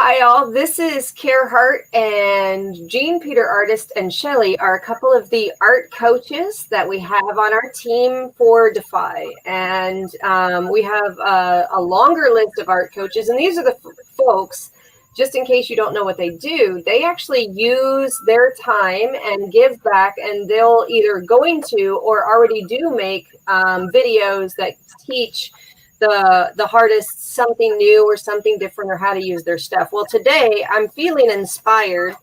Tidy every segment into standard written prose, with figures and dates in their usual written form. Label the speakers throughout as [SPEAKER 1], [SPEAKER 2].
[SPEAKER 1] Hi, all. This is Care Hart, and Jean, Peter, Artist, and Shelly are a couple of the art coaches that we have on our team for Defy. And we have a longer list of art coaches, and these are the folks, just in case you don't know what they do, they actually use their time and give back, and they'll either going to or already do make videos that teach the artists something new or something different or how to use their stuff. Well, today I'm feeling inspired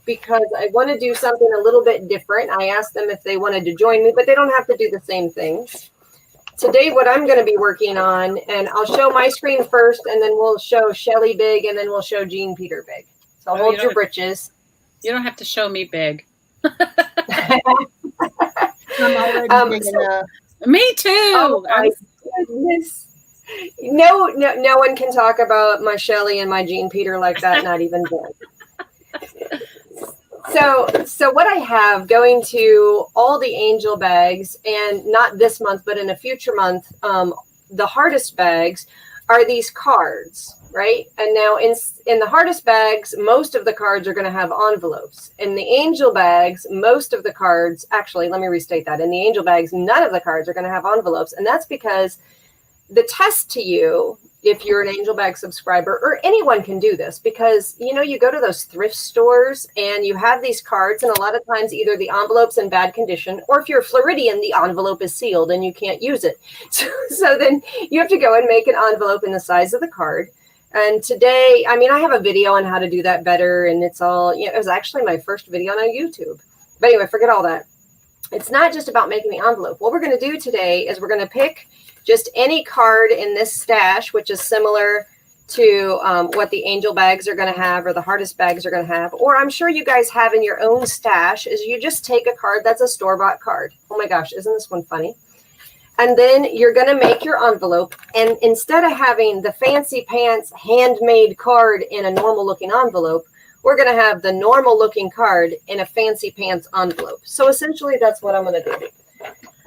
[SPEAKER 1] because I want to do something a little bit different. I asked them if they wanted to join me, but they don't have to do the same things. Today, what I'm going to be working on, and I'll show my screen first, and then we'll show Shelly big, and then we'll show Jean Peter big. So hold your britches.
[SPEAKER 2] You don't have to show me big.
[SPEAKER 3] I'm already big enough.
[SPEAKER 2] Me too.
[SPEAKER 1] Oh my goodness. No one can talk about my Shelly and my Jean Peter like that, not even Ben. So what I have going to all the angel bags, and not this month, but in a future month, the hardest bags are these cards, right? And now in the hardest bags, most of the cards are going to have envelopes. In the angel bags, most of the cards, actually, let me restate that. In the angel bags, none of the cards are going to have envelopes. And that's because the test to you, if you're an angel bag subscriber, or anyone can do this, because you go to those thrift stores and you have these cards, and a lot of times either the envelope's in bad condition, or if you're Floridian, the envelope is sealed and you can't use it. So then you have to go and make an envelope in the size of the card. And today, I have a video on how to do that better, and it's all, it was actually my first video on YouTube. But anyway, forget all that. It's not just about making the envelope. What we're going to do today is we're going to pick just any card in this stash, which is similar to what the angel bags are going to have, or the hardest bags are going to have, or I'm sure you guys have in your own stash, is you just take a card that's a store-bought card. Oh my gosh, isn't this one funny? And then you're going to make your envelope, and instead of having the fancy pants handmade card in a normal looking envelope, we're going to have the normal looking card in a fancy pants envelope. So essentially that's what I'm going to do.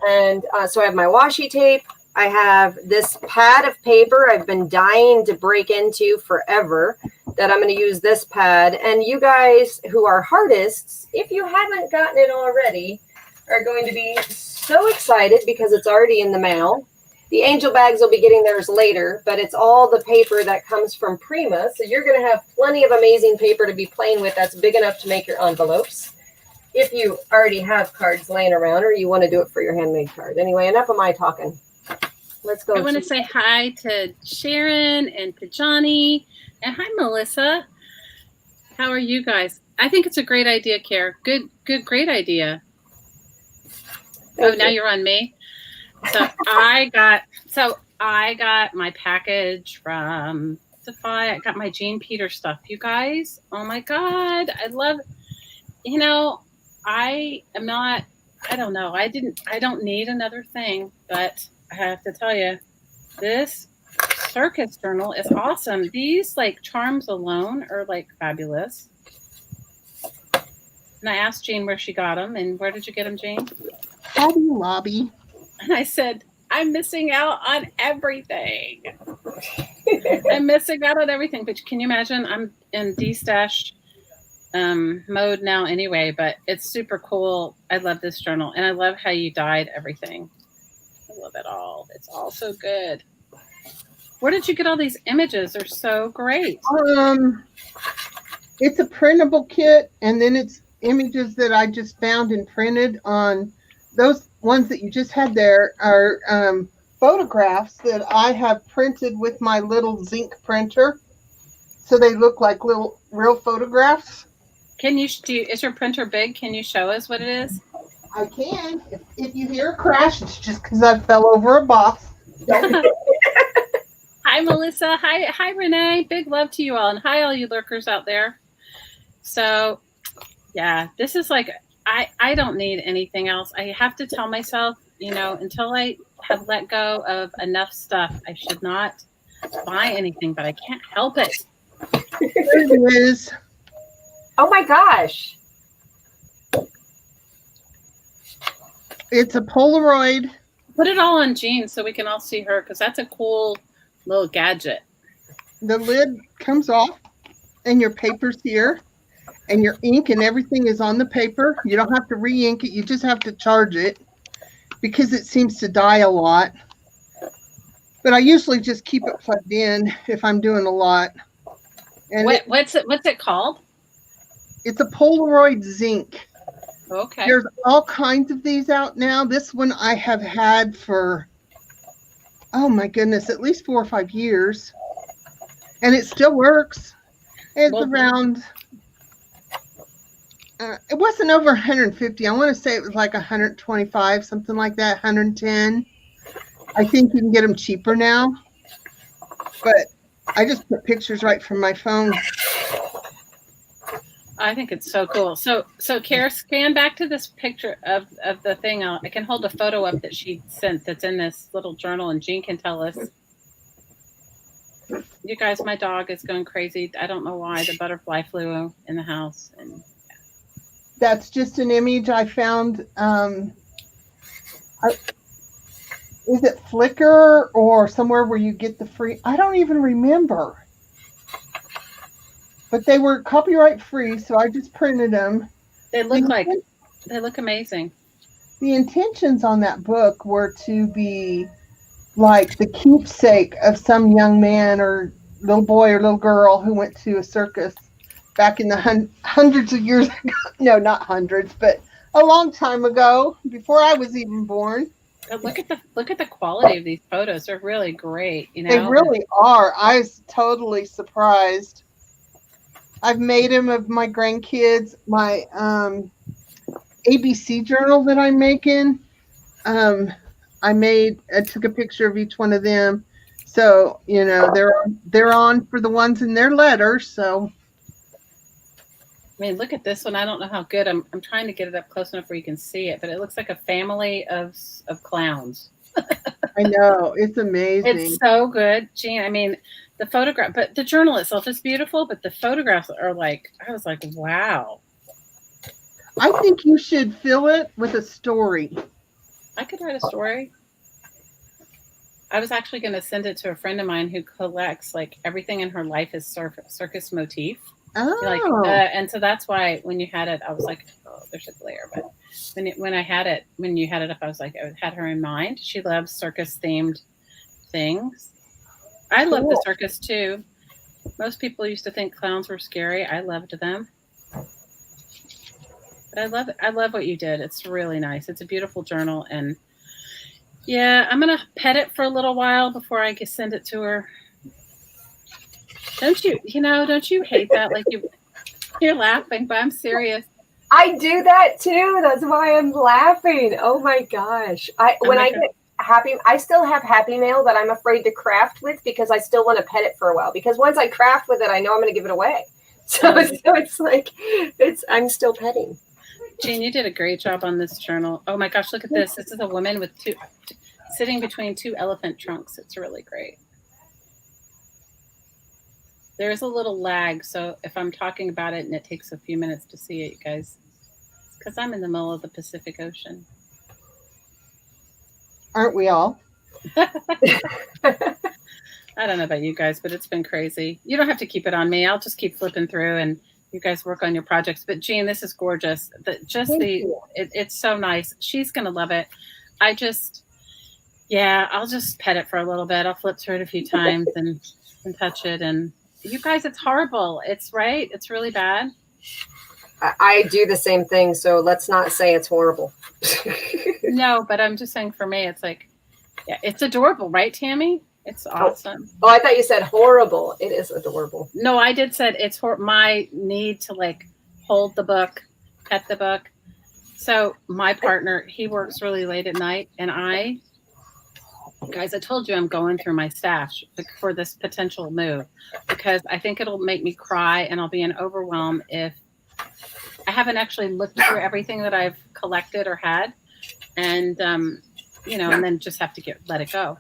[SPEAKER 1] And so I have my washi tape. I have this pad of paper I've been dying to break into forever, that I'm going to use this pad. And you guys who are artists, if you haven't gotten it already, are going to be so excited because it's already in the mail. The angel bags will be getting theirs later, but it's all the paper that comes from Prima. So you're going to have plenty of amazing paper to be playing with that's big enough to make your envelopes, if you already have cards laying around or you want to do it for your handmade card. Anyway, enough of my talking. Let's go.
[SPEAKER 2] I want to say hi to Sharon and to Johnny, and hi, Melissa. How are you guys? I think it's a great idea, Care. Great idea. Now you're on me. So I got my package from Defy. I got my Jean Peter stuff, you guys. Oh my God, I love. I don't need another thing, but I have to tell you, this circus journal is awesome. These charms alone are fabulous. And I asked Jean where she got them, and where did you get them, Jean?
[SPEAKER 3] Hobby Lobby.
[SPEAKER 2] And I said, I'm missing out on everything. I'm missing out on everything. But can you imagine? I'm in de-stash mode now anyway, but it's super cool. I love this journal, and I love how you dyed everything. I love it all. It's all so good. Where did you get all these images? They're so great.
[SPEAKER 3] It's a printable kit, and then it's images that I just found and printed on. Those ones that you just had there are photographs that I have printed with my little zinc printer, so they look like little real photographs.
[SPEAKER 2] Is your printer big? Can you show us what it is?
[SPEAKER 3] I can. If you hear a crash, it's just because I fell over a box.
[SPEAKER 2] Hi, Melissa. Hi, Renee. Big love to you all. And hi, all you lurkers out there. So, yeah, this is I don't need anything else. I have to tell myself, until I have let go of enough stuff, I should not buy anything, but I can't help it.
[SPEAKER 3] There it is.
[SPEAKER 1] Oh my gosh.
[SPEAKER 3] It's a Polaroid.
[SPEAKER 2] Put it all on Jean so we can all see her, because that's a cool little gadget.
[SPEAKER 3] The lid comes off. and your paper's here, and your ink and everything is on the paper. You don't have to re-ink it. You just have to charge it because it seems to die a lot. But I usually just keep it plugged in if I'm doing a lot. And
[SPEAKER 2] what's it called?
[SPEAKER 3] it's a Polaroid zinc.
[SPEAKER 2] Okay.
[SPEAKER 3] There's all kinds of these out now. This one I have had for, oh my goodness, at least 4 or 5 years. And it still works. It's around, it wasn't over 150. I want to say it was like 125, something like that, 110. I think you can get them cheaper now. But I just put pictures right from my phone.
[SPEAKER 2] I think it's so cool. So Kara, scan back to this picture of the thing. I can hold a photo up that she sent that's in this little journal, and Jean can tell us. You guys, my dog is going crazy. I don't know why. The butterfly flew in the house. And
[SPEAKER 3] that's just an image I found. Is it Flickr or somewhere where you get the free? I don't even remember. But they were copyright free, so I just printed them.
[SPEAKER 2] They look amazing.
[SPEAKER 3] The intentions on that book were to be like the keepsake of some young man or little boy or little girl who went to a circus back in the hundreds of years ago. No, not hundreds, but a long time ago, before I was even born.
[SPEAKER 2] But look at the quality of these photos. They're really great. You know,
[SPEAKER 3] they really are. I was totally surprised. I've made them of my grandkids, my ABC journal that I'm making. I took a picture of each one of them. So, you know, they're on for the ones in their letters. So,
[SPEAKER 2] I mean, look at this one. I don't know how good. I'm trying to get it up close enough where you can see it, but it looks like a family of clowns.
[SPEAKER 3] I know. It's amazing.
[SPEAKER 2] It's so good, Jean. I mean, the photograph, but the journal itself is beautiful, but the photographs are like, I was like, wow.
[SPEAKER 3] I think you should fill it with a story.
[SPEAKER 2] I could write a story. I was actually going to send it to a friend of mine who collects like everything in her life is circus motif.
[SPEAKER 3] Oh.
[SPEAKER 2] And so that's why when you had it, I was like, oh, there's a glare. But when you had it up, I was like, I had her in mind. She loves circus themed things. I love the circus too. Most people used to think clowns were scary. I loved them. But I love what you did. It's really nice. It's a beautiful journal. And yeah, I'm going to pet it for a little while before I send it to her. Don't you hate that? Like you're laughing, but I'm serious.
[SPEAKER 1] I do that too. That's why I'm laughing. Oh my gosh. When I get happy, I still have Happy Mail that I'm afraid to craft with because I still want to pet it for a while. Because once I craft with it, I know I'm going to give it away. So it's like I'm still petting.
[SPEAKER 2] Jean, you did a great job on this journal. Oh my gosh, look at this. This is a woman with sitting between two elephant trunks. It's really great. There's a little lag, so if I'm talking about it and it takes a few minutes to see it, you guys, it's because I'm in the middle of the Pacific Ocean.
[SPEAKER 3] Aren't we all?
[SPEAKER 2] I don't know about you guys, but it's been crazy. You don't have to keep it on me. I'll just keep flipping through and you guys work on your projects. But Jean, this is gorgeous. It's so nice. She's going to love it. I'll just pet it for a little bit. I'll flip through it a few times and touch it. And you guys, it's horrible. It's right. It's really bad.
[SPEAKER 1] I do the same thing. So let's not say it's horrible.
[SPEAKER 2] No, but I'm just saying for me, it's like, yeah, it's adorable. Right, Tammy? It's awesome.
[SPEAKER 1] Oh, I thought you said horrible. It is adorable.
[SPEAKER 2] No, I did said it's my need to like hold the book, pet the book. So my partner, he works really late at night, and guys, I told you I'm going through my stash for this potential move because I think it'll make me cry and I'll be in overwhelm if I haven't actually looked through everything that I've collected or had, and and then just have to let it go.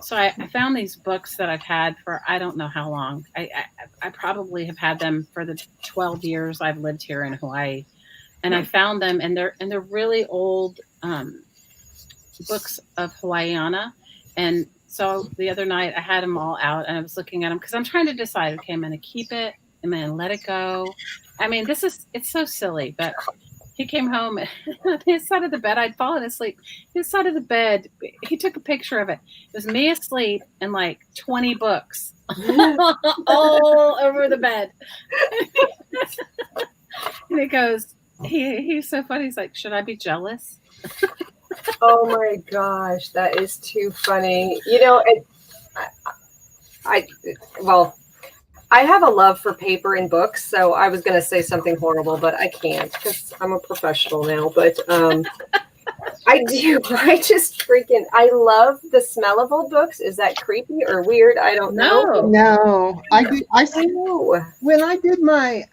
[SPEAKER 2] So I found these books that I've had for I don't know how long. I probably have had them for the 12 years I've lived here in Hawaii, and I found them, and they're really old books of Hawaiiana. And so the other night I had them all out and I was looking at them because I'm trying to decide, okay, I'm going to keep it and then let it go. I mean, it's so silly, but he came home and on his side of the bed, I'd fallen asleep. His side of the bed, he took a picture of it. It was me asleep and like 20 books all over the bed. And he goes, he's so funny. He's like, should I be jealous?
[SPEAKER 1] Oh my gosh, that is too funny. Well, I have a love for paper and books, so I was going to say something horrible, but I can't because I'm a professional now. But I do. I love the smell of old books. Is that creepy or weird? I don't know.
[SPEAKER 3] No, I do.
[SPEAKER 1] I know.
[SPEAKER 3] When I did my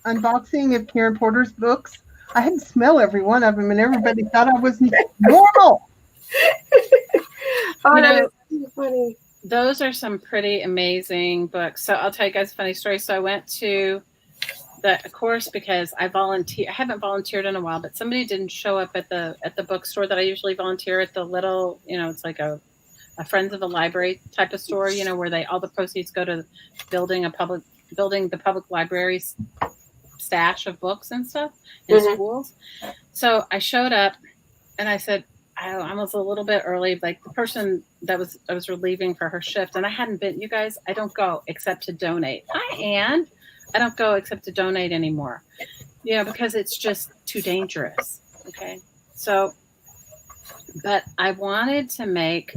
[SPEAKER 3] unboxing of Karen Porter's books, I had to smell every one of them, and everybody thought I was normal.
[SPEAKER 1] Oh, that is so funny.
[SPEAKER 2] Those are some pretty amazing books. So I'll tell you guys a funny story. So I went to the course because I haven't volunteered in a while, but somebody didn't show up at the bookstore that I usually volunteer at, the little, it's like a Friends of the Library type of store, where all the proceeds go to building the public library's stash of books and stuff in schools. So I showed up and I said, I was a little bit early, like the person I was relieving for her shift, and I hadn't been. You guys, I don't go except to donate. I don't go except to donate anymore, because it's just too dangerous. Okay, so, but I wanted to make.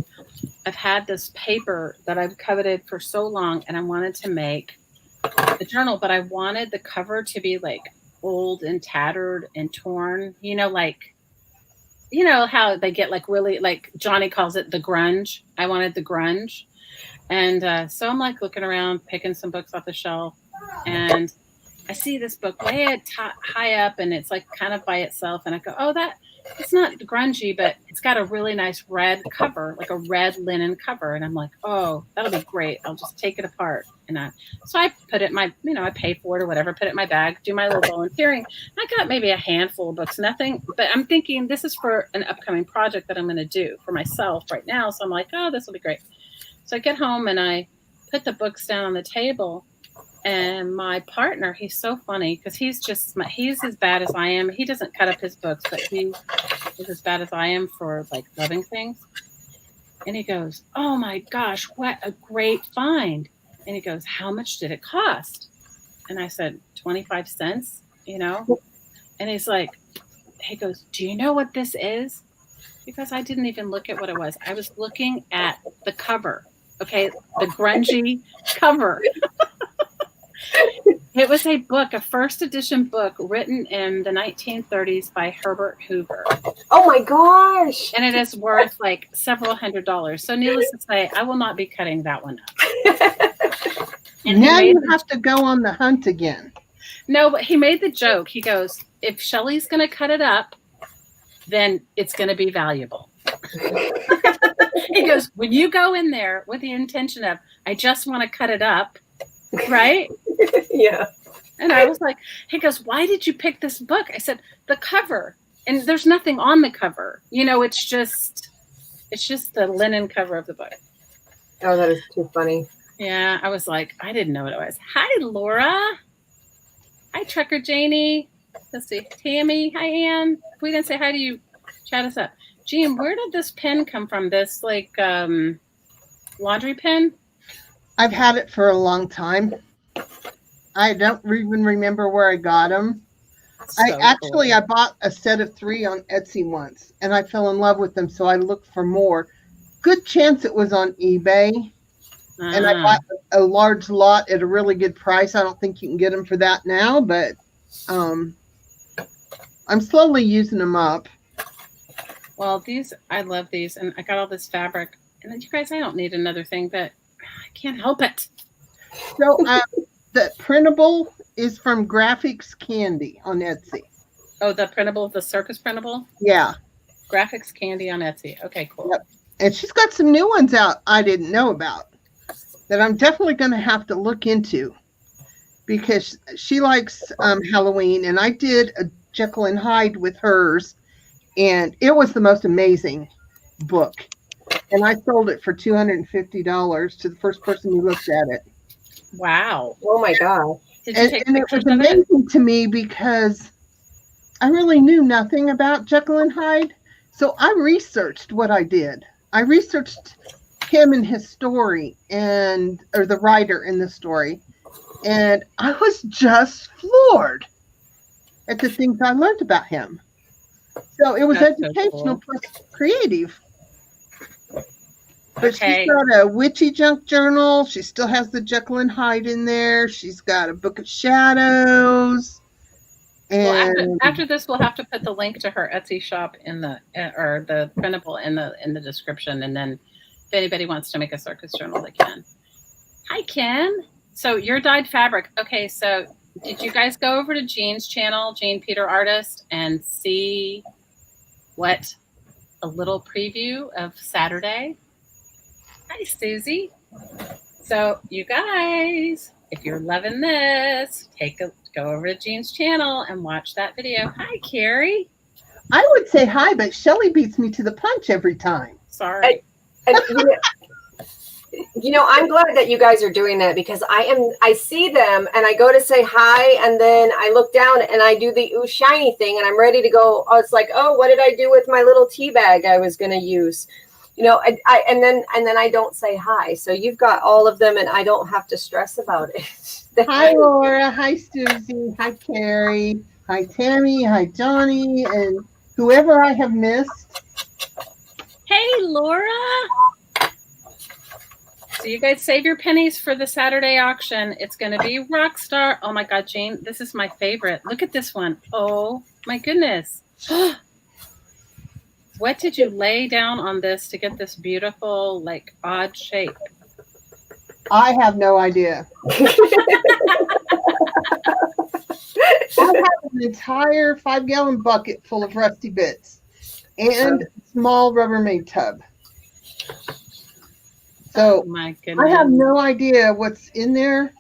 [SPEAKER 2] I've had this paper that I've coveted for so long, and I wanted to make a journal, but I wanted the cover to be like old and tattered and torn. How they get like really, like Johnny calls it the grunge. I wanted the grunge. And so I'm like looking around, picking some books off the shelf. And I see this book way high up, and it's like kind of by itself. And I go, oh, it's not grungy, but it's got a really nice red cover, like a red linen cover. And I'm like, oh, that'll be great. I'll just take it apart. So I put it in I pay for it or whatever, put it in my bag, do my little volunteering. I got maybe a handful of books, nothing, but I'm thinking this is for an upcoming project that I'm going to do for myself right now. So I'm like, oh, this will be great. So I get home and I put the books down on the table, and my partner, he's so funny because he's as bad as I am. He doesn't cut up his books, but he is as bad as I am for like loving things. And he goes, oh my gosh, what a great find. And he goes, how much did it cost? And I said, 25 cents, And he's like, he goes, do you know what this is? Because I didn't even look at what it was. I was looking at the cover. Okay. The grungy cover. It was a book, a first edition book written in the 1930s by Herbert Hoover.
[SPEAKER 1] Oh my gosh.
[SPEAKER 2] And it is worth like several $100s. So needless to say, I will not be cutting that one up.
[SPEAKER 3] And now you have to go on the hunt again.
[SPEAKER 2] No, but he made the joke. He goes, if Shelley's going to cut it up, then it's going to be valuable. He goes, when you go in there with the intention of, I just want to cut it up, right?
[SPEAKER 1] Yeah.
[SPEAKER 2] And I was like, he goes, why did you pick this book? I said, the cover. And there's nothing on the cover. It's just the linen cover of the book.
[SPEAKER 1] Oh, that is too funny.
[SPEAKER 2] Yeah, I was like, I didn't know what it was. Hi, Laura. Hi, Trucker Janie. Let's see. Tammy. Hi, Ann. If we didn't say hi to you, chat us up. Jean, where did this pen come from? This like laundry pen?
[SPEAKER 3] I've had it for a long time. I don't even remember where I got them. Cool. I bought a set of 3 on Etsy once, and I fell in love with them, so I looked for more. Good chance it was on eBay. And I bought a large lot at a really good price. I don't think you can get them for that now, but I'm slowly using them up.
[SPEAKER 2] Well, I love these, and I got all this fabric. And then, you guys, I don't need another thing, but I can't help it.
[SPEAKER 3] So the printable is from Graphics Candy on Etsy.
[SPEAKER 2] Oh, the printable, the circus printable?
[SPEAKER 3] Yeah.
[SPEAKER 2] Graphics Candy on Etsy. Okay, cool.
[SPEAKER 3] Yep. And she's got some new ones out I didn't know about that I'm definitely going to have to look into because she likes Halloween, and I did a Jekyll and Hyde with hers, and it was the most amazing book. And I sold it for $250 to the first person who looked at it.
[SPEAKER 2] Wow.
[SPEAKER 1] Oh my God.
[SPEAKER 2] Did you take
[SPEAKER 3] And it
[SPEAKER 2] pictures
[SPEAKER 3] was
[SPEAKER 2] of it?
[SPEAKER 3] amazing to me because I really knew nothing about Jekyll and Hyde. So I researched what I did. I researched him and his story or the writer in the story. And I was just floored at the things I learned about him. So it was
[SPEAKER 2] That's so
[SPEAKER 3] educational
[SPEAKER 2] cool.
[SPEAKER 3] plus creative. But she's
[SPEAKER 2] Okay.
[SPEAKER 3] got a witchy junk journal. She still has the Jekyll and Hyde in there. She's got a book of shadows.
[SPEAKER 2] Well,
[SPEAKER 3] And
[SPEAKER 2] after this, we'll have to put the link to her Etsy shop in the or the printable in the description, and then if anybody wants to make a circus journal, they can. Hi, Ken. So your dyed fabric. Okay, so did you guys go over to Jean's channel, Jean Peter Artist, and see what a little preview of Saturday? Hi, Susie. So you guys, if you're loving this, go over to Jean's channel and watch that video. Hi, Carrie.
[SPEAKER 3] I would say hi, but Shelly beats me to the punch every time.
[SPEAKER 2] Sorry.
[SPEAKER 1] And I'm glad that you guys are doing that, because I see them and I go to say hi, and then I look down and I do the ooh shiny thing, and I'm ready to go. Oh, it's like, oh, what did I do with my little tea bag I was going to use? And then I don't say hi. So you've got all of them, and I don't have to stress about it.
[SPEAKER 3] Hi, Laura. Hi, Susie. Hi, Carrie. Hi, Tammy. Hi, Johnny. And whoever I have missed.
[SPEAKER 2] Hey, Laura. So you guys save your pennies for the Saturday auction. It's going to be Rockstar. Oh, my God, Jane, this is my favorite. Look at this one. Oh, my goodness. What did you lay down on this to get this beautiful, like, odd shape?
[SPEAKER 3] I have no idea. I have an entire 5-gallon bucket full of rusty bits and a small Rubbermaid tub. So
[SPEAKER 2] my goodness.
[SPEAKER 3] I have no idea what's in there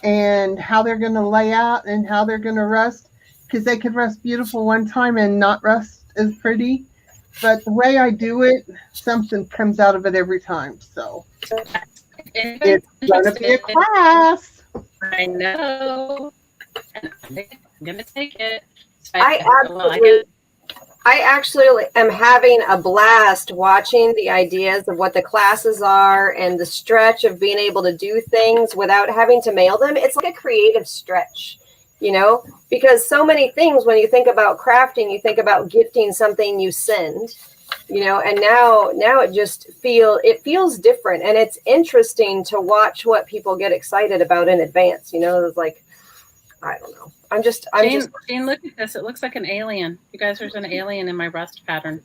[SPEAKER 3] and how they're going to lay out and how they're going to rust, because they could rust beautiful one time and not rust as pretty. But the way I do it, something comes out of it every time. So it's going to be a class.
[SPEAKER 2] I know. And I'm going to take it.
[SPEAKER 1] I actually am having a blast watching the ideas of what the classes are and the stretch of being able to do things without having to mail them. It's like a creative stretch, because so many things, when you think about crafting, you think about gifting something you send, and now it just feels different, and it's interesting to watch what people get excited about in advance. It's like, I don't know.
[SPEAKER 2] Jane, look at this. It looks like an alien. You guys, there's an alien in my rust pattern.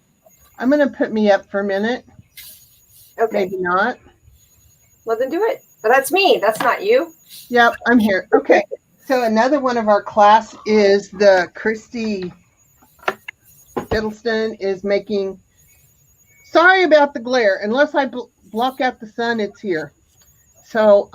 [SPEAKER 3] I'm going to put me up for a minute.
[SPEAKER 1] Okay.
[SPEAKER 3] Maybe not.
[SPEAKER 1] Well, then do it. But that's me. That's not you.
[SPEAKER 3] Yep, I'm here. Okay. So another one of our class is the Christy Hiddleston is making. Sorry about the glare. Unless I block out the sun, it's here. So,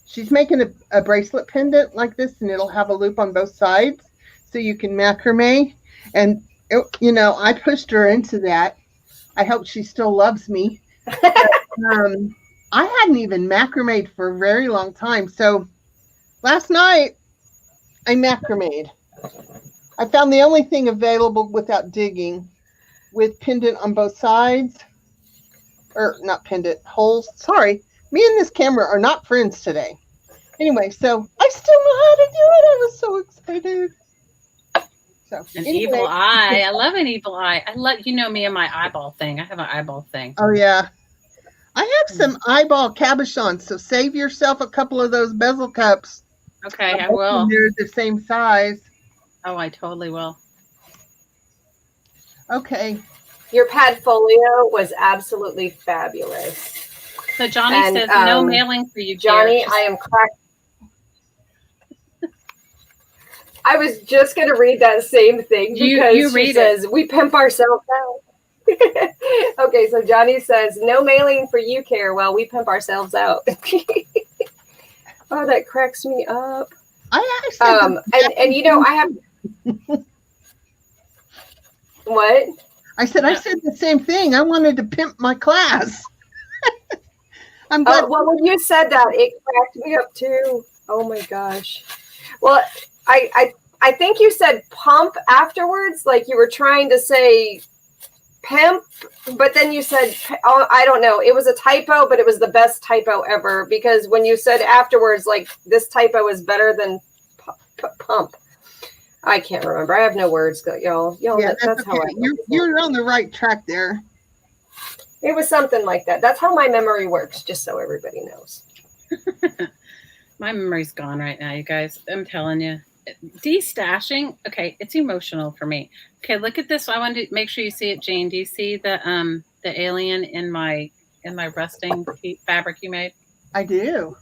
[SPEAKER 3] she's making a bracelet pendant like this, and it'll have a loop on both sides, so you can macrame. And, I pushed her into that. I hope she still loves me. But, I hadn't even macramed for a very long time. So last night, I macramed. I found the only thing available without digging with pendant on both sides. Or not pendant, holes. Sorry, me and this camera are not friends today. Anyway, so I still know how to do it. I was so excited. So
[SPEAKER 2] Evil eye. I love an evil eye. I love, me and my eyeball thing. I have an eyeball thing.
[SPEAKER 3] Oh, yeah. I have some eyeball cabochons, so save yourself a couple of those bezel cups.
[SPEAKER 2] Okay, I will.
[SPEAKER 3] They're the same size.
[SPEAKER 2] Oh, I totally will.
[SPEAKER 3] Okay.
[SPEAKER 1] Your Padfolio was absolutely fabulous.
[SPEAKER 2] So Johnny says no mailing for you,
[SPEAKER 1] Johnny. I am cracked. I was just going to read that same thing because she says we pimp ourselves out. Okay, so Johnny says no mailing for you, Care. Well, we pimp ourselves out. Oh, that cracks me up.
[SPEAKER 3] I actually
[SPEAKER 1] I have what?
[SPEAKER 3] I said the same thing. I wanted to pimp my class. I'm glad.
[SPEAKER 1] Well, when you said that, it cracked me up too. Oh my gosh. Well, I think you said pump afterwards, like you were trying to say pimp, but then you said, oh, I don't know. It was a typo, but it was the best typo ever, because when you said afterwards, like this typo is better than pump. I can't remember. I have no words, y'all.
[SPEAKER 3] Yeah,
[SPEAKER 1] that's how
[SPEAKER 3] you're on the right track there.
[SPEAKER 1] It was something like that. That's how my memory works, just so everybody knows.
[SPEAKER 2] My memory's gone right now, you guys. I'm telling you. Destashing, okay, it's emotional for me. Okay, look at this. I want to make sure you see it, Jane. Do you see the alien in my rusting fabric you made?
[SPEAKER 3] I do.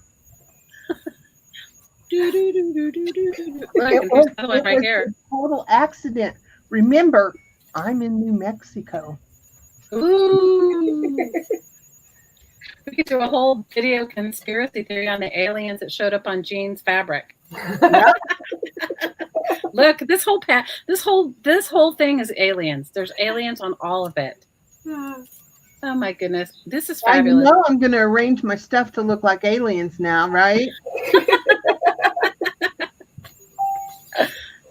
[SPEAKER 2] Look, and here's another one right here.
[SPEAKER 3] Total accident. Remember, I'm in New Mexico.
[SPEAKER 2] Ooh. We could do a whole video conspiracy theory on the aliens that showed up on Jean's fabric. Look, this whole thing is aliens. There's aliens on all of it. Oh my goodness, this is fabulous.
[SPEAKER 3] I know I'm going to arrange my stuff to look like aliens now, right?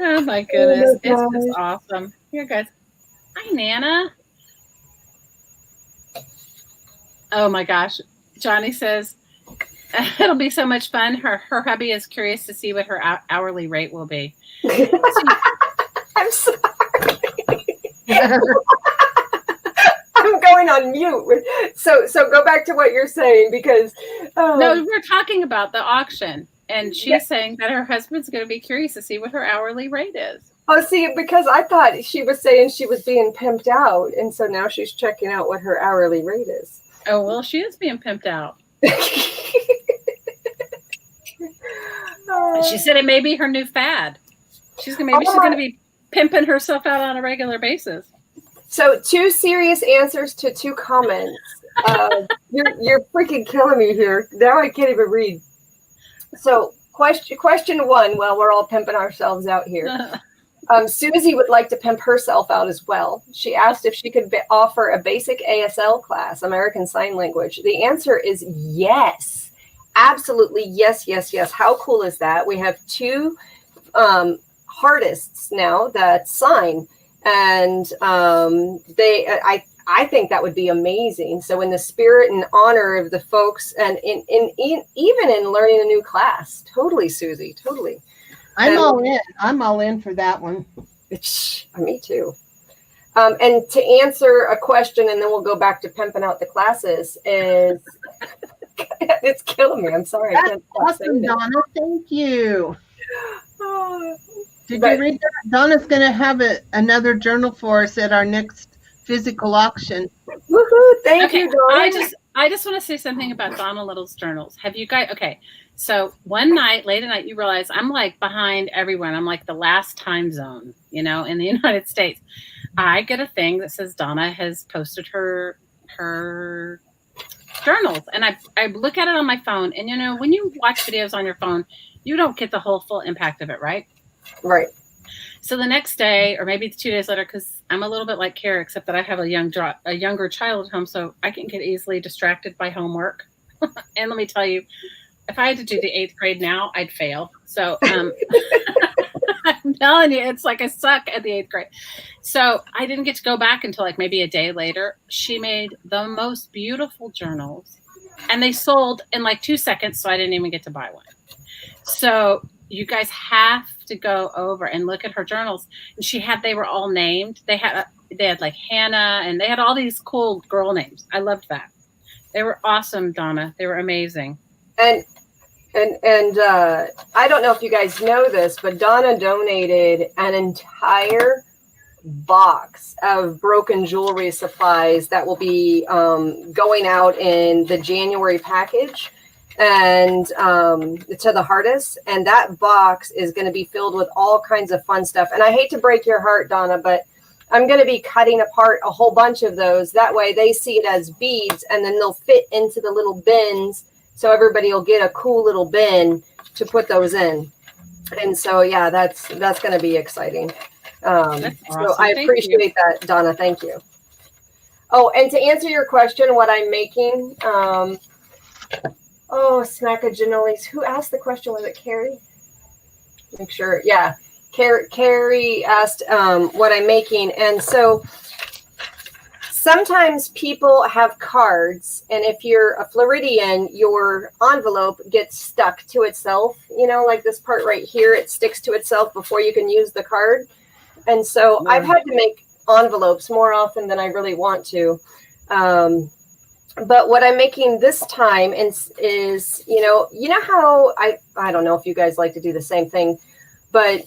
[SPEAKER 2] Oh my goodness, it's just awesome. Here, guys. Hi, Nana. Oh my gosh, Johnny says it'll be so much fun. Her hubby is curious to see what her hourly rate will be.
[SPEAKER 1] I'm sorry. I'm going on mute. So go back to what you're saying, because
[SPEAKER 2] no, we're talking about the auction, and she's saying that her husband's going to be curious to see what her hourly rate is.
[SPEAKER 1] Oh, see, because I thought she was saying she was being pimped out, and so now she's checking out what her hourly rate is.
[SPEAKER 2] Oh, well, she is being pimped out. She said it may be her new fad. She's going to be pimping herself out on a regular basis.
[SPEAKER 1] So 2 serious answers to 2 comments. You're freaking killing me here. Now I can't even read. So question 1. Well, we're all pimping ourselves out here. Susie would like to pimp herself out as well. She asked if she could offer a basic ASL class, American Sign Language. The answer is yes. Absolutely yes, yes, yes. How cool is that? We have 2 artists now that sign, and I think that would be amazing. So in the spirit and honor of the folks, and in even in learning a new class, totally, Susie, totally.
[SPEAKER 3] I'm all in. I'm all in for that one.
[SPEAKER 1] Me too. And to answer a question, and then we'll go back to pimping out the classes, is it's killing me. I'm sorry.
[SPEAKER 3] That's awesome, Donna. Thank you. Did you read that? Donna's going to have another journal for us at our next physical auction.
[SPEAKER 1] Woohoo! Thank you, Donna.
[SPEAKER 2] I just want to say something about Donna Little's journals. Have you guys? Okay, so one night, late at night, you realize I'm like behind everyone. I'm like the last time zone, in the United States. I get a thing that says Donna has posted her journals, and I look at it on my phone. And when you watch videos on your phone, you don't get the full impact of it, right?
[SPEAKER 1] Right.
[SPEAKER 2] So the next day, or maybe 2 days later, because I'm a little bit like Kara, except that I have a younger child at home, so I can get easily distracted by homework. And let me tell you, if I had to do the 8th grade now, I'd fail. So I'm telling you, it's like I suck at the 8th grade. So I didn't get to go back until like maybe a day later. She made the most beautiful journals, and they sold in like 2 seconds, so I didn't even get to buy one. So you guys have to go over and look at her journals. And they were all named. They had like Hannah, and they had all these cool girl names. I loved that. They were awesome, Donna. They were amazing.
[SPEAKER 1] And I don't know if you guys know this, but Donna donated an entire box of broken jewelry supplies that will be going out in the January package, and to the hardest. And that box is going to be filled with all kinds of fun stuff. And I hate to break your heart, Donna, but I'm going to be cutting apart a whole bunch of those. That way they see it as beads, and then they'll fit into the little bins. So everybody will get a cool little bin to put those in. And so, yeah, that's going to be exciting.
[SPEAKER 2] Awesome.
[SPEAKER 1] So I appreciate that, Donna. Thank you. Oh, and to answer your question, what I'm making, Oh, Smackaginolies. Who asked the question? Was it Carrie? Make sure. Yeah. Carrie asked what I'm making. And so sometimes people have cards, and if you're a Floridian, your envelope gets stuck to itself. You know, like this part right here, it sticks to itself before you can use the card. And so I've had to make envelopes more often than I really want to. But what I'm making this time is you know how I don't know if you guys like to do the same thing, but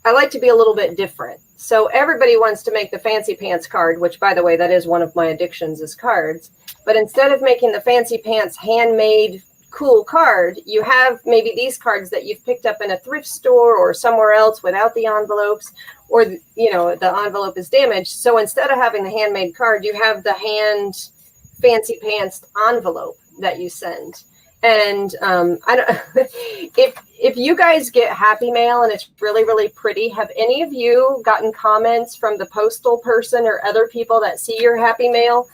[SPEAKER 1] I like to be a little bit different. So everybody wants to make the fancy pants card, which, by the way, that is one of my addictions, is cards. But instead of making the fancy pants handmade cool card, you have maybe these cards that you've picked up in a thrift store or somewhere else without the envelopes, or the envelope is damaged. So instead of having the handmade card, you have the fancy pants envelope that you send. And I don't if you guys get Happy Mail and it's really, really pretty, have any of you gotten comments from the postal person or other people that see your Happy Mail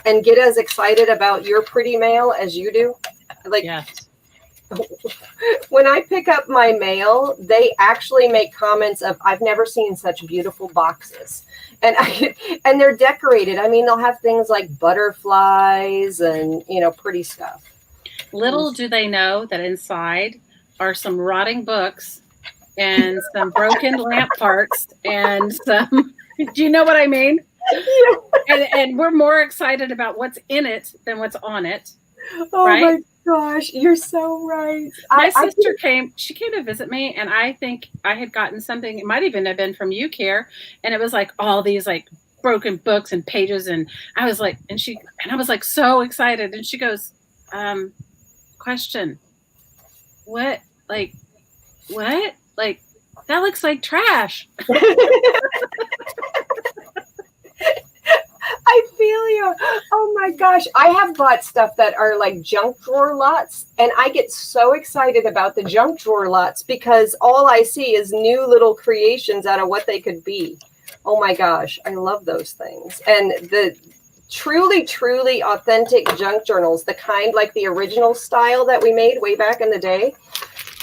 [SPEAKER 1] and get as excited about your pretty mail as you do? Like,
[SPEAKER 2] Yes.
[SPEAKER 1] When I pick up my mail, they actually make comments of, I've never seen such beautiful boxes. And and they're decorated. I mean, they'll have things like butterflies and, pretty stuff.
[SPEAKER 2] Little do they know that inside are some rotting books and some broken lamp parts and some, do you know what I mean?
[SPEAKER 1] Yeah.
[SPEAKER 2] And we're more excited about what's in it than what's on it.
[SPEAKER 1] Oh
[SPEAKER 2] right?
[SPEAKER 1] my gosh, you're so right.
[SPEAKER 2] My sister came to visit me, and I think I had gotten something, it might even have been from you, Care, and it was like all these like broken books and pages, and I was like, I was like so excited, and she goes, question, what, like that looks like trash.
[SPEAKER 1] I feel you. Oh my gosh. I have bought stuff that are like junk drawer lots, and I get so excited about the junk drawer lots because all I see is new little creations out of what they could be. Oh my gosh. I love those things. And the truly, truly authentic junk journals, the kind like the original style that we made way back in the day,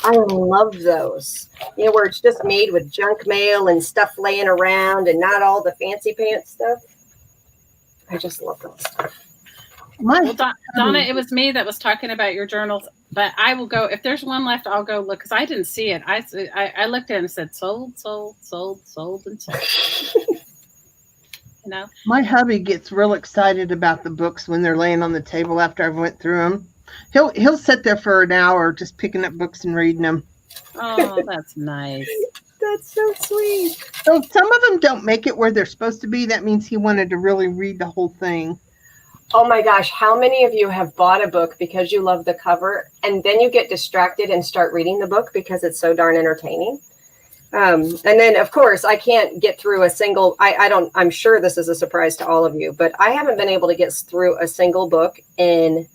[SPEAKER 1] I love those. Where it's just made with junk mail and stuff laying around and not all the fancy pants stuff. I just love that stuff.
[SPEAKER 2] Well, Donna, it was me that was talking about your journals, but I will go, if there's one left, I'll go look, because I didn't see it. I looked at it and said sold, and sold.
[SPEAKER 3] My hubby gets real excited about the books when they're laying on the table after I've went through them. He'll sit there for an hour just picking up books and reading them.
[SPEAKER 2] Oh, that's nice.
[SPEAKER 1] That's so sweet.
[SPEAKER 3] So some of them don't make it where they're supposed to be. That means he wanted to really read the whole thing.
[SPEAKER 1] Oh my gosh. How many of you have bought a book because you love the cover and then you get distracted and start reading the book because it's so darn entertaining? And then of course I can't get through a single, I'm sure this is a surprise to all of you, but I haven't been able to get through a single book in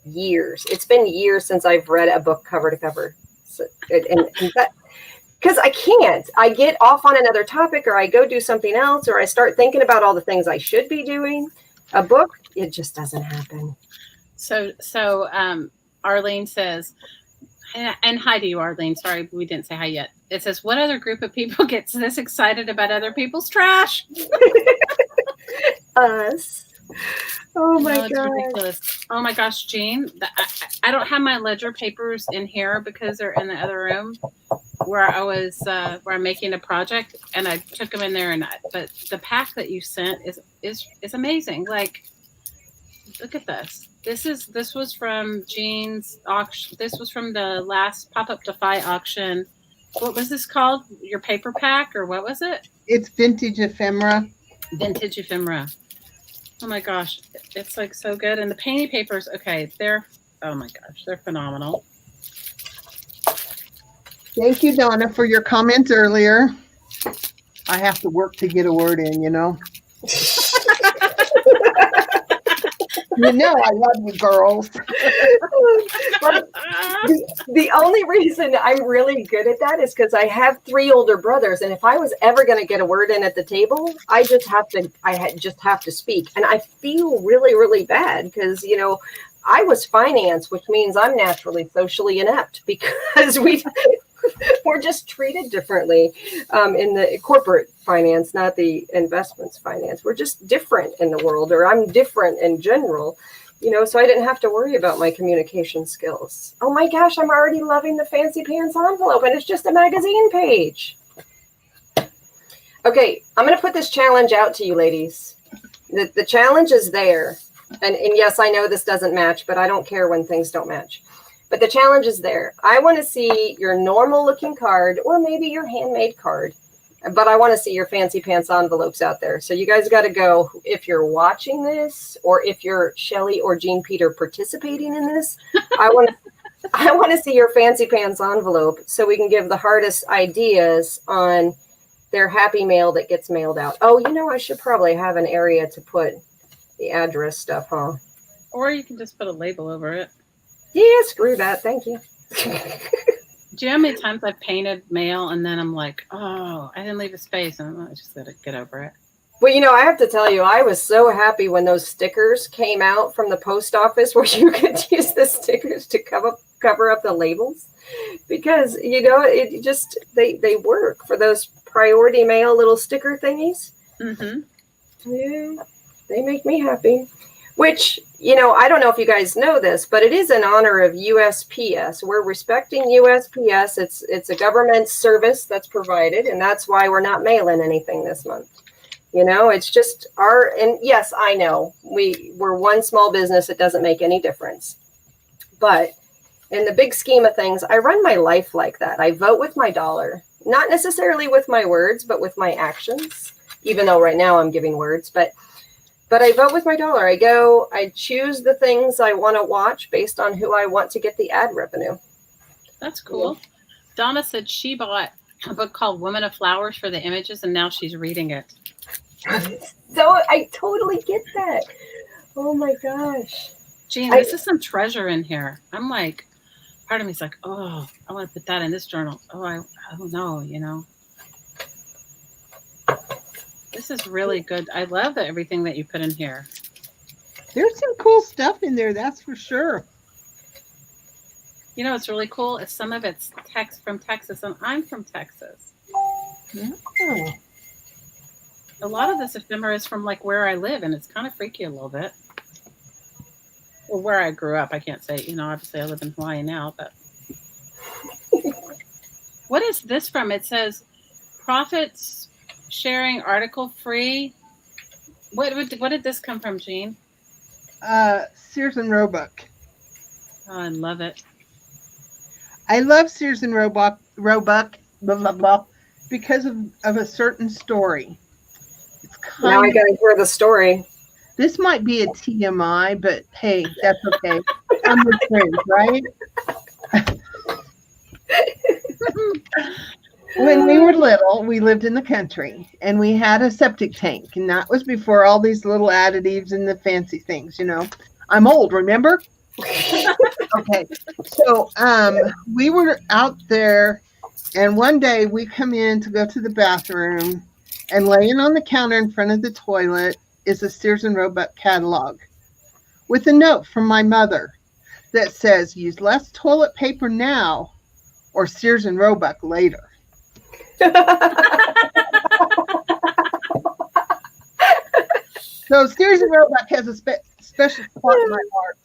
[SPEAKER 1] years. It's been years since I've read a book cover to cover. So, and that, because I can't. I get off on another topic, or I go do something else, or I start thinking about all the things I should be doing. A book, it just doesn't happen.
[SPEAKER 2] So Arlene says, and hi to you, Arlene. Sorry, we didn't say hi yet. It says, what other group of people gets this excited about other people's trash?
[SPEAKER 1] Us. Oh my god!
[SPEAKER 2] Ridiculous. Oh my gosh, Jean, I don't have my ledger papers in here because they're in the other room where I'm making a project, and I took them in there. But the pack that you sent is amazing. Like, look at this. This was from Jean's auction. This was from the last Pop-Up Defy auction. What was this called? Your paper pack, or what was it?
[SPEAKER 3] It's vintage ephemera.
[SPEAKER 2] Vintage ephemera. Oh my gosh, it's like so good. And the painting papers, okay, oh my gosh, they're phenomenal.
[SPEAKER 3] Thank you, Donna, for your comments earlier. I have to work to get a word in, You know I love you girls.
[SPEAKER 1] The only reason I'm really good at that is because I have 3 older brothers, and if I was ever going to get a word in at the table, I just have to speak, and I feel really, really bad because I was finance, which means I'm naturally socially inept because we're just treated differently in the corporate finance, not the investments finance. We're just different in the world, or I'm different in general, so I didn't have to worry about my communication skills. Oh my gosh, I'm already loving the fancy pants envelope, and it's just a magazine page. Okay, I'm going to put this challenge out to you, ladies. The challenge is there. And yes, I know this doesn't match, but I don't care when things don't match. But the challenge is there. I want to see your normal looking card, or maybe your handmade card. But I want to see your fancy pants envelopes out there. So you guys got to go, if you're watching this, or if you're Shelly or Jean Peter participating in this, I want to see your fancy pants envelope so we can give the hardest ideas on their happy mail that gets mailed out. Oh, I should probably have an area to put the address stuff, huh?
[SPEAKER 2] Or you can just put a label over it.
[SPEAKER 1] Yeah, screw that. Thank you.
[SPEAKER 2] Do you know how many times I've painted mail and then I'm like, oh, I didn't leave a space, and I just got to get over it.
[SPEAKER 1] Well, I have to tell you, I was so happy when those stickers came out from the post office where you could use the stickers to cover up the labels, because it just they work for those priority mail little sticker thingies.
[SPEAKER 2] Mm-hmm.
[SPEAKER 1] Yeah, they make me happy. Which, I don't know if you guys know this, but it is in honor of USPS. We're respecting USPS. It's a government service that's provided, and that's why we're not mailing anything this month. It's just and yes, I know we're one small business. It doesn't make any difference. But in the big scheme of things, I run my life like that. I vote with my dollar, not necessarily with my words, but with my actions, even though right now I'm giving words, but I vote with my dollar. I choose the things I want to watch based on who I want to get the ad revenue.
[SPEAKER 2] That's cool. Yeah. Donna said she bought a book called Women of Flowers for the images, and now she's reading it.
[SPEAKER 1] So I totally get that. Oh my gosh.
[SPEAKER 2] Jean, this is some treasure in here. I'm like, part of me is like, oh, I want to put that in this journal. Oh, I don't know, This is really good. I love everything that you put in here.
[SPEAKER 3] There's some cool stuff in there, that's for sure.
[SPEAKER 2] It's really cool. Is some of it's text from Texas, and I'm from Texas.
[SPEAKER 3] Oh.
[SPEAKER 2] A lot of this ephemera is from like where I live, and it's kind of freaky a little bit. Well, where I grew up, I can't say, obviously I live in Hawaii now, but. What is this from? It says profits sharing article free. What did this come from, Jean?
[SPEAKER 3] Sears and Roebuck.
[SPEAKER 2] Oh, I love it.
[SPEAKER 3] I love Sears and Roebuck, blah, blah, blah, because of a certain story. It's
[SPEAKER 1] now I gotta hear the story.
[SPEAKER 3] This might be a TMI, but hey, that's okay. I'm with friends, right? When we were little, we lived in the country, and we had a septic tank, and that was before all these little additives and the fancy things, I'm old, remember? Okay, so we were out there, and one day we come in to go to the bathroom, and laying on the counter in front of the toilet is a Sears and Roebuck catalog with a note from my mother that says, use less toilet paper now or Sears and Roebuck later. So Sears and Roebuck has a special spot in my heart.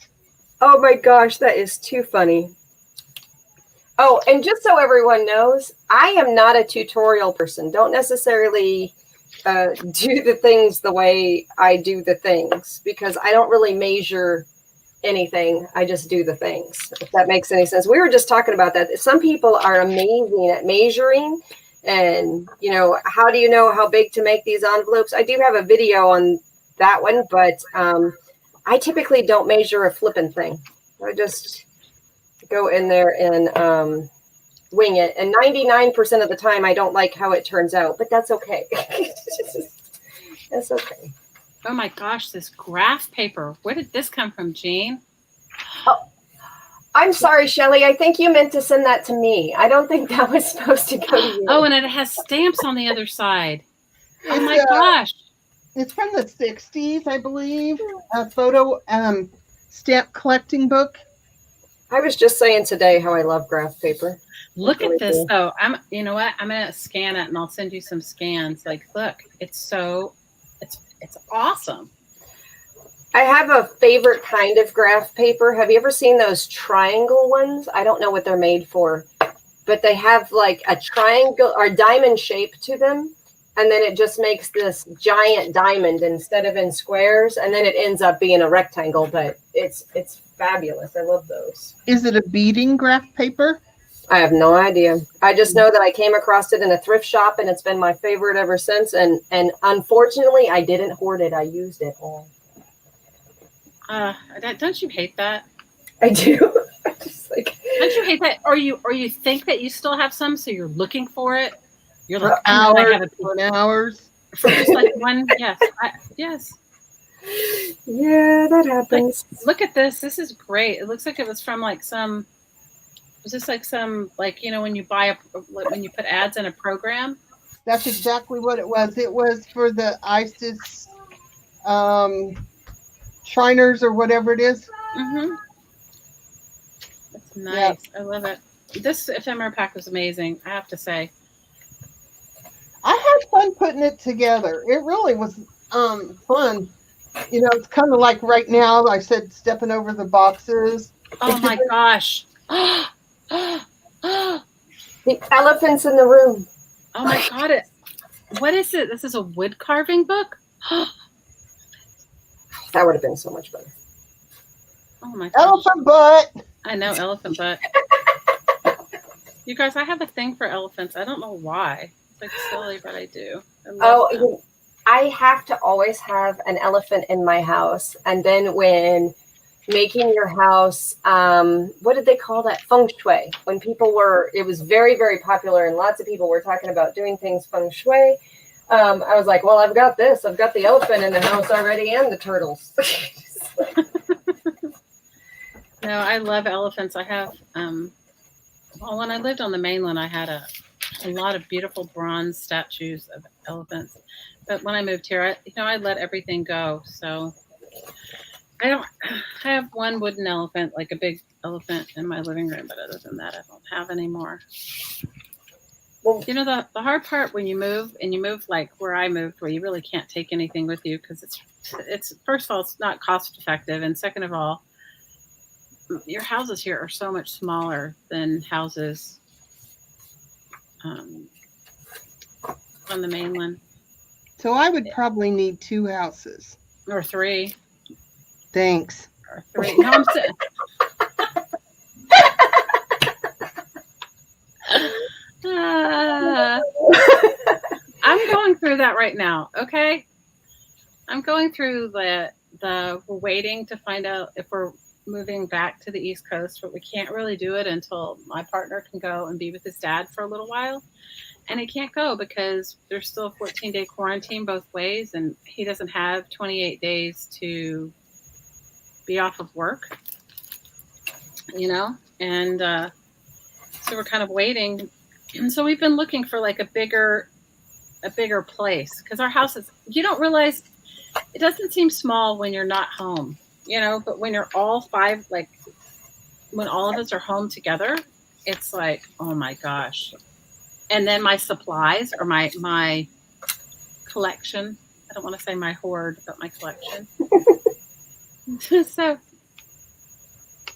[SPEAKER 1] Oh my gosh, that is too funny. Oh, and just so everyone knows, I am not a tutorial person. Don't necessarily do the things the way I do the things, because I don't really measure anything. I just do the things, if that makes any sense. We were just talking about that. Some people are amazing at measuring, and how do you know how big to make these envelopes? I do have a video on that one, but I typically don't measure a flipping thing. I just go in there and wing it. And 99% of the time, I don't like how it turns out, but that's okay. That's okay.
[SPEAKER 2] Oh my gosh, this graph paper. Where did this come from, Jean?
[SPEAKER 1] Oh, I'm sorry, Shelly. I think you meant to send that to me. I don't think that was supposed to go to you.
[SPEAKER 2] Oh, and it has stamps on the other side. Oh my gosh.
[SPEAKER 3] It's from the 60s, I believe. A photo. stamp collecting book.
[SPEAKER 1] I was just saying today how I love graph paper.
[SPEAKER 2] Look
[SPEAKER 1] really
[SPEAKER 2] at this
[SPEAKER 1] cool.
[SPEAKER 2] though. You know what? I'm gonna scan it and I'll send you some scans. Like, look, it's awesome.
[SPEAKER 1] I have a favorite kind of graph paper. Have you ever seen those triangle ones? I don't know what they're made for, but they have like a triangle or diamond shape to them. And then it just makes this giant diamond instead of in squares. And then it ends up being a rectangle, but it's fabulous. I love those.
[SPEAKER 3] Is it a beading graph paper?
[SPEAKER 1] I have no idea. I just know that I came across it in a thrift shop and it's been my favorite ever since. And unfortunately, I didn't hoard it. I used it all.
[SPEAKER 2] Don't you hate that?
[SPEAKER 1] I do. Just like,
[SPEAKER 2] don't you hate that? Or you think that you still have some, so you're looking for it. You're like,
[SPEAKER 3] for hours and hours.
[SPEAKER 2] For just like one, yes. Yes.
[SPEAKER 1] Yeah, that happens.
[SPEAKER 2] Like, look at this. This is great. It looks like it was from like some, was this like some, like, you know, when you when you put ads in a program?
[SPEAKER 3] That's exactly what it was. It was for the ISIS Shriners or whatever it is.
[SPEAKER 2] Mm-hmm. That's nice. Yep. I love it. This ephemera pack was amazing, I have to say.
[SPEAKER 3] I had fun putting it together. It really was fun. You know, it's kind of like right now, I said, stepping over the boxes.
[SPEAKER 2] Oh my gosh.
[SPEAKER 1] The elephants in the room.
[SPEAKER 2] Oh my God. What is it? This is a wood carving book?
[SPEAKER 1] That would have been so much better.
[SPEAKER 2] Oh my gosh.
[SPEAKER 3] Elephant butt.
[SPEAKER 2] I know, elephant butt. You guys, I have a thing for elephants. I don't know why. It's like silly, but I do.
[SPEAKER 1] I have to always have an elephant in my house. And then when making your house, what did they call that? Feng shui. When it was very, very popular and lots of people were talking about doing things feng shui. I was like, well, I've got this. I've got the elephant in the house already and the turtles.
[SPEAKER 2] No, I love elephants. I have, well, when I lived on the mainland, I had a lot of beautiful bronze statues of elephants. But when I moved here, I let everything go. So I have one wooden elephant, like a big elephant in my living room. But other than that, I don't have any more. Well, you know, the hard part when you move, and you move like where I moved, where you really can't take anything with you because it's first of all, it's not cost effective. And second of all, your houses here are so much smaller than houses on the mainland.
[SPEAKER 3] So I would probably need 2 houses.
[SPEAKER 2] Or 3.
[SPEAKER 3] Thanks.
[SPEAKER 2] Or 3. No, I'm saying. I'm going through that right now, okay? I'm going through we're waiting to find out if we're moving back to the East Coast, but we can't really do it until my partner can go and be with his dad for a little while. And he can't go because there's still a 14-day quarantine both ways, and he doesn't have 28 days to be off of work, you know? And so we're kind of waiting. And so we've been looking for like a bigger place because our house is, you don't realize, it doesn't seem small when you're not home, you know, but when you're all 5, like when all of us are home together, it's like, oh my gosh. And then my supplies or my collection, I don't want to say my hoard, but my collection. So,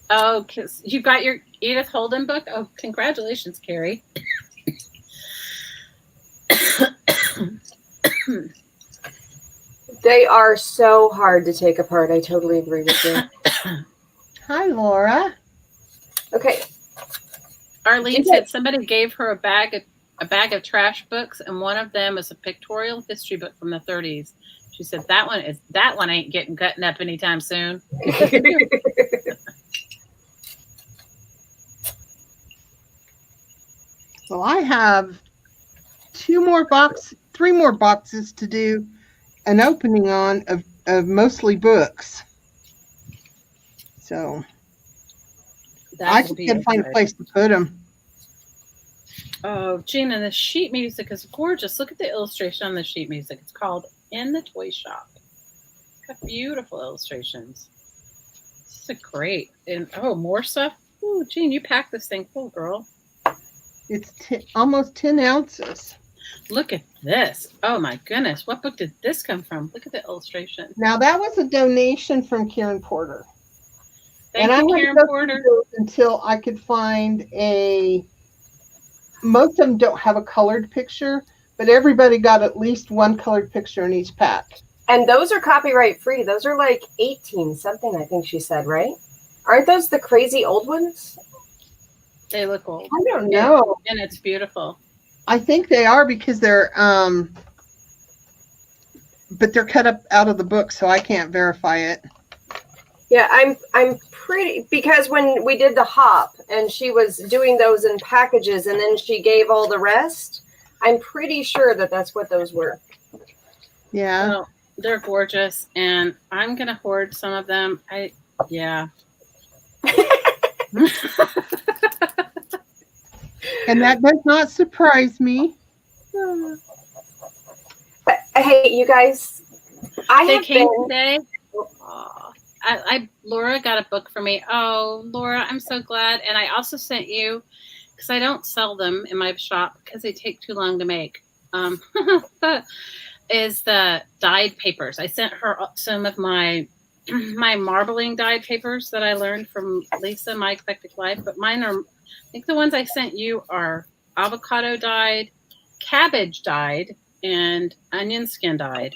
[SPEAKER 2] cause you got your Edith Holden book. Oh, congratulations, Carrie.
[SPEAKER 1] They are so hard to take apart. I totally agree with you.
[SPEAKER 3] Hi, Laura.
[SPEAKER 1] Okay.
[SPEAKER 2] Arlene said somebody gave her a bag of trash books, and one of them is a pictorial history book from the 30s. She said that one ain't getting cutting up anytime soon.
[SPEAKER 3] Well, I have 3 more boxes to do an opening on of mostly books. So I just got to find a place to put them.
[SPEAKER 2] Oh, Gina, the sheet music is gorgeous. Look at the illustration on the sheet music. It's called In the Toy Shop. It's got beautiful illustrations. It's a great. And oh, more stuff. Oh, Jean, you packed this thing full, girl.
[SPEAKER 3] It's almost 10 ounces.
[SPEAKER 2] Look at this. Oh my goodness. What book did this come from? Look at the illustration.
[SPEAKER 3] Now that was a donation from Karen Porter.
[SPEAKER 2] Thank
[SPEAKER 3] and
[SPEAKER 2] you,
[SPEAKER 3] I
[SPEAKER 2] Karen
[SPEAKER 3] had to
[SPEAKER 2] Porter.
[SPEAKER 3] until I could find most of them don't have a colored picture, but everybody got at least one colored picture in each pack.
[SPEAKER 1] And those are copyright free. Those are like 18 something, I think she said, right? Aren't those the crazy old ones?
[SPEAKER 2] They look old.
[SPEAKER 3] I don't know.
[SPEAKER 2] And it's beautiful.
[SPEAKER 3] I think they are because they're but they're cut up out of the book, so I can't verify it.
[SPEAKER 1] Yeah, I'm pretty, because when we did the hop and she was doing those in packages and then she gave all the rest, I'm pretty sure that that's what those were.
[SPEAKER 3] Yeah.
[SPEAKER 2] Well, they're gorgeous, and I'm gonna hoard some of them. Yeah.
[SPEAKER 3] And that does not surprise me.
[SPEAKER 1] Hey, you guys,
[SPEAKER 2] They came today. Laura got a book for me. Oh, Laura, I'm so glad. And I also sent you, because I don't sell them in my shop because they take too long to make, is the dyed papers. I sent her some of my marbling dyed papers that I learned from Lisa, My Eclectic Life. But mine are, I think the ones I sent you are avocado dyed, cabbage dyed, and onion skin dyed.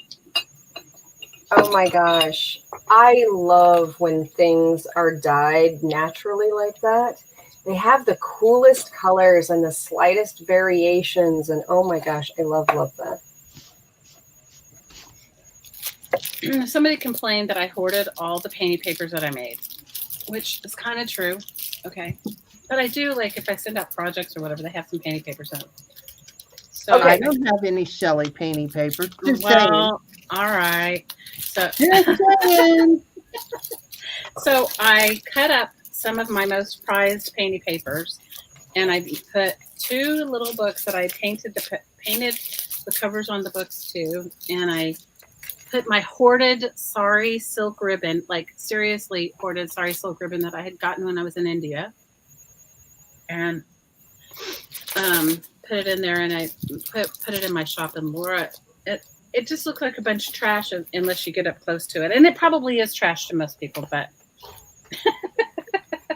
[SPEAKER 1] Oh my gosh. I love when things are dyed naturally like that. They have the coolest colors and the slightest variations. And oh my gosh, I love that.
[SPEAKER 2] Somebody complained that I hoarded all the painting papers that I made, which is kind of true. Okay. But I do, like, if I send out projects or whatever, they have some painting papers in. So
[SPEAKER 3] okay. I don't have any Shelley painting papers. Just saying.
[SPEAKER 2] All right. So, so I cut up some of my most prized painting papers, and I put 2 little books that I painted the covers on the books too, and I put my hoarded sari silk ribbon, like seriously hoarded sari silk ribbon that I had gotten when I was in India, and put it in there, and I put it in my shop. And Laura, it just looked like a bunch of trash unless you get up close to it, and it probably is trash to most people, but.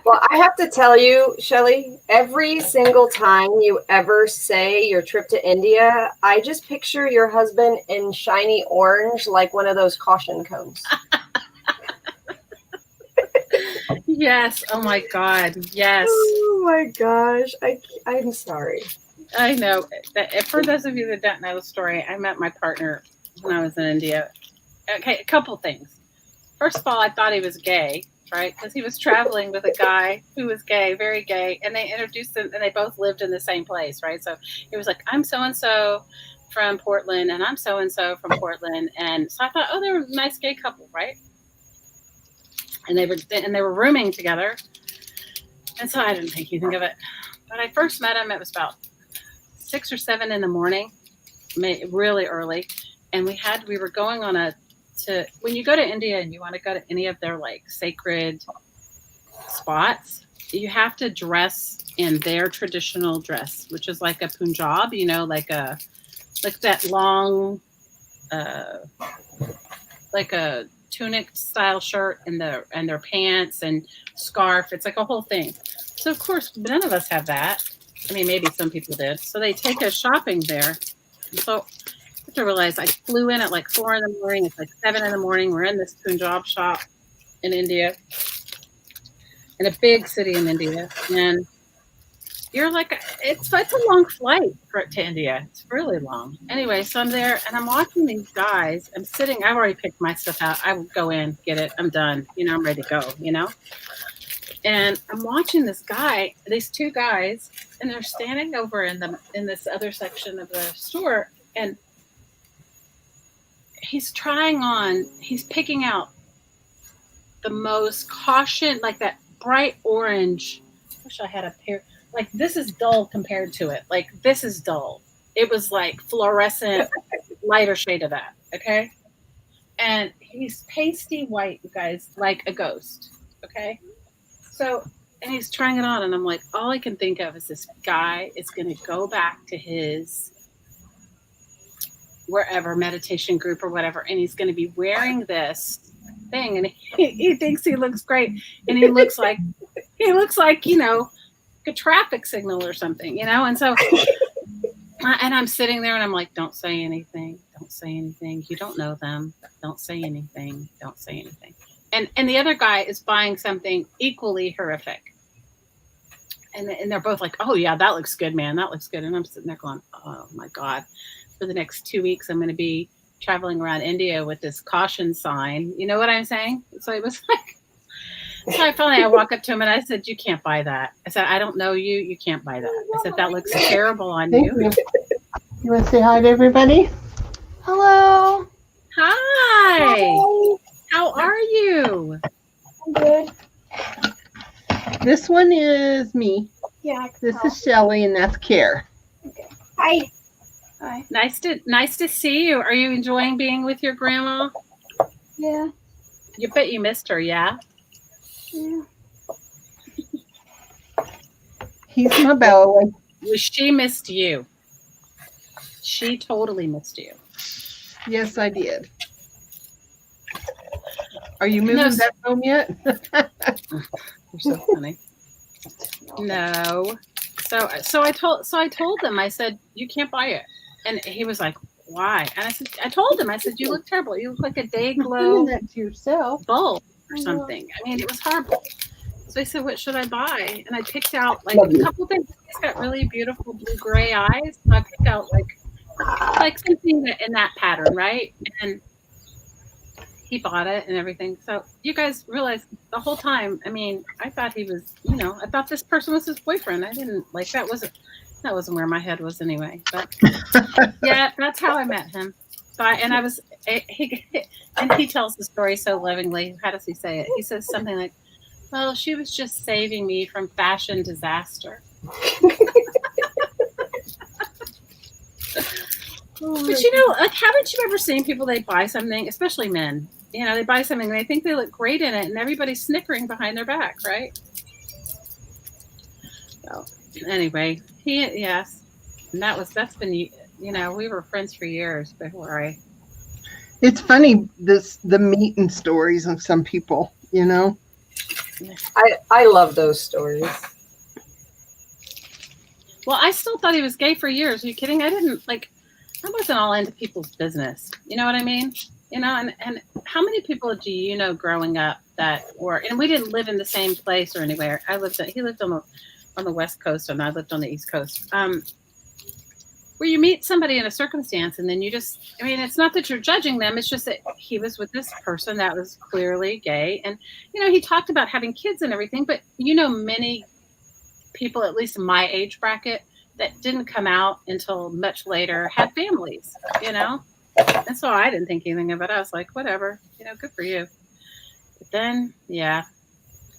[SPEAKER 1] Well, I have to tell you, Shelley, every single time you ever say your trip to India, I just picture your husband in shiny orange, like one of those caution cones.
[SPEAKER 2] Yes. Oh my God. Yes.
[SPEAKER 1] Oh my gosh. I'm sorry.
[SPEAKER 2] I know. For those of you that don't know the story, I met my partner when I was in India. Okay, a couple things. First of all, I thought he was gay, right? Because he was traveling with a guy who was gay, very gay, and they introduced them, and they both lived in the same place, right? So he was like, I'm so-and-so from Portland, and I'm so-and-so from Portland. And so I thought, oh, they were a nice gay couple, right? And they were rooming together. And so I didn't think anything of it. When I first met him, it was about 6 or 7 in the morning, really early. And we were going on when you go to India and you want to go to any of their like sacred spots, you have to dress in their traditional dress, which is like a Punjab, like that long, like a tunic style shirt and their pants and scarf. It's like a whole thing. So of course, none of us have that. I mean, maybe some people did. So they take us shopping there. So I have to realize I flew in at like 4 in the morning. It's like 7 in the morning. We're in this Punjab shop in India, in a big city in India. And you're like, it's a long flight to India. It's really long. Anyway, so I'm there and I'm watching these guys. I'm sitting, I've already picked my stuff out. I will go in, get it. I'm done. I'm ready to go, And I'm watching these 2 guys, and they're standing over in this other section of the store, and he's picking out the most caution, like that bright orange. I wish I had a pair. Like, this is dull compared to it. Like, this is dull. It was like fluorescent, lighter shade of that. Okay. And he's pasty white, you guys, like a ghost. Okay. So, and he's trying it on, and I'm like, all I can think of is this guy is going to go back to his wherever meditation group or whatever, and he's going to be wearing this thing, and he thinks he looks great, and he looks like a traffic signal or something, and so and I'm sitting there and I'm like, don't say anything, you don't know them, don't say anything, and the other guy is buying something equally horrific, and they're both like, oh yeah, that looks good, man, that looks good, and I'm sitting there going, oh my God, for the next 2 weeks I'm going to be traveling around India with this caution sign. You know what I'm saying? So it was like, so I walk up to him and I said, you can't buy that. I said, I don't know you. You can't buy that. I said, that looks terrible on you.
[SPEAKER 3] You want to say hi to everybody? Hello.
[SPEAKER 2] Hi. How are you?
[SPEAKER 1] I'm good.
[SPEAKER 3] This one is me.
[SPEAKER 1] Yeah.
[SPEAKER 3] This is Shelly, and that's Care.
[SPEAKER 1] Okay. Hi.
[SPEAKER 2] Hi. Nice to see you. Are you enjoying being with your grandma?
[SPEAKER 1] Yeah.
[SPEAKER 2] You bet you missed her, yeah?
[SPEAKER 1] Yeah.
[SPEAKER 3] He's my boy.
[SPEAKER 2] Well, she missed you. She totally missed you.
[SPEAKER 3] Yes, I did. Are you moving back home yet?
[SPEAKER 2] You're so funny. No. So I told them, I said, you can't buy it. And he was like, why? And I told him, you look terrible. You look like a day glow
[SPEAKER 3] that to yourself.
[SPEAKER 2] bulb or something. I mean, it was horrible. So I said, what should I buy? And I picked out like a couple things. He's got really beautiful blue-gray eyes. So I picked out like something in that pattern, right? And he bought it and everything. So you guys realize the whole time, I mean, I thought he was, I thought this person was his boyfriend. I didn't that wasn't where my head was anyway. But yeah, that's how I met him. So he tells the story so lovingly. How does he say it? He says something like, well, she was just saving me from fashion disaster. But haven't you ever seen people, they buy something, especially men, they buy something and they think they look great in it and everybody's snickering behind their back, right? So anyway, yes. And that's been, we were friends for years before
[SPEAKER 3] It's funny, the meeting stories of some people,
[SPEAKER 1] I love those stories.
[SPEAKER 2] Well, I still thought he was gay for years. Are you kidding? I wasn't all into people's business. You know what I mean? And how many people do you know growing up that were, and we didn't live in the same place or anywhere. He lived on the West Coast and I lived on the East Coast. Where you meet somebody in a circumstance and then it's not that you're judging them. It's just that he was with this person that was clearly gay. And, he talked about having kids and everything, but many people, at least in my age bracket, that didn't come out until much later had families, and so I didn't think anything of it. I was like, whatever, good for you. But then, yeah.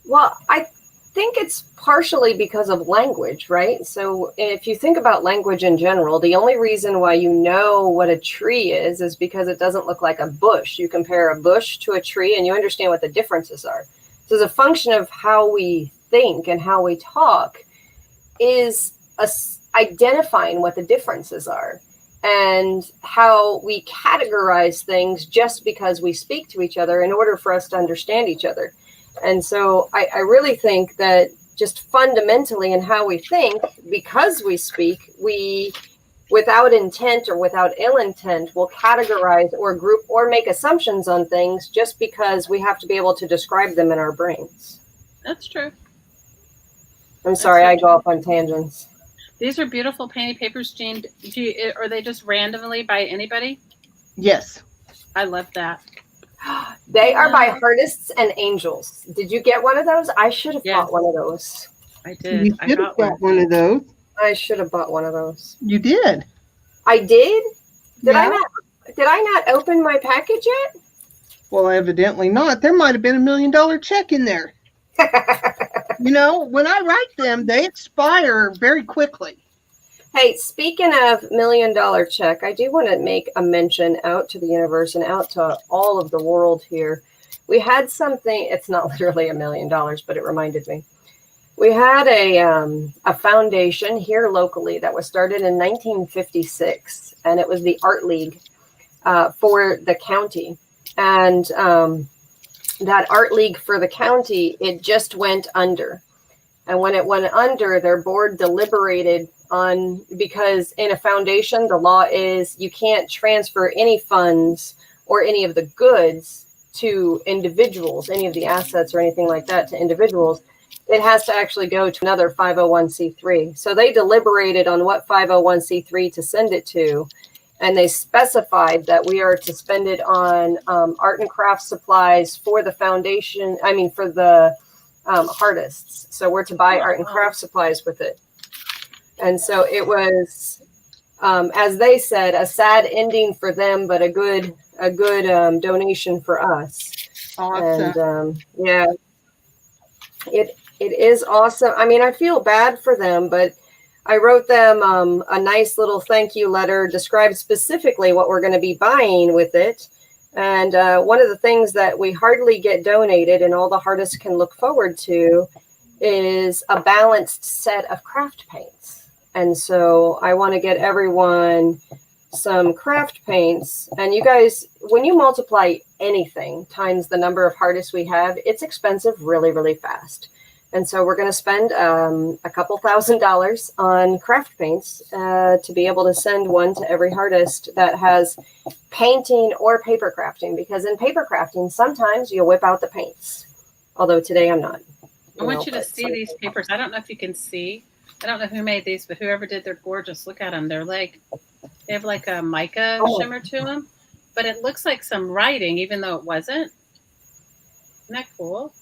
[SPEAKER 1] Well, I think it's partially because of language, right? So if you think about language in general, the only reason why you know what a tree is because it doesn't look like a bush. You compare a bush to a tree and you understand what the differences are. So as a function of how we think and how we talk is identifying what the differences are and how we categorize things just because we speak to each other in order for us to understand each other. And so I really think that just fundamentally in how we think, because we speak, we, without intent or without ill intent, will categorize or group or make assumptions on things just because we have to be able to describe them in our brains.
[SPEAKER 2] That's true.
[SPEAKER 1] I'm sorry, I go off on tangents.
[SPEAKER 2] These are beautiful painted papers, Jean. Are they just randomly by anybody?
[SPEAKER 3] Yes.
[SPEAKER 2] I love that.
[SPEAKER 1] They are by artists and angels. Did you get one of those? I should have bought one of those.
[SPEAKER 2] I did.
[SPEAKER 3] You should have bought one of those.
[SPEAKER 1] I should have bought one of those.
[SPEAKER 3] You did.
[SPEAKER 1] I did? Did
[SPEAKER 3] Yeah.
[SPEAKER 1] Did I not open my package yet?
[SPEAKER 3] Well, evidently not. There might have been $1 million check in there. When I write them, they expire very quickly.
[SPEAKER 1] Hey, speaking of $1 million check, I do want to make a mention out to the universe and out to all of the world here We had something, it's not literally $1 million, but it reminded me. We had a foundation here locally that was started in 1956, and it was the Art League for the county. And that Art League for the county, it just went under. And when it went under, their board deliberated on, because in a foundation, the law is you can't transfer any funds or any of the goods to individuals, any of the assets or anything like that to individuals. It has to actually go to another 501c3. So they deliberated on what 501c3 to send it to. And they specified that we are to spend it on art and craft supplies for the foundation. I mean, for the artists. So we're to buy art and craft supplies with it. And so it was, as they said, a sad ending for them, but a good donation for us.
[SPEAKER 3] Awesome.
[SPEAKER 1] And yeah, it is awesome. I mean, I feel bad for them, but I wrote them a nice little thank you letter, described specifically what we're going to be buying with it. And one of the things that we hardly get donated and all the artists can look forward to is a balanced set of craft paints. And so I want to get everyone some craft paints. And you guys, when you multiply anything times the number of artists we have, it's expensive really, really fast. And so we're going to spend a couple $1,000s on craft paints to be able to send one to every artist that has painting or paper crafting. Because in paper crafting, sometimes you'll whip out the paints. Although today I'm not.
[SPEAKER 2] I want you to see these papers. I don't know if you can see. I don't know who made these, but whoever did, they're gorgeous. Look at them. They're like, they have like a mica shimmer to them. But it looks like some writing, even though it wasn't. Isn't that cool?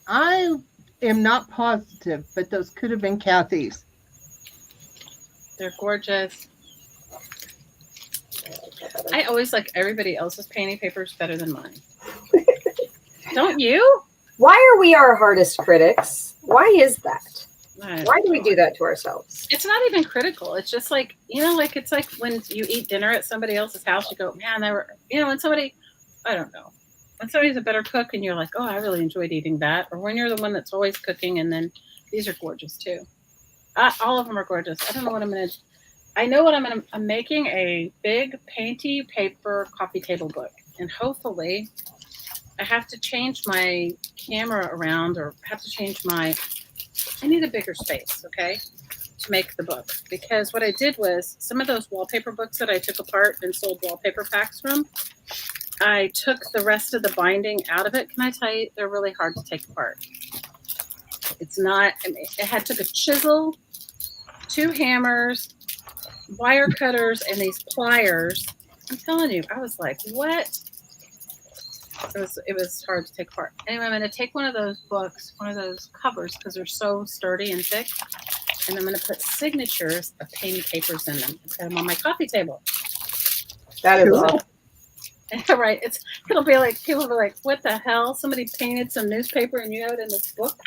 [SPEAKER 3] I am not positive, but those could have been Kathy's.
[SPEAKER 2] They're gorgeous. I always like everybody else's painting papers better than mine. Don't you?
[SPEAKER 1] Why are we our hardest critics? Why is that? Why do we do that to ourselves?
[SPEAKER 2] It's not even critical. It's just like, like it's like when you eat dinner at somebody else's house, you go, man, they were, when somebody, I don't know. When somebody's a better cook and you're like, oh, I really enjoyed eating that. Or when you're the one that's always cooking, and then these are gorgeous too. All of them are gorgeous. I don't know what I'm going to, I know what I'm making a big painty paper coffee table book. And hopefully I have to change my camera around, or have to change I need a bigger space, okay, to make the book. Because what I did was, some of those wallpaper books that I took apart and sold wallpaper packs from, I took the rest of the binding out of it. Can I tell you, they're really hard to take apart. It's not, it took a chisel, 2 hammers, wire cutters, and these pliers. I'm telling you, I was like, what? It was hard to take apart. Anyway, I'm going to take one of those books, one of those covers, because they're so sturdy and thick, and I'm going to put signatures of painted papers in them and put them on my coffee table.
[SPEAKER 1] That is awesome.
[SPEAKER 2] Right. It'll be like, people will be like, what the hell? Somebody painted some newspaper and you have it in this book?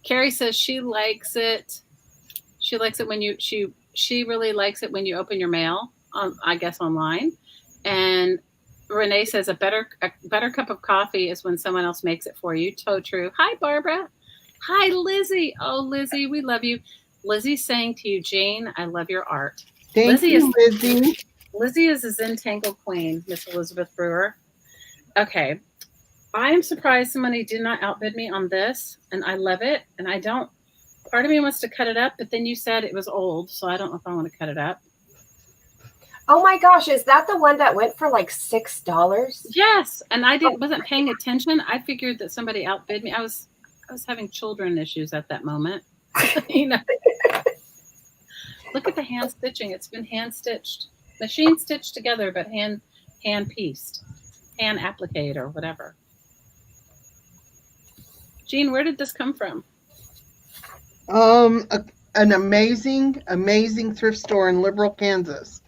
[SPEAKER 2] Carrie says she likes it. She likes it when she really likes it when you open your mail, I guess online. And Renee says a better cup of coffee is when someone else makes it for you. So true. Hi, Barbara. Hi, Lizzie. Oh, Lizzie, we love you. Lizzie's saying to you, Jane, I love your art.
[SPEAKER 3] Thank you, Lizzie.
[SPEAKER 2] Lizzie is a Zentangle queen, Miss Elizabeth Brewer. Okay. I am surprised somebody did not outbid me on this, and I love it. And part of me wants to cut it up, but then you said it was old, so I don't know if I want to cut it up.
[SPEAKER 1] Oh my gosh, is that the one that went for like $6?
[SPEAKER 2] Yes, and I wasn't paying attention. I figured that somebody outbid me. I was having children issues at that moment. Look at the hand stitching. It's been hand stitched, machine stitched together, but hand pieced, hand appliqued, or whatever. Jean, where did this come from?
[SPEAKER 3] An amazing thrift store in Liberal, Kansas.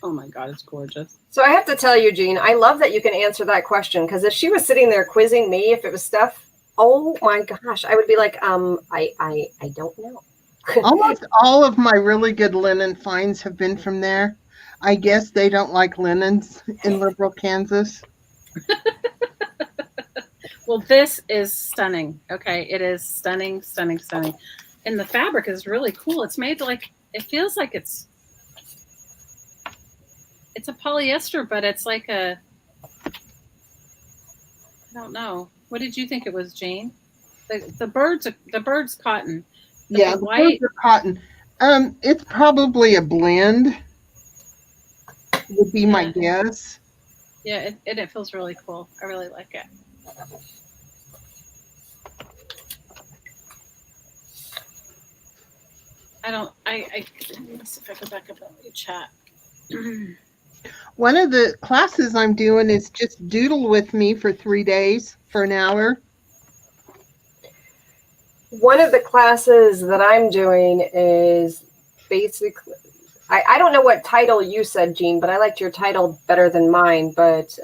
[SPEAKER 2] Oh my God, it's gorgeous.
[SPEAKER 1] So I have to tell you, Jean, I love that you can answer that question, because if she was sitting there quizzing me, if it was stuff, oh my gosh, I would be like, I don't know.
[SPEAKER 3] Almost all of my really good linen finds have been from there. I guess they don't like linens in liberal Kansas.
[SPEAKER 2] Well, this is stunning. Okay, it is stunning, stunning, stunning. And the fabric is really cool. It's made like, it feels like it's a polyester, but it's like a, I don't know. What did you think it was, Jane? The bird's cotton.
[SPEAKER 3] Yeah, the birds
[SPEAKER 2] white.
[SPEAKER 3] are cotton. It's probably a blend, would be my guess.
[SPEAKER 2] Yeah, it feels really cool. I really like it. Let's see if I go back up and chat.
[SPEAKER 3] One of the classes I'm doing is just doodle with me for 3 days for an hour.
[SPEAKER 1] One of the classes that I'm doing is basically, I don't know what title you said, Jean, but I liked your title better than mine. But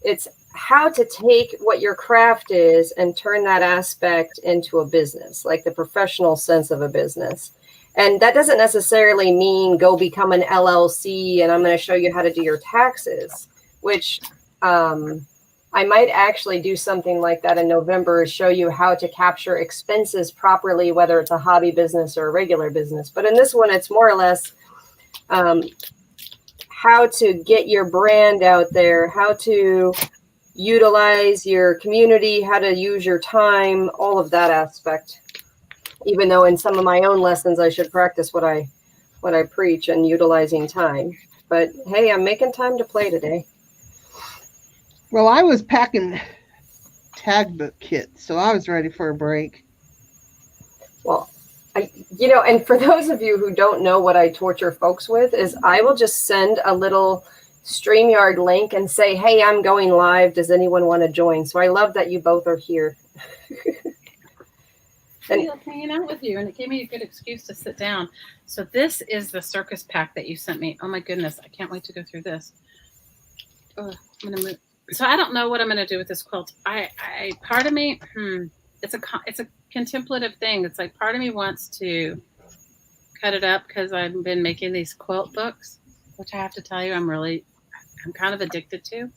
[SPEAKER 1] it's how to take what your craft is and turn that aspect into a business, like the professional sense of a business. And that doesn't necessarily mean go become an LLC and I'm going to show you how to do your taxes, which I might actually do something like that in November, show you how to capture expenses properly, whether it's a hobby business or a regular business. But in this one, it's more or less how to get your brand out there, how to utilize your community, how to use your time, all of that aspect. Even though in some of my own lessons, I should practice what I preach and utilizing time. But hey, I'm making time to play today.
[SPEAKER 3] Well, I was packing tag book kits, so I was ready for a break.
[SPEAKER 1] Well, and for those of you who don't know what I torture folks with is I will just send a little StreamYard link and say, hey, I'm going live. Does anyone want to join? So I love that you both are here.
[SPEAKER 2] I love hanging out with you, and it gave me a good excuse to sit down. So this is the circus pack that you sent me. Oh my goodness, I can't wait to go through this. Oh, I'm gonna move. So I don't know what I'm gonna do with this quilt. I part of me, it's a contemplative thing. It's like part of me wants to cut it up because I've been making these quilt books, which I have to tell you, I'm kind of addicted to.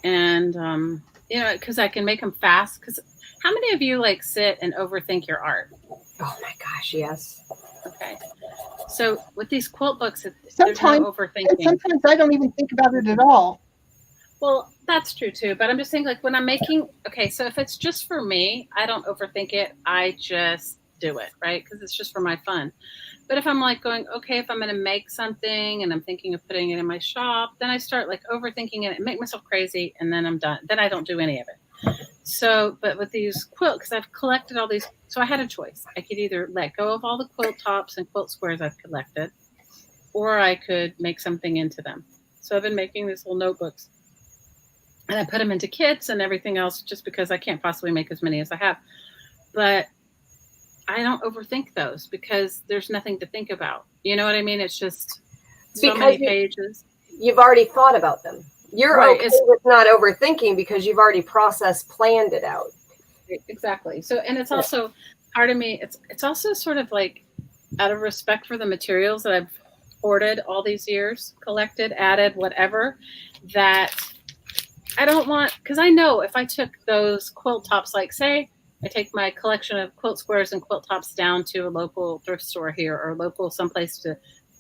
[SPEAKER 2] And because I can make them fast. Because how many of you like sit and overthink your art?
[SPEAKER 1] Oh my gosh, yes.
[SPEAKER 2] Okay. So with these quilt books,
[SPEAKER 3] Sometimes,
[SPEAKER 2] there's no overthinking.
[SPEAKER 3] Sometimes I don't even think about it at all.
[SPEAKER 2] Well, that's true too. But I'm just saying, like when I'm making, okay, so if it's just for me, I don't overthink it. I just do it, right? Because it's just for my fun. But if I'm like going, okay, if I'm going to make something and I'm thinking of putting it in my shop, then I start like overthinking it and make myself crazy, and then I'm done. Then I don't do any of it. So, but with these quilt, because I've collected all these, so I had a choice. I could either let go of all the quilt tops and quilt squares I've collected, or I could make something into them. So I've been making these little notebooks, and I put them into kits and everything else just because I can't possibly make as many as I have. But I don't overthink those because there's nothing to think about. You know what I mean? It's just so many pages.
[SPEAKER 1] You've already thought about them. You're right. Okay with not overthinking because you've already planned it out.
[SPEAKER 2] Exactly. So, and it's also part of me, it's also sort of like out of respect for the materials that I've hoarded all these years, collected, added, whatever, that I don't want, because I know if I took those quilt tops, like say I take my collection of quilt squares and quilt tops down to a local thrift store here or local someplace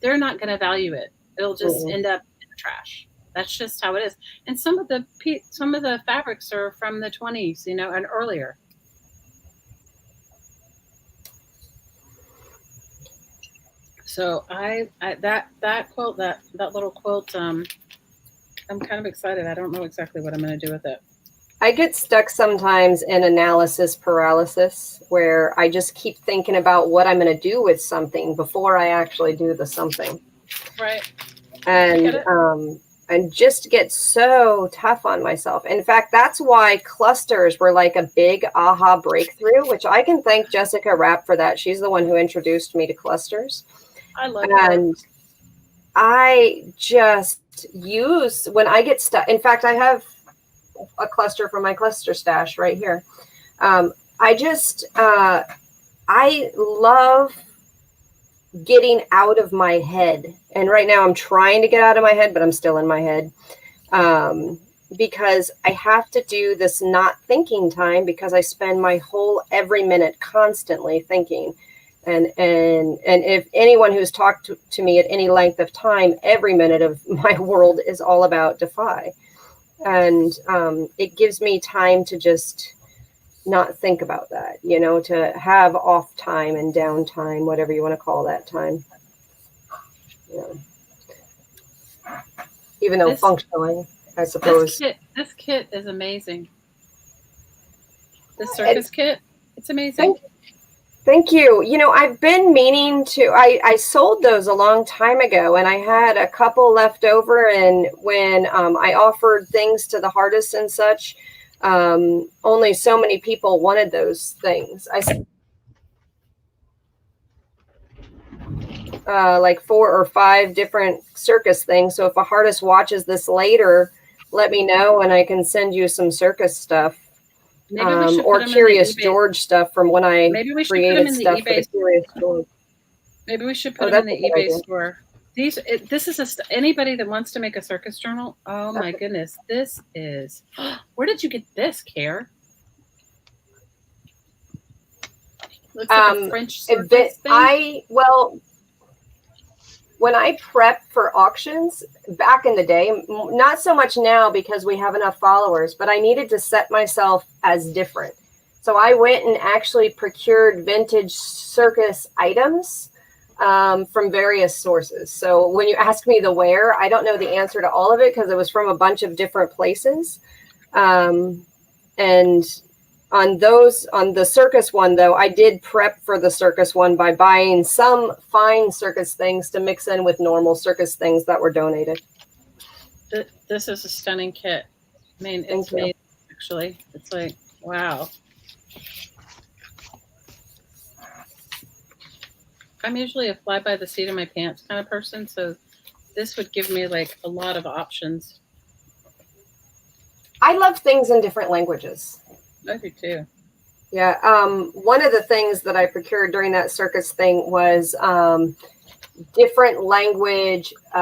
[SPEAKER 2] they're not going to value it. It'll just end up in the trash. That's just how it is. And some of the fabrics are from the 20s, and earlier. So that quilt, that little quilt, I'm kind of excited. I don't know exactly what I'm going to do with it.
[SPEAKER 1] I get stuck sometimes in analysis paralysis where I just keep thinking about what I'm going to do with something before I actually do the something.
[SPEAKER 2] Right.
[SPEAKER 1] And just get so tough on myself. In fact, that's why clusters were like a big aha breakthrough, which I can thank Jessica Rapp for that. She's the one who introduced me to clusters.
[SPEAKER 2] I love it. And
[SPEAKER 1] I just use when I get stuck. In fact, I have a cluster from my cluster stash right here. I love getting out of my head. And right now I'm trying to get out of my head, but I'm still in my head. Because I have to do this not thinking time, because I spend my whole every minute constantly thinking. And if anyone who's talked to me at any length of time, every minute of my world is all about Defy. And it gives me time to just not think about that, you know, to have off time and downtime, whatever you want to call that time. Yeah. Even though functionally, I suppose.
[SPEAKER 2] This kit is amazing. The circus kit, it's amazing.
[SPEAKER 1] Thank you. You know, I've been meaning to, I sold those a long time ago, and I had a couple left over. And when I offered things to the artists and such, only so many people wanted those things. Like 4 or 5 different circus things. So if a artist watches this later, let me know and I can send you some circus stuff. Or Curious George stuff from when I created stuff for the Curious George.
[SPEAKER 2] Maybe we should put them in the eBay store. This is anybody that wants to make a circus journal. Oh my goodness, this is. Where did you get this, Care? Looks like a French circus thing.
[SPEAKER 1] When I prep for auctions back in the day, not so much now because we have enough followers, but I needed to set myself as different. So I went and actually procured vintage circus items from various sources. So when you ask me the where, I don't know the answer to all of it because it was from a bunch of different places. And on the circus one, though, I did prep for the circus one by buying some fine circus things to mix in with normal circus things that were donated.
[SPEAKER 2] This is a stunning kit. I mean, it's amazing, actually. It's like, wow. I'm usually a fly by the seat of my pants kind of person, so this would give me like a lot of options.
[SPEAKER 1] I love things in different languages.
[SPEAKER 2] I do too.
[SPEAKER 1] Yeah. One of the things that I procured during that circus thing was different language. What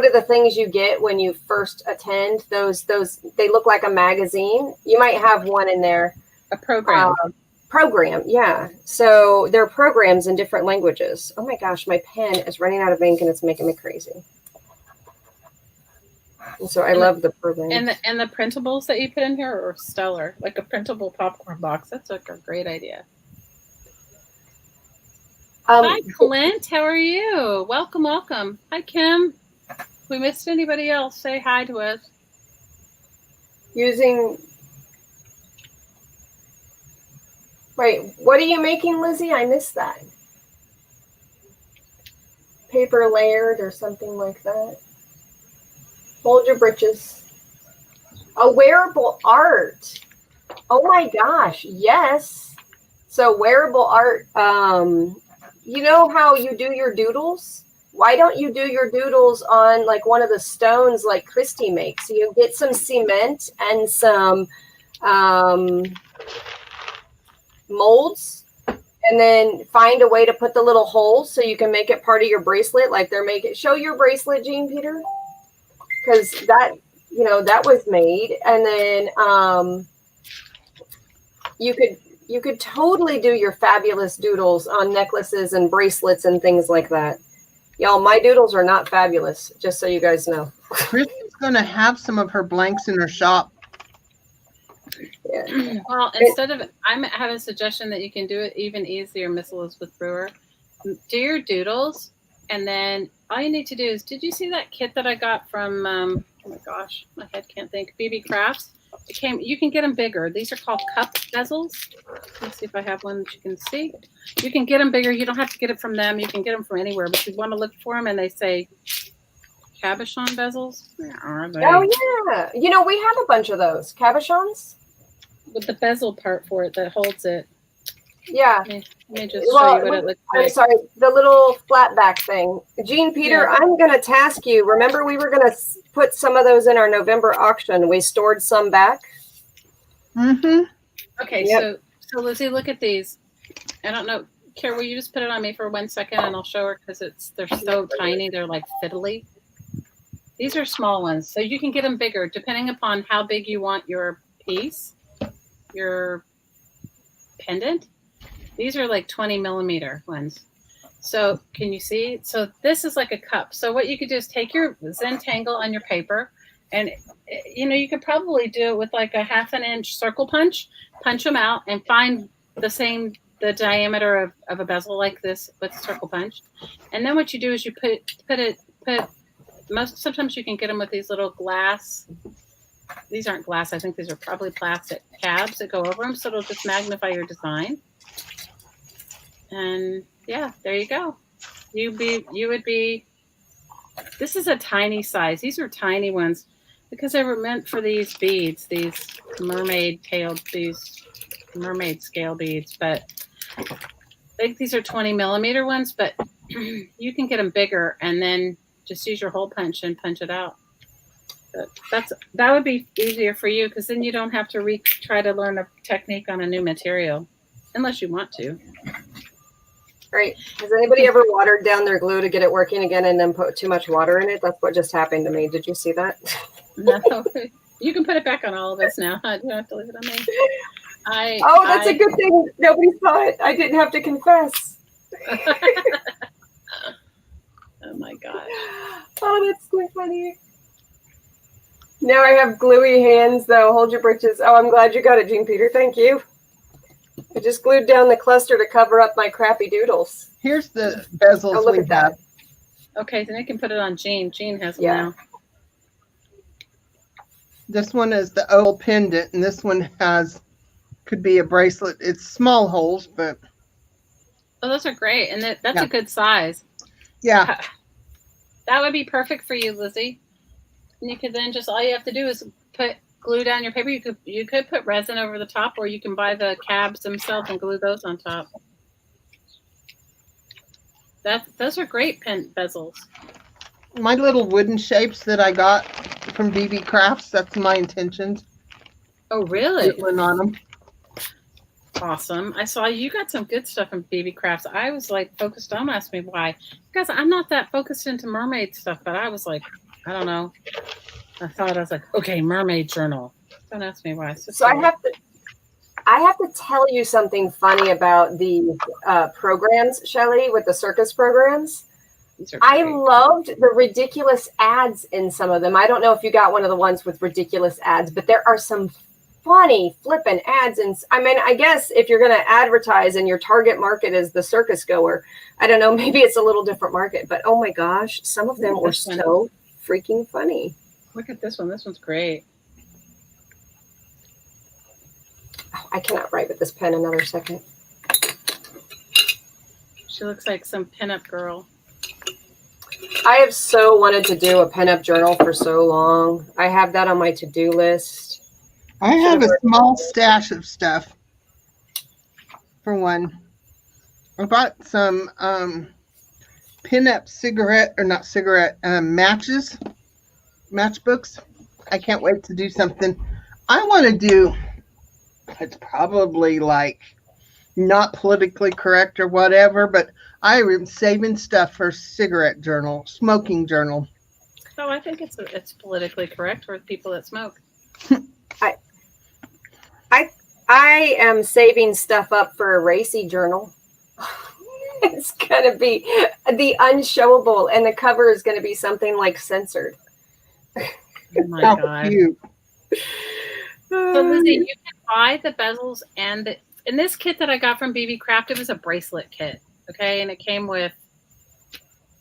[SPEAKER 1] are the things you get when you first attend? Those they look like a magazine. You might have one in there.
[SPEAKER 2] A program.
[SPEAKER 1] Program, yeah. So there are programs in different languages. Oh my gosh, my pen is running out of ink and it's making me crazy. And so I love the program.
[SPEAKER 2] And the printables that you put in here are stellar. Like a printable popcorn box. That's like a great idea. Hi, Clint. How are you? Welcome, welcome. Hi, Kim. If we missed anybody else, say hi to us.
[SPEAKER 1] Wait, what are you making, Lizzie? I missed that. Paper layered or something like that. Hold your britches. A wearable art. Oh my gosh, yes. So wearable art. You know how you do your doodles? Why don't you do your doodles on like one of the stones like Christy makes? So you get some cement and some molds, and then find a way to put the little holes so you can make it part of your bracelet. Like they're making. Show your bracelet, Jean Peter. Because that, you know, that was made, and then you could totally do your fabulous doodles on necklaces and bracelets and things like that. Y'all, my doodles are not fabulous, just so you guys know.
[SPEAKER 3] Kristen's going to have some of her blanks in her shop.
[SPEAKER 1] Yeah.
[SPEAKER 2] Well, instead of, I have a suggestion that you can do it even easier, Miss Elizabeth Brewer. Do your doodles. And then all you need to do is, did you see that kit that I got from, oh my gosh, my head can't think, BB Crafts? You can get them bigger. These are called cup bezels. Let's see if I have one that you can see. You can get them bigger. You don't have to get it from them. You can get them from anywhere, but you want to look for them and they say cabochon bezels.
[SPEAKER 1] Oh yeah. You know, we have a bunch of those. Cabochons?
[SPEAKER 2] With the bezel part for it that holds it.
[SPEAKER 1] Yeah.
[SPEAKER 2] Let me just show you what it looks like.
[SPEAKER 1] I'm sorry, the little flat back thing. Jean Peter, yeah. I'm going to task you. Remember, we were going to put some of those in our November auction. We stored some back.
[SPEAKER 3] Mm-hmm.
[SPEAKER 2] Okay, yep. So Lizzie, look at these. I don't know. Kara, will you just put it on me for 1 second and I'll show her because they're so tiny. They're like fiddly. These are small ones, so you can get them bigger depending upon how big you want your piece, your pendant. These are like 20 millimeter ones. So can you see? So this is like a cup. So what you could do is take your Zentangle on your paper, and you could probably do it with like a 1/2 inch circle punch them out, and find the diameter of a bezel like this with circle punch. And then what you do is you sometimes you can get them with these little glass. These aren't glass. I think these are probably plastic tabs that go over them. So it'll just magnify your design. And yeah, there you go. This is a tiny size. These are tiny ones because they were meant for these beads, these mermaid scale beads. But I think these are 20 millimeter ones, but you can get them bigger and then just use your hole punch and punch it out. But that would be easier for you because then you don't have to try to learn a technique on a new material, unless you want to.
[SPEAKER 1] Right. Has anybody ever watered down their glue to get it working again and then put too much water in it? That's what just happened to me. Did you see that?
[SPEAKER 2] No. You can put it back on all of us now. You don't have to leave it on me.
[SPEAKER 1] That's a good thing. Nobody saw it. I didn't have to confess.
[SPEAKER 2] Oh my gosh.
[SPEAKER 1] Oh, that's so funny. Now I have gluey hands, though. Hold your britches. Oh, I'm glad you got it, Jean Peter. Thank you. I just glued down the cluster to cover up my crappy doodles.
[SPEAKER 3] Here's the bezels
[SPEAKER 1] look
[SPEAKER 3] we
[SPEAKER 1] at that.
[SPEAKER 3] have.
[SPEAKER 2] Okay, then I can put it on Jean. Jean has them now.
[SPEAKER 3] This one is the oval pendant, and this one could be a bracelet. It's small holes, but...
[SPEAKER 2] Oh, those are great. And that's a good size.
[SPEAKER 3] Yeah.
[SPEAKER 2] That would be perfect for you, Lizzie. And you could then all you have to do is put glue down your paper. You could put resin over the top, or you can buy the cabs themselves and glue those on top. Those are great pen bezels.
[SPEAKER 3] My little wooden shapes that I got from BB Crafts, that's my intentions.
[SPEAKER 2] Oh, really?
[SPEAKER 3] Doodling on them.
[SPEAKER 2] Awesome. I saw you got some good stuff from BB Crafts. I was like focused on, ask me why. Because I'm not that focused into mermaid stuff, but I was like, I don't know. I was like, okay, mermaid journal. Don't ask me why.
[SPEAKER 1] So I have to tell you something funny about the programs, Shelley, with the circus programs. I loved the ridiculous ads in some of them. I don't know if you got one of the ones with ridiculous ads, but there are some funny flipping ads. And I mean, I guess if you're going to advertise and your target market is the circus goer, I don't know, maybe it's a little different market, but oh my gosh, some of them were so freaking funny.
[SPEAKER 2] Look at this one. This one's great.
[SPEAKER 1] Oh, I cannot write with this pen another second.
[SPEAKER 2] She looks like some pinup girl.
[SPEAKER 1] I have so wanted to do a pinup journal for so long. I have that on my to-do list.
[SPEAKER 3] I have a small stash of stuff. For one, I bought some pinup matchbooks. I can't wait to do something. I want to do, it's probably like not politically correct or whatever, but I am saving stuff for smoking journal.
[SPEAKER 2] Oh, I think it's politically correct for people that smoke.
[SPEAKER 1] I am saving stuff up for a racy journal. It's going to be the unshowable, and the cover is going to be something like censored.
[SPEAKER 2] Oh my God.
[SPEAKER 3] Cute.
[SPEAKER 2] So Lizzie, you can buy the bezels and in this kit that I got from BB Craft, it was a bracelet kit. Okay. And it came with,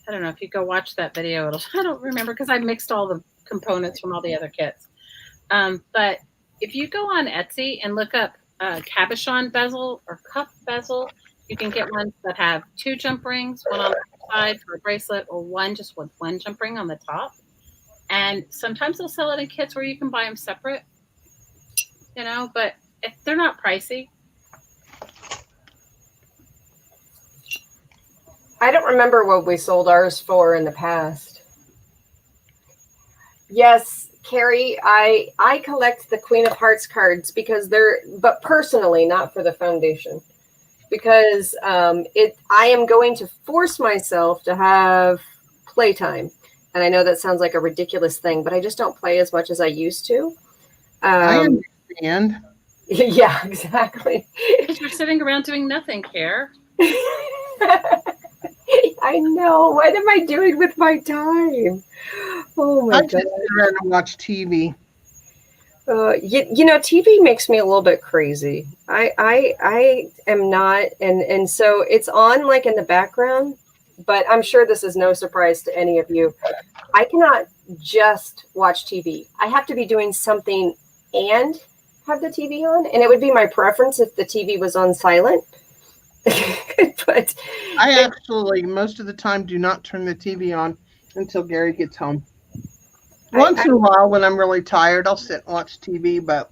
[SPEAKER 2] I don't know if you go watch that video, I don't remember because I mixed all the components from all the other kits. But if you go on Etsy and look up cabochon bezel or cup bezel, you can get ones that have 2 jump rings, one on the side for a bracelet, or one just with 1 jump ring on the top. And sometimes they'll sell it in kits where you can buy them separate, but if they're not pricey.
[SPEAKER 1] I don't remember what we sold ours for in the past. Yes, Carrie, I collect the Queen of Hearts cards because but personally, not for the foundation. because I am going to force myself to have playtime. And I know that sounds like a ridiculous thing, but I just don't play as much as I used to.
[SPEAKER 3] I understand.
[SPEAKER 1] Yeah, exactly.
[SPEAKER 2] Because you're sitting around doing nothing, Care.
[SPEAKER 1] I know. What am I doing with my time? Oh my
[SPEAKER 3] I
[SPEAKER 1] God.
[SPEAKER 3] just sit around and watch TV.
[SPEAKER 1] TV makes me a little bit crazy. I am not, and so it's on like in the background, but I'm sure this is no surprise to any of you. I cannot just watch TV. I have to be doing something and have the TV on, and it would be my preference if the TV was on silent. But
[SPEAKER 3] I actually, most of the time, do not turn the TV on until Gary gets home. Once in a while, when I'm really tired, I'll sit and watch TV, but...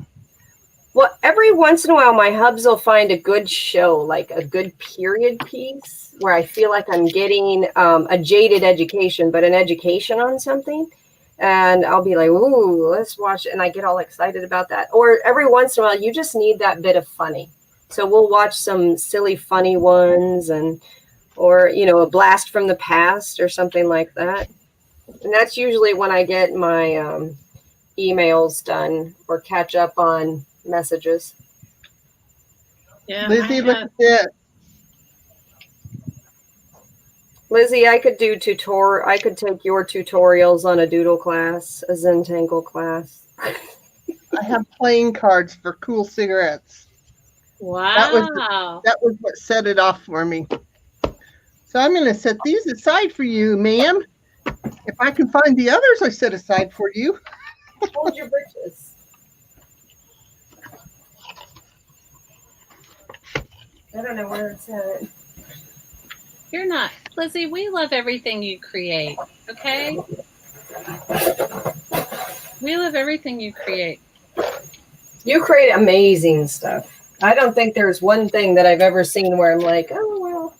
[SPEAKER 1] Well, every once in a while, my hubs will find a good show, like a good period piece, where I feel like I'm getting a jaded education, but an education on something. And I'll be like, ooh, let's watch it. And I get all excited about that. Or every once in a while, you just need that bit of funny. So we'll watch some silly, funny ones or, a blast from the past or something like that. And that's usually when I get my emails done or catch up on messages.
[SPEAKER 2] Yeah.
[SPEAKER 3] Lizzie, look at this.
[SPEAKER 1] Lizzie, I could take your tutorials on a doodle class, a Zentangle class.
[SPEAKER 3] I have playing cards for cool cigarettes.
[SPEAKER 2] Wow.
[SPEAKER 3] That was what set it off for me. So I'm going to set these aside for you, ma'am. If I can find the others I set aside for you.
[SPEAKER 1] Hold your britches. I don't know where it's at.
[SPEAKER 2] You're not. Lizzie, we love everything you create, okay? We love everything you create.
[SPEAKER 1] You create amazing stuff. I don't think there's one thing that I've ever seen where I'm like, oh, well,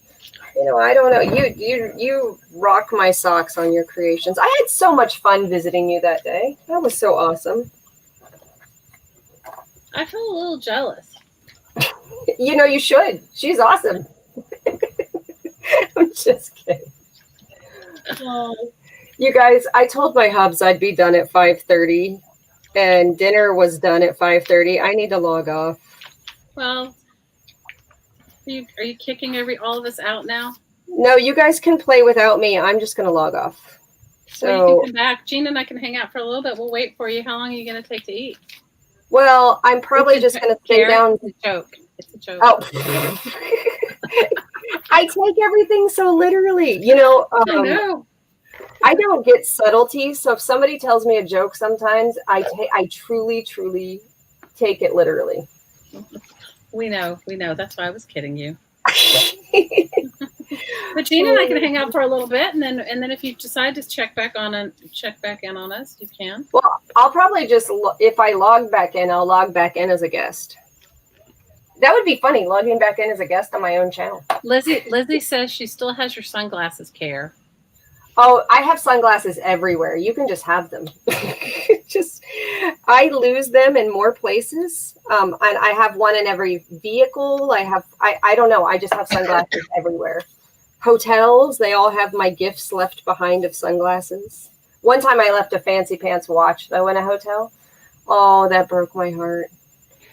[SPEAKER 1] I don't know. You rock my socks on your creations. I had so much fun visiting you that day. That was so awesome.
[SPEAKER 2] I feel a little jealous.
[SPEAKER 1] You should. She's awesome. I'm just kidding. You guys, I told my hubs I'd be done at 5:30, and dinner was done at 5:30. I need to log off.
[SPEAKER 2] Well, are you kicking all of us out now?
[SPEAKER 1] No, you guys can play without me. I'm just going to log off. So
[SPEAKER 2] you can come back. Gene and I can hang out for a little bit. We'll wait for you. How long are you going to take to eat?
[SPEAKER 1] Well, I'm probably just going to stay down.
[SPEAKER 2] It's a joke. It's a joke.
[SPEAKER 1] Oh. I take everything so literally.
[SPEAKER 2] I know.
[SPEAKER 1] I don't get subtlety. So if somebody tells me a joke sometimes, I truly, truly take it literally.
[SPEAKER 2] We know. That's why I was kidding you. But Gene and I can hang out for a little bit, and then if you decide to check back in on us, you can.
[SPEAKER 1] Well, I'll probably just, if I log back in, I'll log back in as a guest. That would be funny, logging back in as a guest on my own channel.
[SPEAKER 2] Lizzie says she still has your sunglasses, Care.
[SPEAKER 1] Oh, I have sunglasses everywhere. You can just have them. I lose them in more places. And I have one in every vehicle. I don't know. I just have sunglasses everywhere. Hotels, they all have my gifts left behind of sunglasses. One time I left a fancy pants watch though in a hotel. Oh, that broke my heart.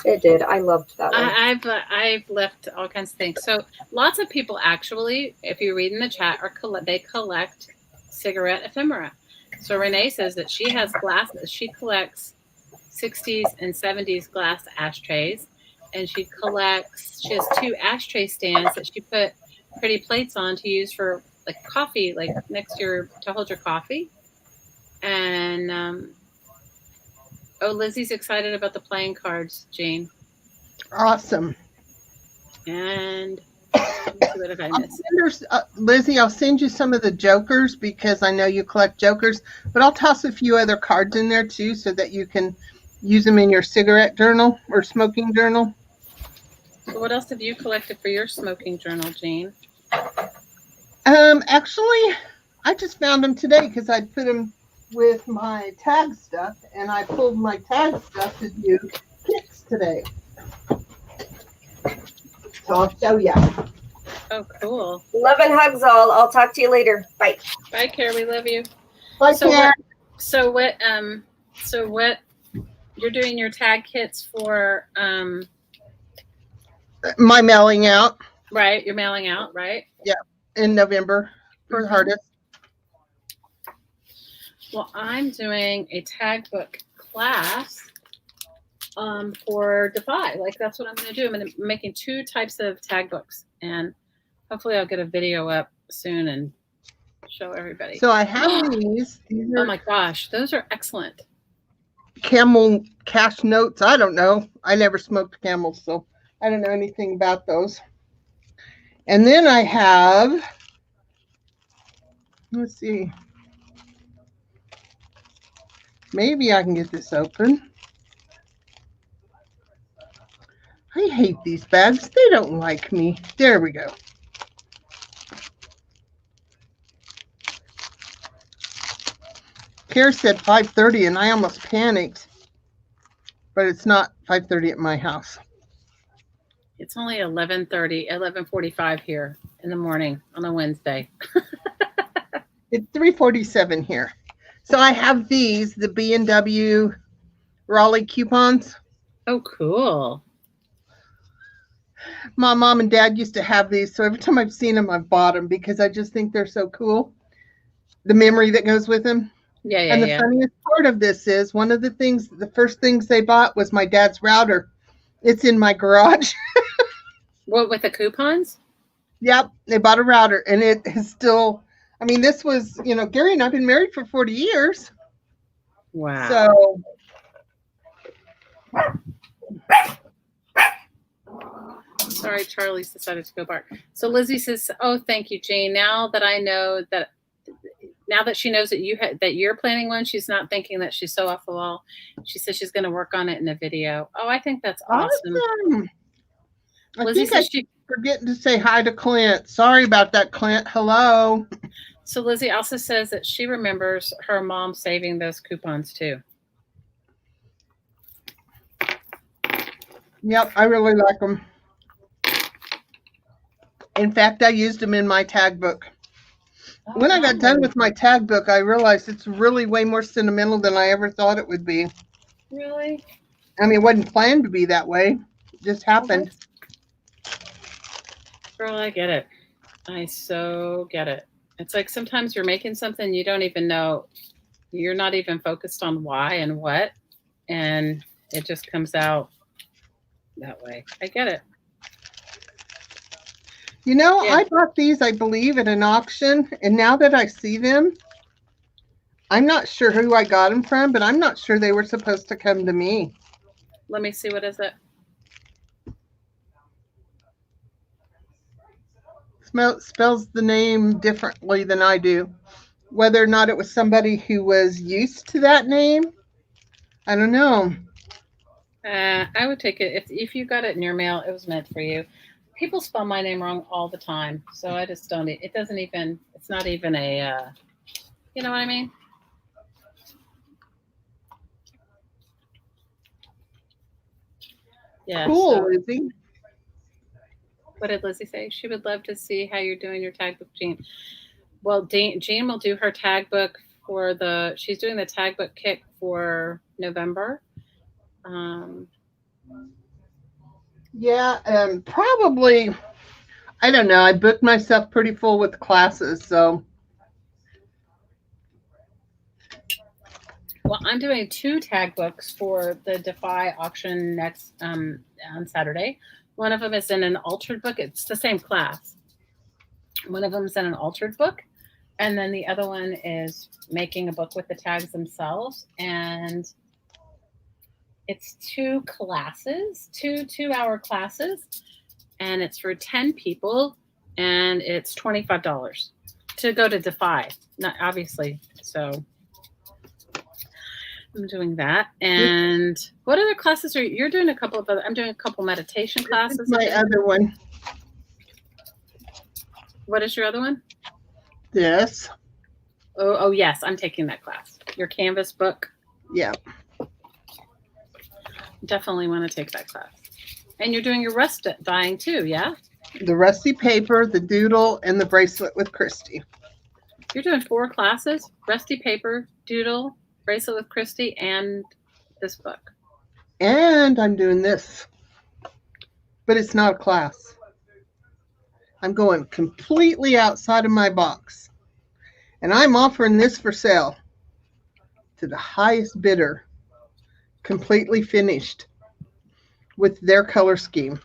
[SPEAKER 1] It did. I loved that one.
[SPEAKER 2] I've left all kinds of things. So lots of people actually, if you read in the chat, they collect cigarette ephemera. So Renee says that she has glasses. She collects 60s and 70s glass ashtrays, and she has 2 ashtray stands that she put pretty plates on to use for like coffee, like to hold your coffee. And Lizzie's excited about the playing cards, Jane.
[SPEAKER 3] Awesome.
[SPEAKER 2] And what have I missed?
[SPEAKER 3] Lizzie, I'll send you some of the jokers because I know you collect jokers, but I'll toss a few other cards in there too so that you can use them in your cigarette journal or smoking journal.
[SPEAKER 2] So what else have you collected for your smoking journal, Jane?
[SPEAKER 3] Actually, I just found them today because I put them with my tag stuff, and I pulled my tag stuff to do kits today. So I'll show you.
[SPEAKER 2] Oh, cool.
[SPEAKER 1] Love and hugs all. I'll talk to you later. Bye.
[SPEAKER 2] Bye, Care. We love you.
[SPEAKER 3] Bye,
[SPEAKER 2] So
[SPEAKER 3] Karen.
[SPEAKER 2] what you're doing your tag kits for,
[SPEAKER 3] My mailing out.
[SPEAKER 2] right? You're mailing out, right?
[SPEAKER 3] Yeah, in November for the hardest.
[SPEAKER 2] Well, I'm doing a tag book class for Defy. Like, that's what I'm going to do. I'm making 2 types of tag books, and hopefully I'll get a video up soon and show everybody.
[SPEAKER 3] So I have these. These
[SPEAKER 2] Oh
[SPEAKER 3] are
[SPEAKER 2] my gosh, those are excellent.
[SPEAKER 3] Camel cash notes. I don't know. I never smoked camels, so I don't know anything about those. And then I have, let's see. Maybe I can get this open. I hate these bags. They don't like me. There we go. Care said 5:30 and I almost panicked. But it's not 5:30 at my house.
[SPEAKER 2] It's only 11:30, 11:45 here in the morning on a Wednesday.
[SPEAKER 3] It's 3:47 here. So I have these, the B&W Raleigh coupons.
[SPEAKER 2] Oh, cool.
[SPEAKER 3] My mom and dad used to have these, so every time I've seen them, I've bought them because I just think they're so cool. The memory that goes with them.
[SPEAKER 2] Yeah,
[SPEAKER 3] And the funniest part of this is one of the first things they bought was my dad's router. It's in my garage.
[SPEAKER 2] What, with the coupons?
[SPEAKER 3] Yep, they bought a router, and it is still, I mean, this was, Gary and I have been married for 40 years.
[SPEAKER 2] Wow.
[SPEAKER 3] So,
[SPEAKER 2] sorry, Charlie's decided to go bark. So Lizzie says, "Oh, thank you, Jane. Now that she knows that that you're planning one, she's not thinking that she's so off the wall. She says she's going to work on it in a video." Oh, I think that's awesome.
[SPEAKER 3] Lizzie says she's forgetting to say hi to Clint. Sorry about that, Clint. Hello.
[SPEAKER 2] So Lizzie also says that she remembers her mom saving those coupons too.
[SPEAKER 3] Yep, I really like them. In fact, I used them in my tag book. When I got done with my tag book, I realized it's really way more sentimental than I ever thought it would be.
[SPEAKER 2] Really?
[SPEAKER 3] I mean, it wasn't planned to be that way. It just happened.
[SPEAKER 2] Girl, I get it. I so get it. It's like sometimes you're making something you don't even know. You're not even focused on why and what, and it just comes out that way. I get it.
[SPEAKER 3] I bought these, I believe, at an auction, and now that I see them, I'm not sure who I got them from, but I'm not sure they were supposed to come to me.
[SPEAKER 2] Let me see. What is it?
[SPEAKER 3] Spells the name differently than I do. Whether or not it was somebody who was used to that name, I don't know.
[SPEAKER 2] I would take it. If you got it in your mail, it was meant for you. People spell my name wrong all the time, so I just don't. It doesn't even. It's not even a. You know what I mean? Yeah.
[SPEAKER 3] Cool, Lizzie.
[SPEAKER 2] What did Lizzie say? She would love to see how you're doing your tag book, Jean. Well, Jean will do her tag book she's doing the tag book kit for November.
[SPEAKER 3] Probably, I don't know. I booked myself pretty full with classes, so.
[SPEAKER 2] Well, I'm doing 2 tag books for the Defy auction next on Saturday. One of them is in an altered book. It's the same class. One of them is in an altered book. And then the other one is making a book with the tags themselves. And it's 2 classes, 2-hour classes. And it's for 10 people. And it's $25 to go to Defy. Not obviously. So I'm doing that. And what other classes you're doing? A couple of other. I'm doing a couple meditation classes.
[SPEAKER 3] My other one.
[SPEAKER 2] What is your other one?
[SPEAKER 3] This.
[SPEAKER 2] Oh yes, I'm taking that class. Your Canvas book.
[SPEAKER 3] Yeah.
[SPEAKER 2] Definitely want to take that class. And you're doing your rust dyeing too, yeah?
[SPEAKER 3] The rusty paper, the doodle, and the bracelet with Christy.
[SPEAKER 2] You're doing 4 classes: rusty paper, doodle, bracelet with Christy, and this book.
[SPEAKER 3] And I'm doing this. But it's not a class. I'm going completely outside of my box. And I'm offering this for sale to the highest bidder, completely finished with their color scheme.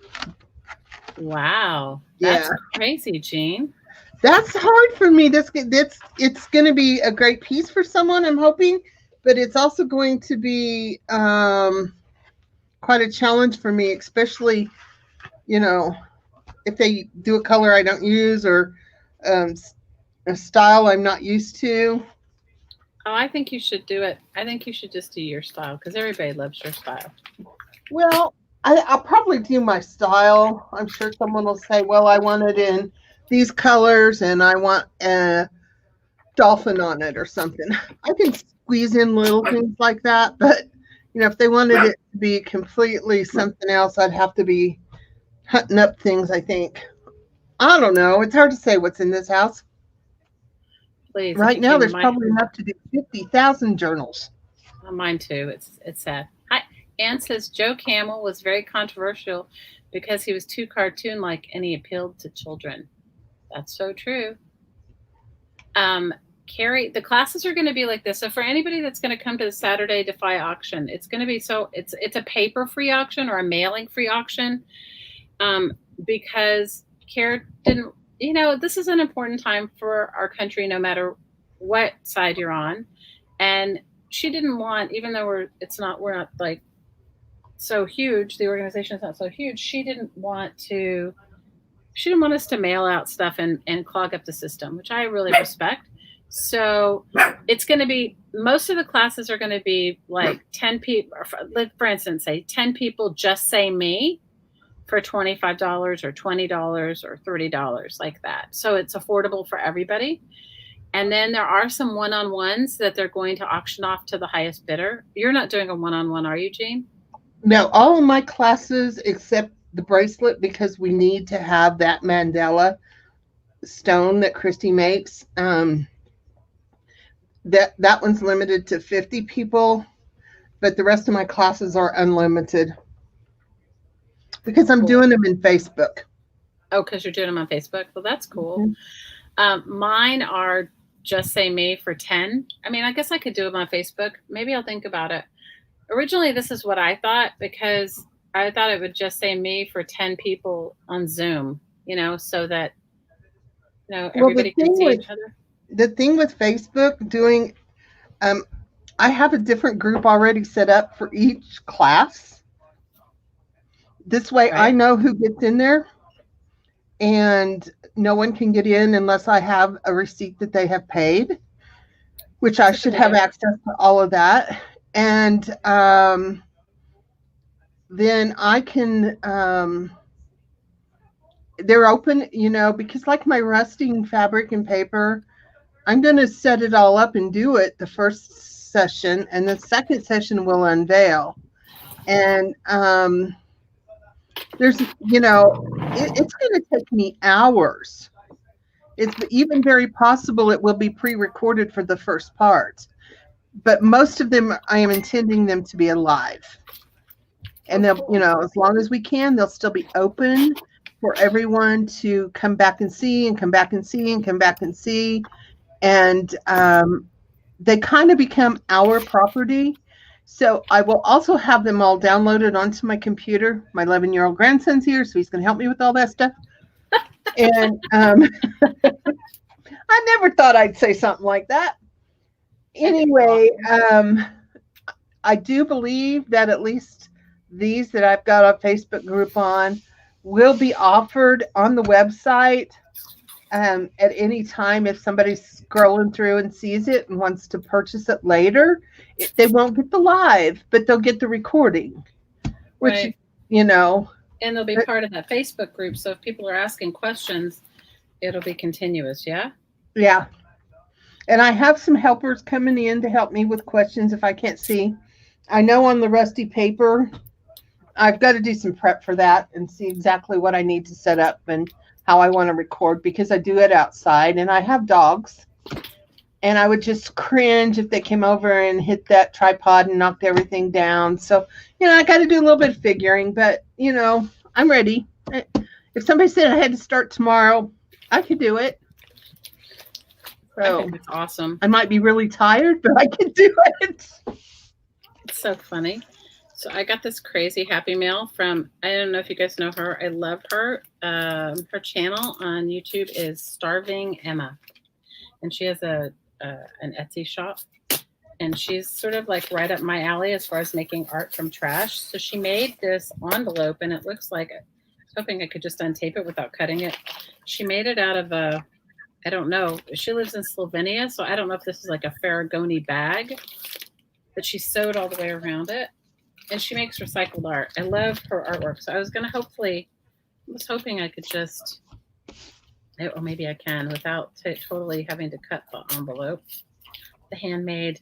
[SPEAKER 2] Wow. That's crazy, Jean.
[SPEAKER 3] That's hard for me. It's going to be a great piece for someone, I'm hoping, but it's also going to be quite a challenge for me, especially, if they do a color I don't use or a style I'm not used to.
[SPEAKER 2] Oh, I think you should do it. I think you should just do your style because everybody loves your style.
[SPEAKER 3] Well, I'll probably do my style. I'm sure someone will say, well, I want it in these colors and I want a dolphin on it or something. I can squeeze in little things like that, but if they wanted it to be completely something else, I'd have to be hunting up things, I think. I don't know. It's hard to say what's in this house.
[SPEAKER 2] Please.
[SPEAKER 3] Right now, there's probably enough to do 50,000 journals.
[SPEAKER 2] Mine too. It's sad. Hi. Anne says Joe Camel was very controversial because he was too cartoon-like and he appealed to children. That's so true. Carrie, the classes are going to be like this. So for anybody that's going to come to the Saturday Defy auction, it's going to be it's a paper-free auction or a mailing-free auction because Carrie didn't, this is an important time for our country no matter what side you're on. And she didn't want, even though we're not like so huge, the organization is not so huge, she didn't want us to mail out stuff and clog up the system, which I really respect. So it's going to be, most of the classes are going to be like 10 people, for instance, say 10 people just say me for $25 or $20 or $30, like that. So it's affordable for everybody. And then there are some one-on-ones that they're going to auction off to the highest bidder. You're not doing a one-on-one, are you, Jean?
[SPEAKER 3] No, all of my classes except the bracelet, because we need to have that mandala stone that Christy makes. That one's limited to 50 people, but the rest of my classes are unlimited because I'm doing them in Facebook.
[SPEAKER 2] Oh, because you're doing them on Facebook? Well, that's cool. Mm-hmm. Mine are just say me for 10. I mean, I guess I could do them on Facebook. Maybe I'll think about it. Originally, this is what I thought, because I thought it would just say me for 10 people on Zoom, so that, everybody can see each other.
[SPEAKER 3] The thing with Facebook doing, I have a different group already set up for each class. This way I know who gets in there, and no one can get in unless I have a receipt that they have paid, which I should have access to all of that. And then I can, they're open, because like my rusting fabric and paper, I'm going to set it all up and do it the first session, and the second session will unveil. And there's, it's going to take me hours. It's even very possible it will be pre-recorded for the first part. But most of them, I am intending them to be alive. And they'll, as long as we can, they'll still be open for everyone to come back and see and come back and see and come back and see. And they kind of become our property. So I will also have them all downloaded onto my computer. My 11-year-old grandson's here, so he's going to help me with all that stuff. And I never thought I'd say something like that. Anyway, I do believe that at least these that I've got a Facebook group on will be offered on the website at any time. If somebody's scrolling through and sees it and wants to purchase it later, they won't get the live, but they'll get the recording, which,
[SPEAKER 2] and they'll be part of that Facebook group. So if people are asking questions, it'll be continuous. Yeah.
[SPEAKER 3] Yeah. And I have some helpers coming in to help me with questions if I can't see. I know on the rusty paper, I've got to do some prep for that and see exactly what I need to set up and how I want to record, because I do it outside and I have dogs. And I would just cringe if they came over and hit that tripod and knocked everything down. So, I got to do a little bit of figuring, but, I'm ready. If somebody said I had to start tomorrow, I could do it.
[SPEAKER 2] I
[SPEAKER 3] So
[SPEAKER 2] think it's awesome.
[SPEAKER 3] I might be really tired, but I can do it.
[SPEAKER 2] It's so funny. So I got this crazy Happy Mail from, I don't know if you guys know her. I love her. Her channel on YouTube is Starving Emma. And she has an Etsy shop. And she's sort of like right up my alley as far as making art from trash. So she made this envelope, and it looks like, I was hoping I could just untape it without cutting it. She made it out of I don't know. She lives in Slovenia, so I don't know if this is like a Ferragamo bag, but she sewed all the way around it. And she makes recycled art. I love her artwork. So I was going to I was hoping I could just, or maybe I can without totally having to cut the envelope. The handmade,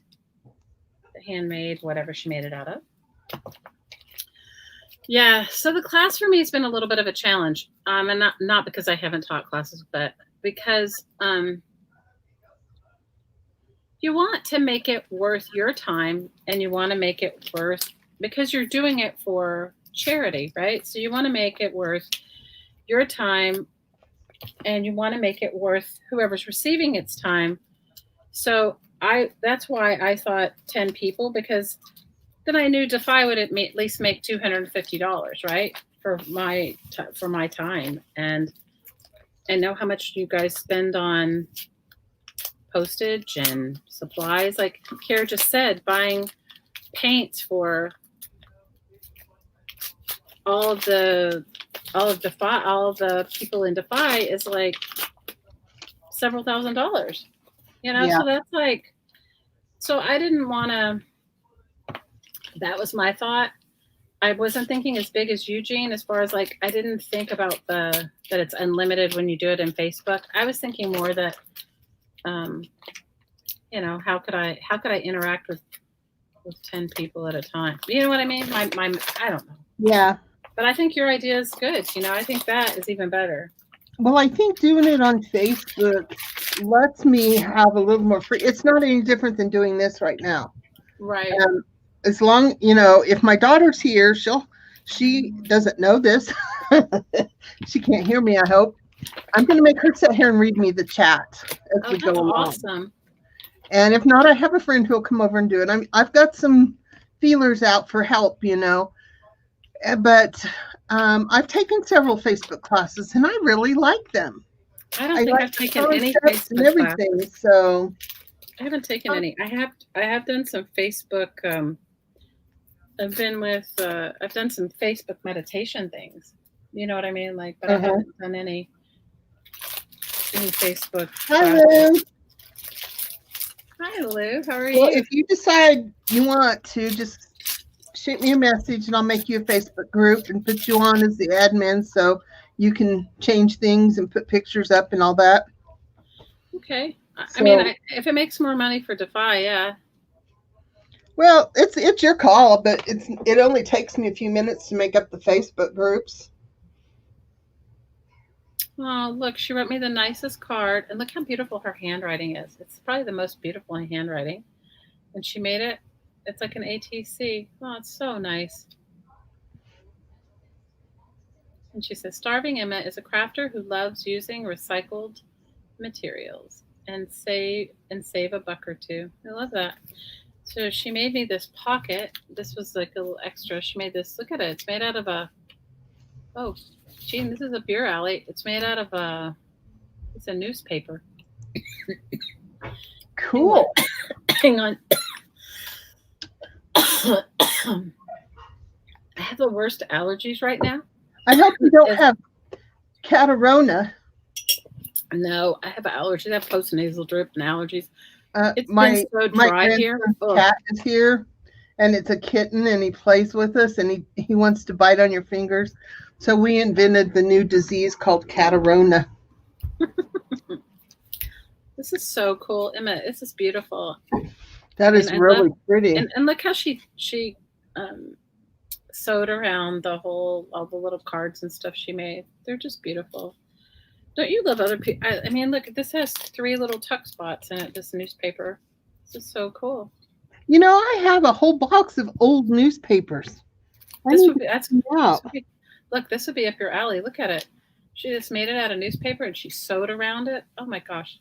[SPEAKER 2] whatever she made it out of. Yeah, so the class for me has been a little bit of a challenge. And not because I haven't taught classes, but because you want to make it worth your time, and you want to make it worth, because you're doing it for charity, right? So you want to make it worth your time, and you want to make it worth whoever's receiving its time. So that's why I thought 10 people, because then I knew Defy would at least make $250, right? For my time, and know how much you guys spend on postage and supplies. Like Kara just said, buying paint for all of the people in Defy is like several $1,000s.
[SPEAKER 3] Yeah.
[SPEAKER 2] So that's like, so I didn't want to, that was my thought. I wasn't thinking as big as Eugene, as far as like, I didn't think about that it's unlimited when you do it in Facebook. I was thinking more that, how could I interact with 10 people at a time? You know what I mean? I don't know.
[SPEAKER 3] Yeah.
[SPEAKER 2] But I think your idea is good. I think that is even better.
[SPEAKER 3] Well, I think doing it on Facebook lets me have a little more free. It's not any different than doing this right now.
[SPEAKER 2] Right.
[SPEAKER 3] As long, if my daughter's here, she doesn't know this. She can't hear me, I hope. I'm going to make her sit here and read me the chat as we go along.
[SPEAKER 2] Awesome.
[SPEAKER 3] And if not, I have a friend who will come over and do it. I've got some feelers out for help, but I've taken several Facebook classes and I really like them.
[SPEAKER 2] I don't think I've taken any Facebook
[SPEAKER 3] and everything.
[SPEAKER 2] Class.
[SPEAKER 3] So
[SPEAKER 2] I haven't taken any. I have done some Facebook. I've done some Facebook meditation things. You know what I mean? Like, but I haven't done any Facebook.
[SPEAKER 3] Hi, Lou.
[SPEAKER 2] Hi, Lou. How are you?
[SPEAKER 3] Well, if you decide you want to, just shoot me a message and I'll make you a Facebook group and put you on as the admin so you can change things and put pictures up and all that.
[SPEAKER 2] Okay. So, I mean, if it makes more money for Defy, yeah.
[SPEAKER 3] Well, it's your call, but it only takes me a few minutes to make up the Facebook groups.
[SPEAKER 2] Oh, look, she wrote me the nicest card, and look how beautiful her handwriting is. It's probably the most beautiful handwriting. And she made it. It's like an ATC. Oh, it's so nice. And she says, Starving Emma is a crafter who loves using recycled materials and save a buck or two. I love that. So she made me this pocket. This was like a little extra. She made this. Look at it. It's made out of oh, Gene, this is a beer alley. It's made out of it's a newspaper.
[SPEAKER 3] Cool.
[SPEAKER 2] Hang on. I have the worst allergies right now.
[SPEAKER 3] I hope you don't have Catarona.
[SPEAKER 2] No, I have allergies. I have postnasal drip and allergies. It's
[SPEAKER 3] been
[SPEAKER 2] so dry here.
[SPEAKER 3] Cat is here, and it's a kitten, and he plays with us, and he wants to bite on your fingers. So we invented the new disease called Catarona.
[SPEAKER 2] This is so cool, Emma. This is beautiful.
[SPEAKER 3] That is really pretty.
[SPEAKER 2] And look how she sewed around all the little cards and stuff she made. They're just beautiful. Don't you love other people? I mean, look, this has 3 little tuck spots in it, this newspaper. This is so cool.
[SPEAKER 3] I have a whole box of old newspapers. I
[SPEAKER 2] This
[SPEAKER 3] need
[SPEAKER 2] would be,
[SPEAKER 3] to
[SPEAKER 2] that's,
[SPEAKER 3] clean out.
[SPEAKER 2] look, this would be up your alley. Look at it. She just made it out of newspaper and she sewed around it. Oh my gosh.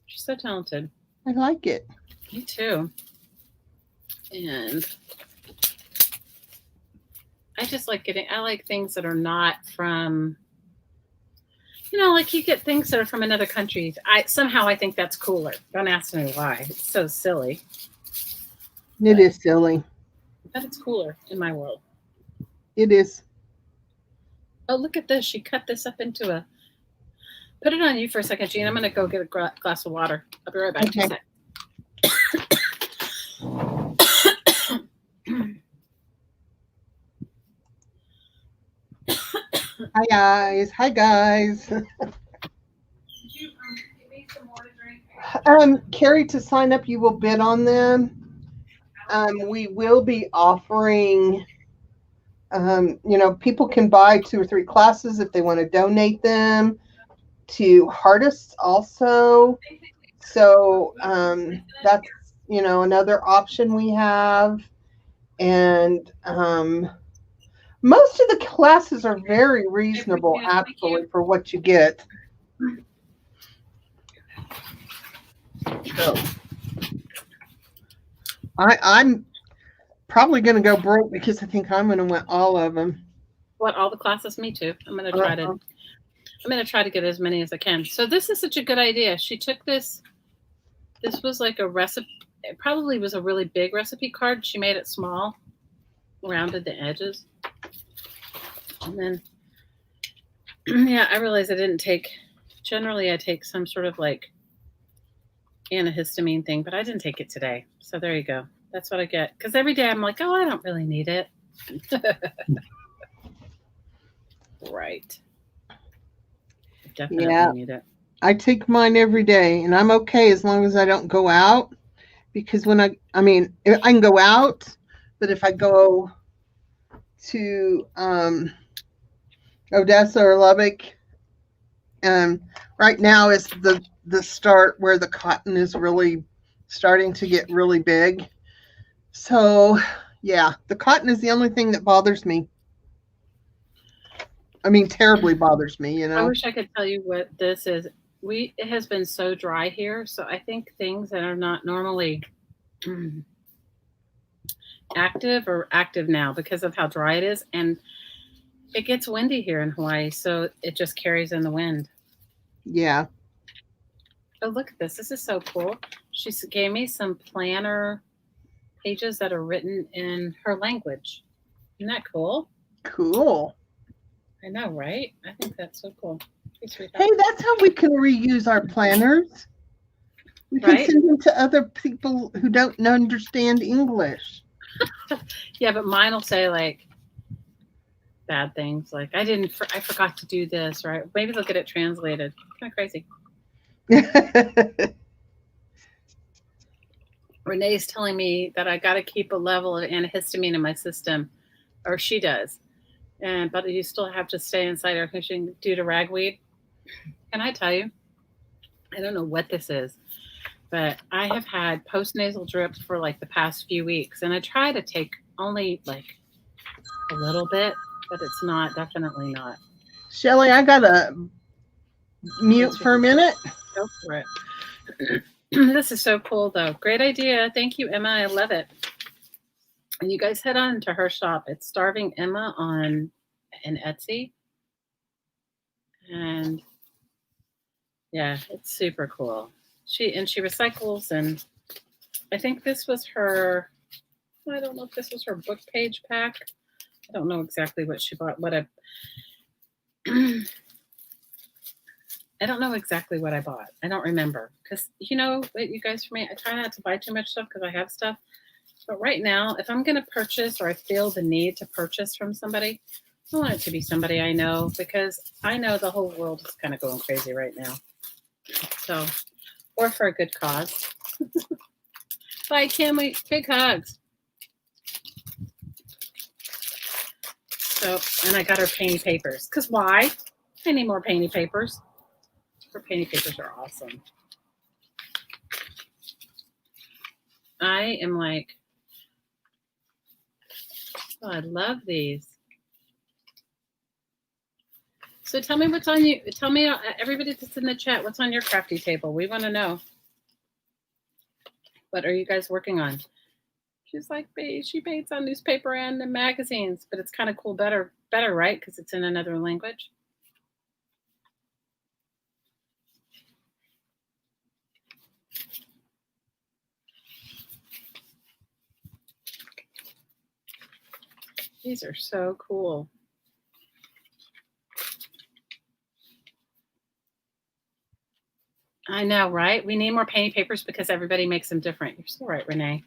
[SPEAKER 2] She's so talented.
[SPEAKER 3] I like it.
[SPEAKER 2] Me too. And I like things that are not from, like you get things that are from another country. I think that's cooler. Don't ask me why. It's so silly.
[SPEAKER 3] It is silly.
[SPEAKER 2] But it's cooler in my world.
[SPEAKER 3] It is.
[SPEAKER 2] Oh, look at this. She cut this up into a. Put it on you for a second, Jean. I'm going to go get a glass of water. I'll be right back.
[SPEAKER 3] Okay. Hi guys. Hi guys.
[SPEAKER 2] Did you give me some more to drink?
[SPEAKER 3] Carrie, to sign up, you will bid on them. We will be offering. People can buy 2 or 3 classes if they want to donate them to Hardists also. So that's another option we have. And most of the classes are very reasonable, actually, for what you get. So I'm probably going to go broke because I think I'm going to want all of them.
[SPEAKER 2] What, all the classes? Me too. I'm going to try to get as many as I can. So this is such a good idea. She took this. This was like a recipe. It probably was a really big recipe card. She made it small, rounded the edges. And then, yeah, I realized I didn't take, generally I take some sort of like antihistamine thing, but I didn't take it today. So there you go. That's what I get. Because every day I'm like, oh, I don't really need it. Right. Definitely need it.
[SPEAKER 3] I take mine every day, and I'm okay as long as I don't go out. Because when I can go out, but if I go to Odessa or Lubbock, right now is the start where the cotton is really starting to get really big. So, yeah, the cotton is the only thing that bothers me. Terribly bothers me,
[SPEAKER 2] I wish I could tell you what this is. It has been so dry here, so I think things that are not normally active are active now because of how dry it is, and it gets windy here in Hawaii, so it just carries in the wind.
[SPEAKER 3] Yeah.
[SPEAKER 2] Oh, look at this. This is so cool. She gave me some planner pages that are written in her language. Isn't that cool?
[SPEAKER 3] Cool.
[SPEAKER 2] I know, right? I think that's so cool.
[SPEAKER 3] Hey, that's how we can reuse our planners. We can send them to other people who don't understand English.
[SPEAKER 2] Yeah, but mine will say like bad things, like I forgot to do this, right? Maybe they'll get it translated. Kind of crazy. Renee's telling me that I got to keep a level of antihistamine in my system, or she does, but you still have to stay inside air conditioning due to ragweed. Can I tell you? I don't know what this is, but I have had postnasal drips for like the past few weeks, and I try to take only like a little bit, but it's definitely not.
[SPEAKER 3] Shelly, I got to mute for a minute.
[SPEAKER 2] Go for it. This is so cool, though. Great idea. Thank you, Emma. I love it. And you guys head on to her shop. It's Starving Emma in Etsy. And yeah, it's super cool. She recycles, and I think this was her. I don't know if this was her book page pack. I don't know exactly what she bought. I don't know exactly what I bought. I don't remember because you guys, for me, I try not to buy too much stuff because I have stuff. But right now, if I'm going to purchase or I feel the need to purchase from somebody, I want it to be somebody I know because I know the whole world is kind of going crazy right now. So, or for a good cause. Bye, Kim. Big hugs. So, and I got her painty papers. Because why? I need more painty papers. Her painty papers are awesome. I am like, oh, I love these. So tell me what's on you. Tell me, everybody that's in the chat, what's on your crafty table? We want to know. What are you guys working on? She's like, she paints on newspaper and the magazines, but it's kind of cool, better, right? Because it's in another language. These are so cool. I know, right? We need more painting papers because everybody makes them different. You're so right, Renee.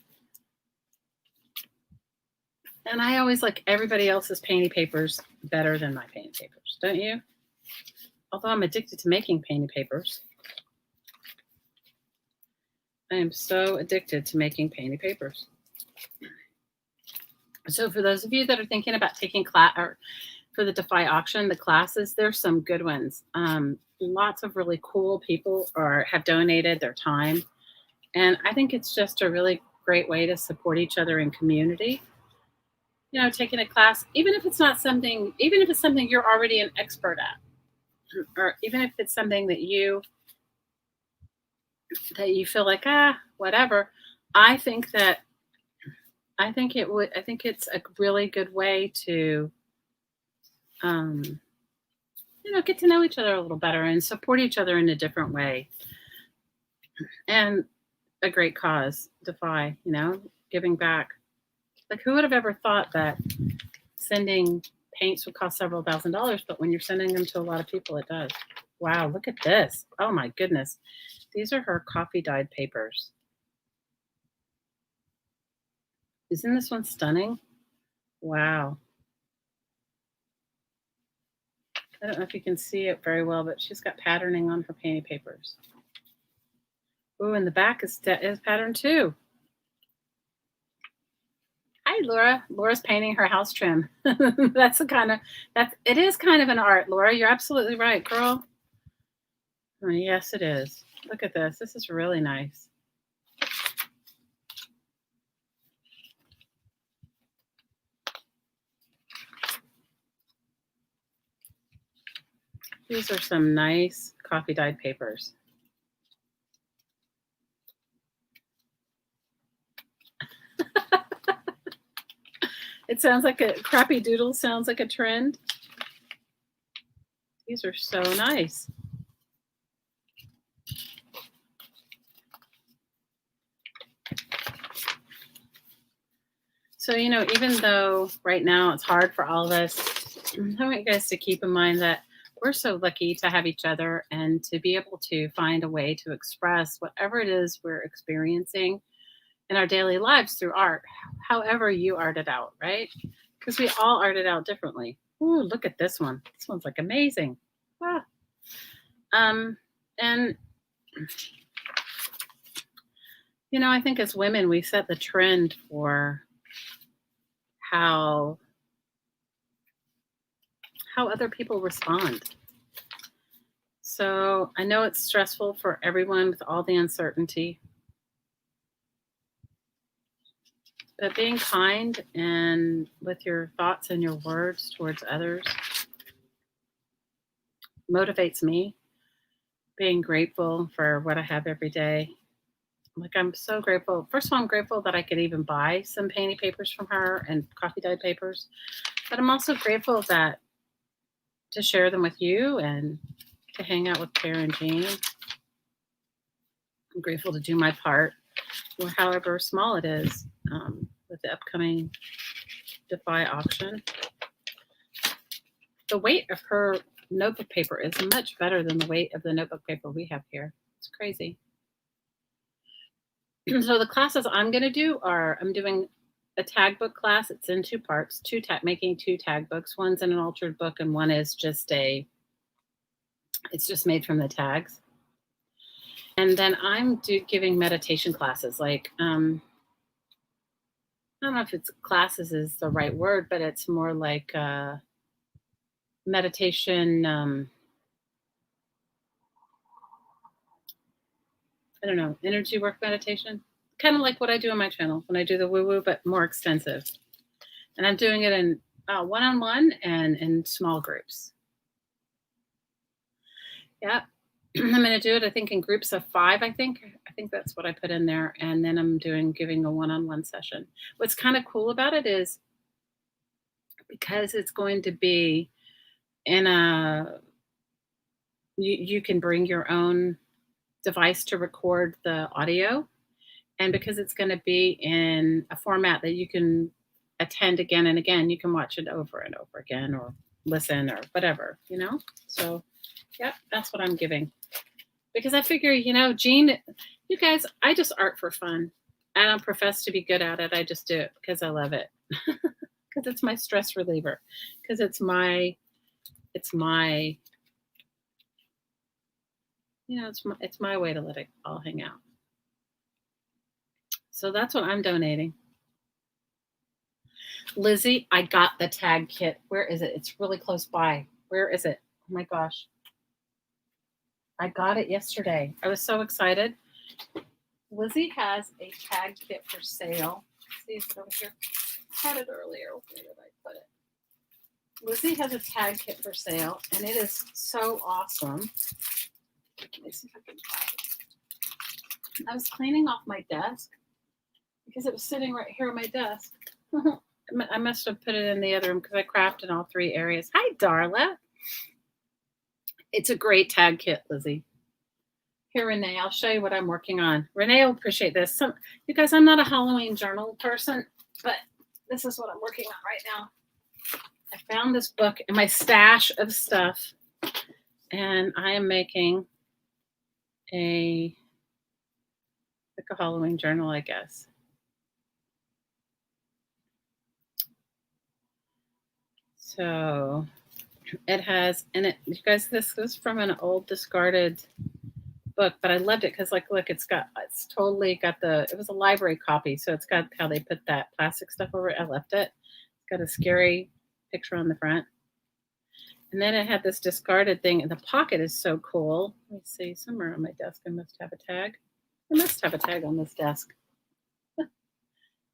[SPEAKER 2] And I always like everybody else's painting papers better than my painting papers, don't you? Although I'm addicted to making painting papers. I am so addicted to making painting papers. So for those of you that are thinking about taking class or for the Defy auction, the classes, there's some good ones. Lots of really cool people have donated their time. And I think it's just a really great way to support each other in community. You know, taking a class, even if it's something you're already an expert at, or even if it's something that you feel like, whatever. I think it's a really good way to, get to know each other a little better and support each other in a different way. And a great cause, Defy, giving back. Like, who would have ever thought that sending paints would cost several $1,000s, but when you're sending them to a lot of people, it does. Wow, look at this. Oh my goodness. These are her coffee dyed papers. Isn't this one stunning? Wow. I don't know if you can see it very well, but she's got patterning on her painting papers. Oh, and the back is patterned too. Hi, Laura. Laura's painting her house trim. It is kind of an art, Laura. You're absolutely right, girl. Oh, yes, it is. Look at this. This is really nice. These are some nice coffee dyed papers. It sounds like a crappy doodle, sounds like a trend. These are so nice. So, even though right now it's hard for all of us, I want you guys to keep in mind that we're so lucky to have each other and to be able to find a way to express whatever it is we're experiencing in our daily lives through art, however you art it out, right? Because we all art it out differently. Ooh, look at this one. This one's like amazing. And I think as women, we set the trend for how other people respond. So I know it's stressful for everyone with all the uncertainty. But being kind and with your thoughts and your words towards others motivates me. Being grateful for what I have every day. Like, I'm so grateful. First of all, I'm grateful that I could even buy some painting papers from her and coffee dyed papers. But I'm also grateful to share them with you and to hang out with Claire and Jean. I'm grateful to do my part, or however small it is, with the upcoming Defy auction. The weight of her notebook paper is much better than the weight of the notebook paper we have here. It's crazy. So the classes I'm going to do I'm doing a tag book class. It's in 2 parts, making 2 tag books. One's in an altered book and one is it's just made from the tags. And then I'm giving meditation classes. Like, don't know if it's classes is the right word, but it's more like meditation. I don't know, energy work meditation. Kind of like what I do on my channel when I do the woo-woo, but more extensive. And I'm doing it in one-on-one and in small groups. Yeah. I'm going to do it, I think, in groups of 5, I think that's what I put in there. And then I'm giving a one-on-one session. What's kind of cool about it is because it's going to be in you can bring your own device to record the audio. And because it's going to be in a format that you can attend again and again, you can watch it over and over again or listen or whatever, So, yeah, that's what I'm giving. Because I figure, Jean, you guys, I just art for fun. I don't profess to be good at it. I just do it because I love it. Because it's my stress reliever. Because it's my it's my way to let it all hang out. So that's what I'm donating. Lizzie, I got the tag kit. Where is it? It's really close by. Where is it? Oh my gosh. I got it yesterday. I was so excited. Lizzie has a tag kit for sale. See, is it over here? I had it earlier. Where did I put it? Lizzie has a tag kit for sale, and it is so awesome. Let me see if I can find it. I was cleaning off my desk because it was sitting right here on my desk. I must have put it in the other room because I crafted in all 3 areas. Hi, Darla. It's a great tag kit, Lizzie. Here, Renee, I'll show you what I'm working on. Renee will appreciate this. You guys, I'm not a Halloween journal person, but this is what I'm working on right now. I found this book in my stash of stuff, and I am making a Halloween journal, I guess. So it has in it, you guys, this is from an old discarded book, but I loved it because, like, look, it's totally got it was a library copy, so it's got how they put that plastic stuff over it. I left it. It's got a scary picture on the front. And then it had this discarded thing, and the pocket is so cool. Let me see, somewhere on my desk, I must have a tag. I must have a tag on this desk.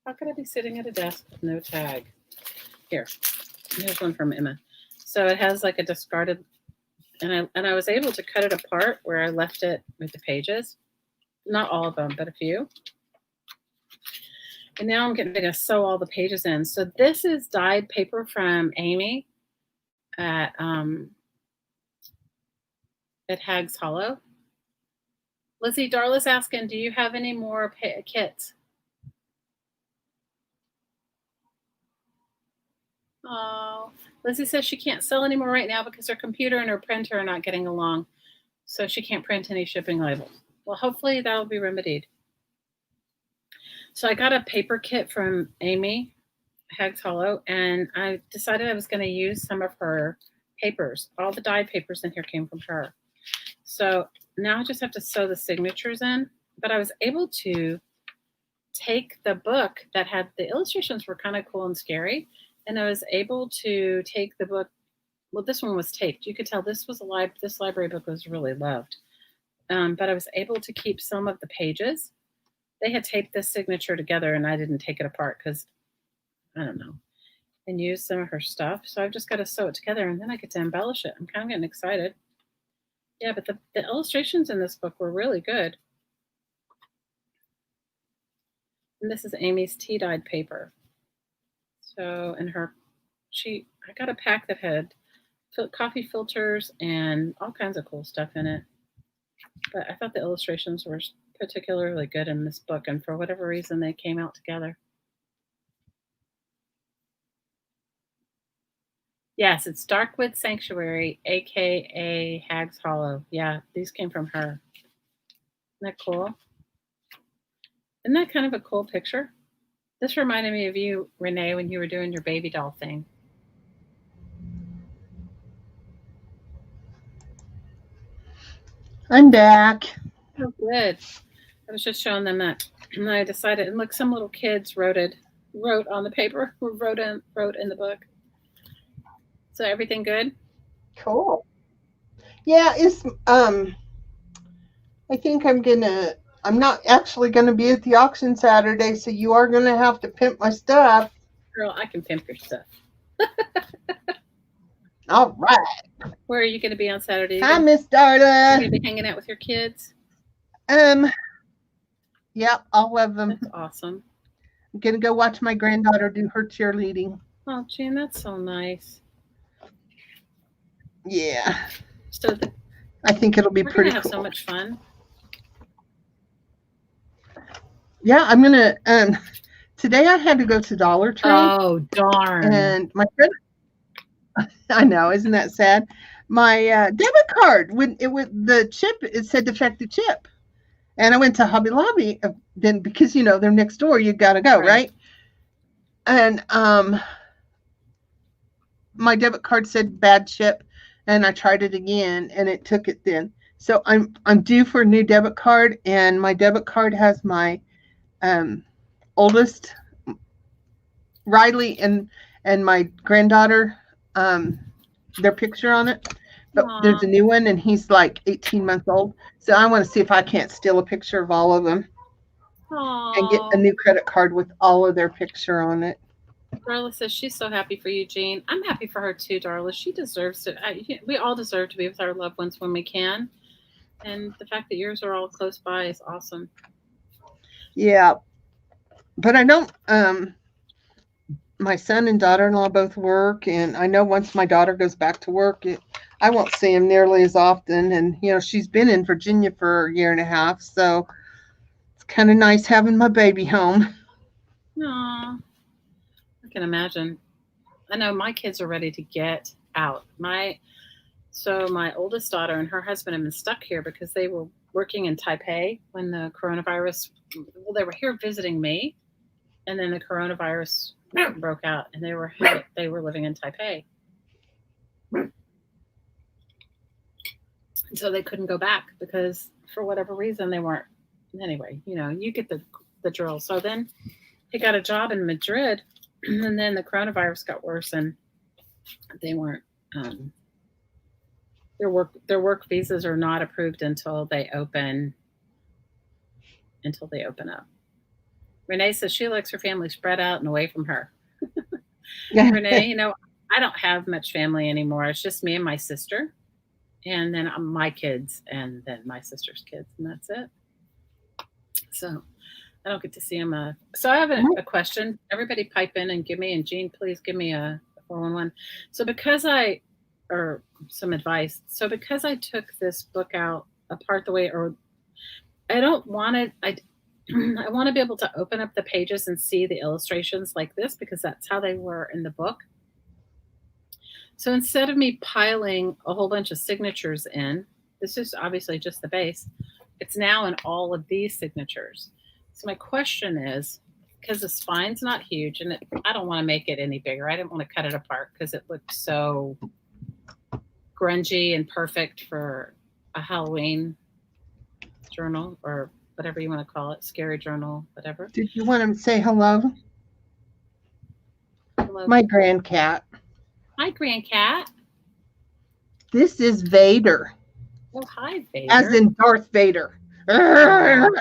[SPEAKER 2] How could I be sitting at a desk with no tag? Here, here's one from Emma. So it has like a discarded, and I was able to cut it apart where I left it with the pages. Not all of them, but a few. And now I'm getting to sew all the pages in. So this is dyed paper from Amy at Hags Hollow. Lizzie, Darla's asking, do you have any more kits? Oh, Lizzie says she can't sell anymore right now because her computer and her printer are not getting along. So she can't print any shipping labels. Well, hopefully that'll be remedied. So I got a paper kit from Amy, Hags Hollow, and I decided I was going to use some of her papers. All the dyed papers in here came from her. So now I just have to sew the signatures in. But I was able to take the book that had the illustrations were kind of cool and scary. And I was able to take the book. Well, this one was taped. You could tell this was this library book was really loved. But I was able to keep some of the pages. They had taped this signature together, and I didn't take it apart because, I don't know, and use some of her stuff. So I've just got to sew it together, and then I get to embellish it. I'm kind of getting excited. Yeah, but the illustrations in this book were really good. And this is Amy's tea-dyed paper. So, and I got a pack that had coffee filters and all kinds of cool stuff in it. But I thought the illustrations were particularly good in this book, and for whatever reason, they came out together. Yes, it's Darkwood Sanctuary, aka Hags Hollow. Yeah, these came from her. Isn't that cool? Isn't that kind of a cool picture? This reminded me of you, Renee, when you were doing your baby doll thing.
[SPEAKER 3] I'm back.
[SPEAKER 2] Oh, good. I was just showing them that. And I decided, and look, some little kids wrote it. wrote on the paper, wrote in the book. So everything good?
[SPEAKER 3] Cool. Yeah, it's I think I'm not actually gonna be at the auction Saturday, so you are gonna have to pimp my stuff.
[SPEAKER 2] Girl, I can pimp your stuff.
[SPEAKER 3] All right.
[SPEAKER 2] Where are you going to be on Saturday?
[SPEAKER 3] Hi, Miss
[SPEAKER 2] You
[SPEAKER 3] Darla.
[SPEAKER 2] going to be hanging out with your kids?
[SPEAKER 3] Um, yep, all of them.
[SPEAKER 2] That's awesome.
[SPEAKER 3] I'm gonna go watch my granddaughter do her cheerleading.
[SPEAKER 2] Oh, Jan, that's so nice.
[SPEAKER 3] Yeah.
[SPEAKER 2] So
[SPEAKER 3] I think it'll be
[SPEAKER 2] we're
[SPEAKER 3] pretty
[SPEAKER 2] gonna have
[SPEAKER 3] cool.
[SPEAKER 2] so much fun.
[SPEAKER 3] Yeah, I'm gonna. Today I had to go to Dollar Tree.
[SPEAKER 2] Oh darn!
[SPEAKER 3] And my credit. I know, isn't that sad? My debit card when it was the chip. It said defective chip, and I went to Hobby Lobby. Then because they're next door, you gotta go right. And my debit card said bad chip, and I tried it again, and it took it then. So I'm due for a new debit card, and my debit card has my oldest Riley and my granddaughter their picture on it. But there's a new one, and he's like 18 months old. So I want to see if I can't steal a picture of all of them.
[SPEAKER 2] Aww.
[SPEAKER 3] And get a new credit card with all of their picture on it.
[SPEAKER 2] Darla says she's so happy for you, Jean. I'm happy for her too, Darla. She deserves it. We all deserve to be with our loved ones when we can. And the fact that yours are all close by is awesome.
[SPEAKER 3] Yeah. But I don't my son and daughter-in-law both work, and I know once my daughter goes back to work, I won't see him nearly as often. And she's been in Virginia for a year and a half, so it's kind of nice having my baby home.
[SPEAKER 2] Aww. I can imagine. I know my kids are ready to get out. So my oldest daughter and her husband have been stuck here because they were working in Taipei when the coronavirus. Well, they were here visiting me, and then the coronavirus broke out, and they were living in Taipei, and so they couldn't go back because for whatever reason they weren't. Anyway, you get the drill. So then he got a job in Madrid, and then the coronavirus got worse, and they weren't. Their work visas are not approved until they open up. Renee says she likes her family spread out and away from her. Renee, I don't have much family anymore. It's just me and my sister, and then my kids, and then my sister's kids, and that's it. So I don't get to see them. So I have a question. Everybody pipe in and give me, and Jean, please give me a 411. So or some advice. So because I took this book out apart the way, or I don't want it, I want to be able to open up the pages and see the illustrations like this because that's how they were in the book. So instead of me piling a whole bunch of signatures in, this is obviously just the base, it's now in all of these signatures. So my question is, because the spine's not huge, and I don't want to make it any bigger. I didn't want to cut it apart because it looked so grungy and perfect for a Halloween journal or whatever you want to call it, scary journal, whatever.
[SPEAKER 3] Did you want to say hello?
[SPEAKER 2] Hello.
[SPEAKER 3] My grandcat.
[SPEAKER 2] Hi, grandcat.
[SPEAKER 3] This is Vader.
[SPEAKER 2] Oh, hi, Vader.
[SPEAKER 3] As in Darth Vader.
[SPEAKER 2] Darth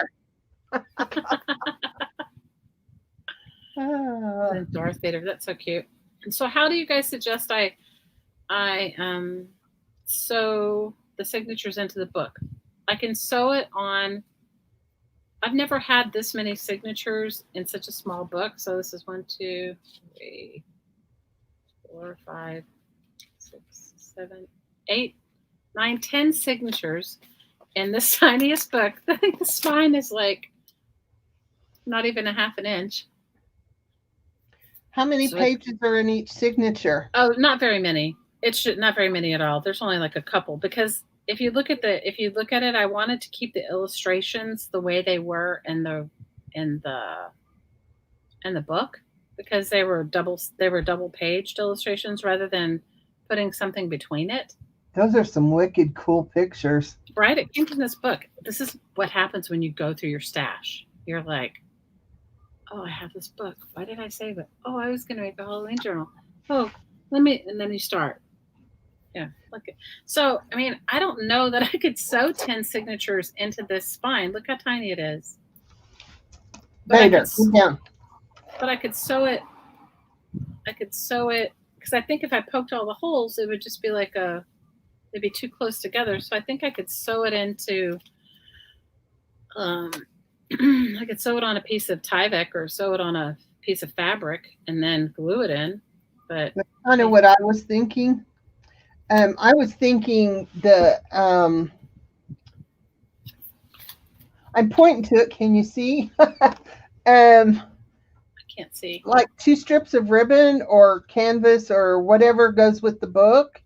[SPEAKER 2] Vader. That's so cute. And so how do you guys suggest I sew the signatures into the book? I can sew it on. I've never had this many signatures in such a small book. So this is 1, 2, 3, 4, 5, 6, 7, 8, 9, 10 signatures in this tiniest book. I think the spine is like not even a half an inch.
[SPEAKER 3] How many pages are in each signature?
[SPEAKER 2] Oh, not very many. Not very many at all. There's only like a couple because if you look at it, I wanted to keep the illustrations the way they were in the book because they were double paged illustrations rather than putting something between it.
[SPEAKER 3] Those are some wicked cool pictures.
[SPEAKER 2] Right? It came from this book. This is what happens when you go through your stash. You're like, Oh, I have this book. Why did I save it? Oh, I was going to make a Halloween journal. Oh, let me, and then you start. Yeah. Look. So, I mean, I don't know that I could sew 10 signatures into this spine. Look how tiny it is. But
[SPEAKER 3] Vader, get down.
[SPEAKER 2] But I could sew it. I could sew it because I think if I poked all the holes, it would just be like it'd be too close together. So I think I could sew it into, I could sew it on a piece of Tyvek or sew it on a piece of fabric and then glue it in. But
[SPEAKER 3] that's kind of what I was thinking. I was thinking I'm pointing to it. Can you see?
[SPEAKER 2] I can't see.
[SPEAKER 3] Like 2 strips of ribbon or canvas or whatever goes with the book.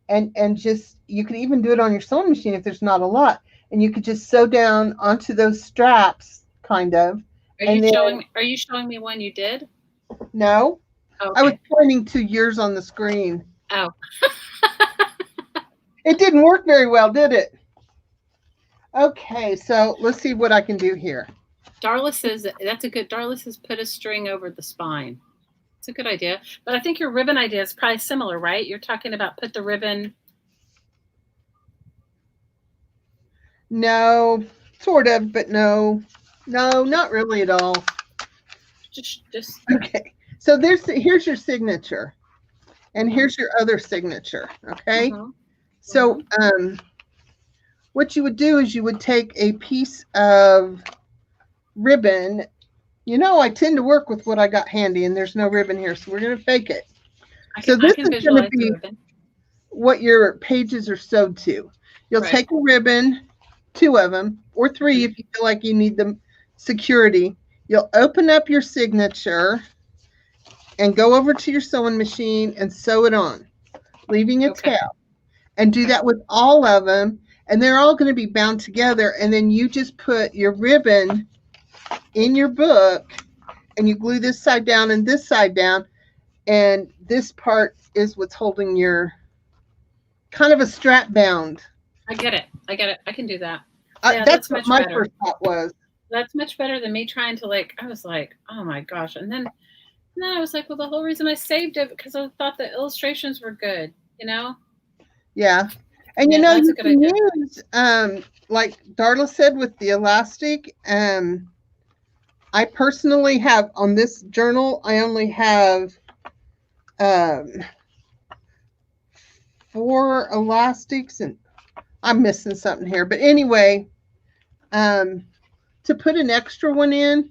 [SPEAKER 3] And just, you could even do it on your sewing machine if there's not a lot. And you could just sew down onto those straps, kind of.
[SPEAKER 2] Are you showing me one you did?
[SPEAKER 3] No.
[SPEAKER 2] Oh, okay.
[SPEAKER 3] I was pointing to yours on the screen.
[SPEAKER 2] Oh.
[SPEAKER 3] It didn't work very well, did it? Okay, so let's see what I can do here.
[SPEAKER 2] Darla says Darla says put a string over the spine. It's a good idea. But I think your ribbon idea is probably similar, right? You're talking about put the ribbon.
[SPEAKER 3] No, sort of, but no, not really at all.
[SPEAKER 2] Just
[SPEAKER 3] okay. So here's your signature, and here's your other signature. Okay.
[SPEAKER 2] Mm-hmm.
[SPEAKER 3] So what you would do is you would take a piece of ribbon. You know, I tend to work with what I got handy, and there's no ribbon here, so we're going to fake it. So this is going to be what your pages are sewed to. You'll take a ribbon, 2 of them, or 3 if you feel like you need the security. You'll open up your signature and go over to your sewing machine and sew it on, leaving a tail. And do that with all of them, and they're all going to be bound together. And then you just put your ribbon in your book, and you glue this side down and this side down, and this part is what's holding your kind of a strap bound.
[SPEAKER 2] I get it. I can do that.
[SPEAKER 3] Yeah, that's what my first thought was.
[SPEAKER 2] That's much better than me trying to I was like, oh my gosh. And then I was like, well, the whole reason I saved it because I thought the illustrations were good, you know?
[SPEAKER 3] Yeah. And you know, you can use, like Darla said with the elastic, I personally have on this journal, I only have 4 elastics, and I'm missing something here. But anyway, to put an extra one in,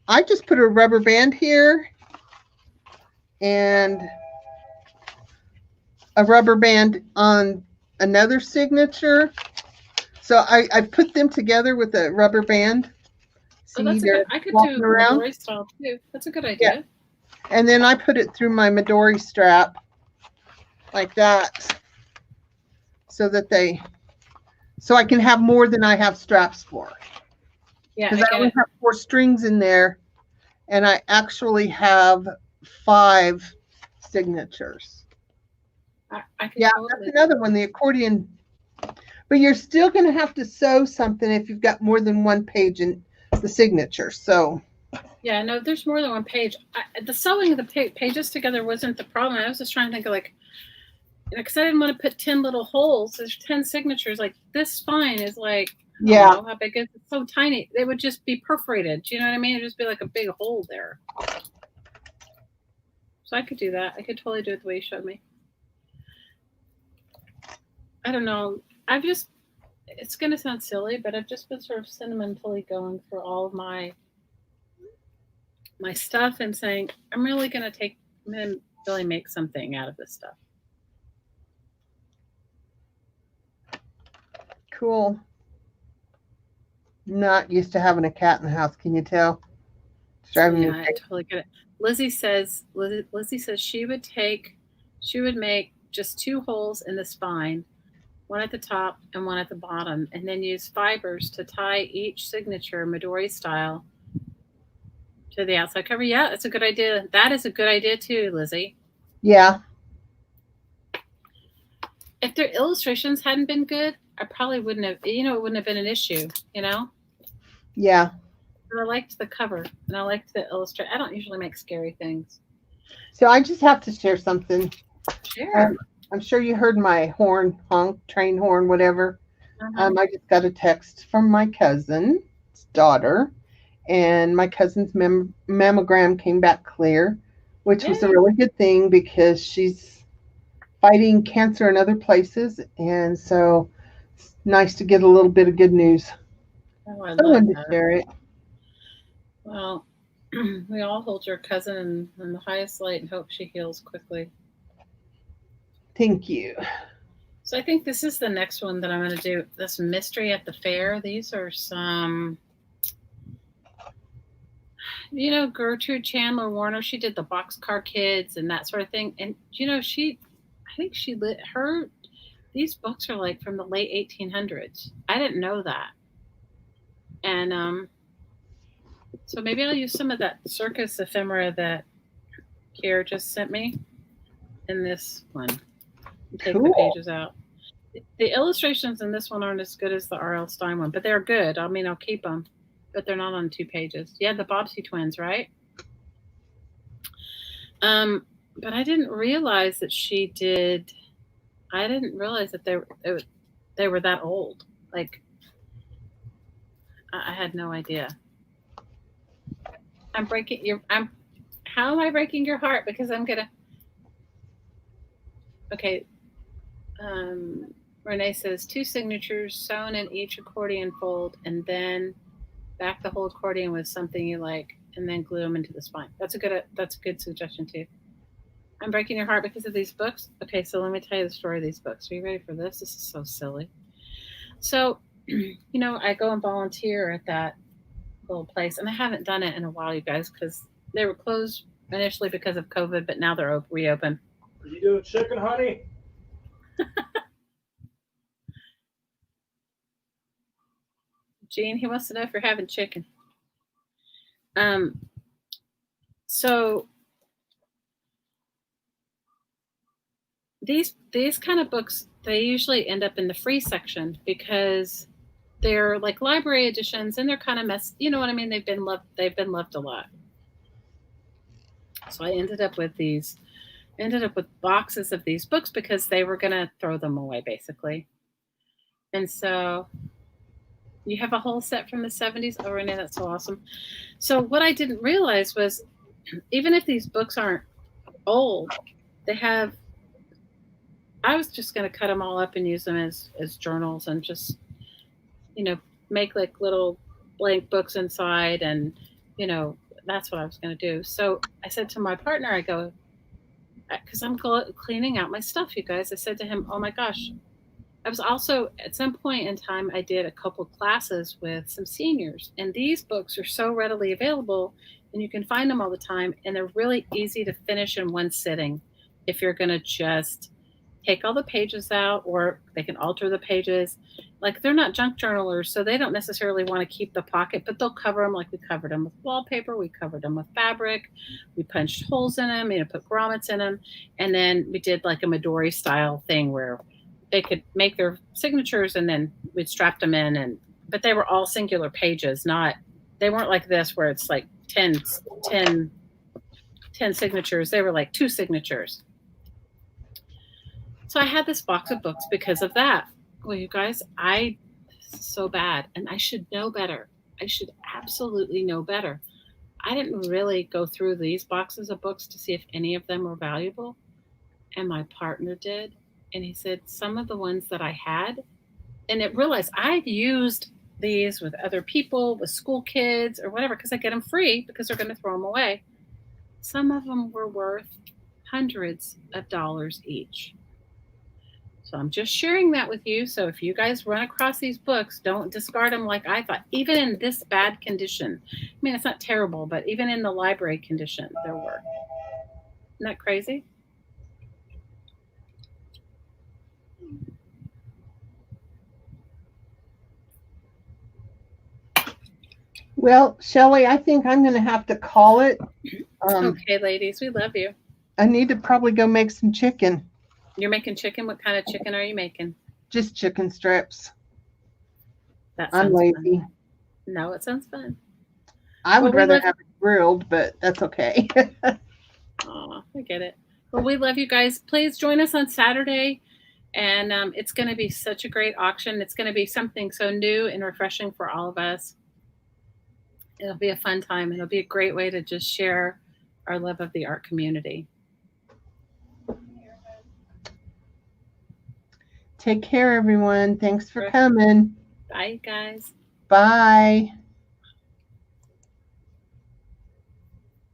[SPEAKER 3] I just put a rubber band here and a rubber band on another signature. So I put them together with a rubber band.
[SPEAKER 2] See, I could do Midori style too. That's a good idea. Yeah.
[SPEAKER 3] And then I put it through my Midori strap like that, so I can have more than I have straps for.
[SPEAKER 2] Yeah,
[SPEAKER 3] because I only have 4 strings in there, and I actually have 5 signatures. That's another one, the accordion. But you're still going to have to sew something if you've got more than 1 page in the signature. So
[SPEAKER 2] yeah, no, there's more than 1 page. The sewing of the pages together wasn't the problem. I was just trying to think of because I didn't want to put 10 little holes. There's 10 signatures. Like this spine is I don't know how big it is. It's so tiny. They would just be perforated. Do you know what I mean? It'd just be like a big hole there. So I could do that. I could totally do it the way you showed me. I don't know. It's going to sound silly, but I've just been sort of sentimentally going through all of my stuff and saying, I'm really going to really make something out of this stuff.
[SPEAKER 3] Cool. Not used to having a cat in the house. Can you tell?
[SPEAKER 2] I totally get it. Lizzie says she would make just 2 holes in the spine, 1 at the top and 1 at the bottom, and then use fibers to tie each signature Midori style to the outside cover. Yeah, that's a good idea. That is a good idea too, Lizzie.
[SPEAKER 3] Yeah.
[SPEAKER 2] If their illustrations hadn't been good, I probably wouldn't have, it wouldn't have been an issue,
[SPEAKER 3] Yeah.
[SPEAKER 2] But I liked the cover and I liked the illustration. I don't usually make scary things.
[SPEAKER 3] So I just have to share something.
[SPEAKER 2] Sure.
[SPEAKER 3] I'm sure you heard my horn honk, train horn, whatever. I just got a text from my cousin's daughter, and my cousin's mammogram came back clear, which was a
[SPEAKER 2] Yay.
[SPEAKER 3] really good thing because she's fighting cancer in other places, and so it's nice to get a little bit of good news.
[SPEAKER 2] Oh, I
[SPEAKER 3] So I
[SPEAKER 2] love
[SPEAKER 3] wanted to
[SPEAKER 2] that.
[SPEAKER 3] share it.
[SPEAKER 2] Well, we all hold your cousin in the highest light and hope she heals quickly.
[SPEAKER 3] Thank you.
[SPEAKER 2] So I think this is the next one that I'm going to do. This Mystery at the Fair. These are some, Gertrude Chandler Warner. She did the Boxcar Kids and that sort of thing. And I think she lit her. These books are like from the late 1800s. I didn't know that. And so maybe I'll use some of that circus ephemera that Kiera just sent me in this one. Take the
[SPEAKER 3] Cool.
[SPEAKER 2] pages out. The illustrations in this one aren't as good as the R.L. Stein one, but they're good. I mean, I'll keep them, but they're not on 2 pages. Yeah, the Bobbsey twins, right? But I didn't realize that she did. I didn't realize that they were that old. Like, I had no idea. I'm breaking your. I'm. How am I breaking your heart? Because I'm gonna. Okay. Renee says 2 signatures sewn in each accordion fold, and then back the whole accordion with something you like, and then glue them into the spine. That's a good suggestion too. I'm breaking your heart because of these books. Okay, so let me tell you the story of these books. Are you ready for this? This is so silly. So, I go and volunteer at that little place, and I haven't done it in a while, you guys, because they were closed initially because of COVID, but now they're reopened.
[SPEAKER 4] Are you doing chicken, honey?
[SPEAKER 2] Gene, he wants to know if you're having chicken. So these kind of books, they usually end up in the free section because they're like library editions and they're kind of messed. You know what I mean? They've been loved a lot. So I ended up with boxes of these books because they were going to throw them away basically. And so you have a whole set from the 70s. Oh, Renee, that's so awesome. So what I didn't realize was even if these books aren't old, they have. I was just going to cut them all up and use them as journals and just, make like little blank books inside. And, that's what I was going to do. So I said to my partner, I go, because I'm cleaning out my stuff, you guys. I said to him, oh my gosh. I was also, at some point in time, I did a couple classes with some seniors. And these books are so readily available and you can find them all the time. And they're really easy to finish in one sitting if you're going to just take all the pages out, or they can alter the pages. Like, they're not junk journalers, so they don't necessarily want to keep the pocket, but they'll cover them like we covered them with wallpaper, we covered them with fabric, we punched holes in them, put grommets in them, and then we did like a Midori style thing where they could make their signatures and then we'd strap them in, but they were all singular pages, they weren't like this where it's like 10 signatures. They were like 2 signatures. So I had this box of books because of that. Well, you guys, this is so bad, and I should know better. I should absolutely know better. I didn't really go through these boxes of books to see if any of them were valuable, and my partner did, and he said some of the ones that I had, and it realized I'd used these with other people, with school kids or whatever, because I get them free because they're going to throw them away. Some of them were worth hundreds of dollars each. So I'm just sharing that with you. So if you guys run across these books, don't discard them like I thought. Even in this bad condition. I mean, it's not terrible, but even in the library condition, there were. Isn't that crazy?
[SPEAKER 3] Well, Shelley, I think I'm going to have to call it.
[SPEAKER 2] Okay, ladies, we love you.
[SPEAKER 3] I need to probably go make some chicken.
[SPEAKER 2] You're making chicken? What kind of chicken are you making?
[SPEAKER 3] Just chicken strips.
[SPEAKER 2] That sounds
[SPEAKER 3] I'm lazy.
[SPEAKER 2] fun. No, it sounds fun.
[SPEAKER 3] I would
[SPEAKER 2] Well, we
[SPEAKER 3] rather
[SPEAKER 2] love-
[SPEAKER 3] have it grilled, but that's okay.
[SPEAKER 2] Oh, I get it. Well, we love you guys. Please join us on Saturday. And it's going to be such a great auction. It's going to be something so new and refreshing for all of us. It'll be a fun time. It'll be a great way to just share our love of the art community.
[SPEAKER 3] Take care, everyone. Thanks for coming.
[SPEAKER 2] Bye, guys.
[SPEAKER 3] Bye.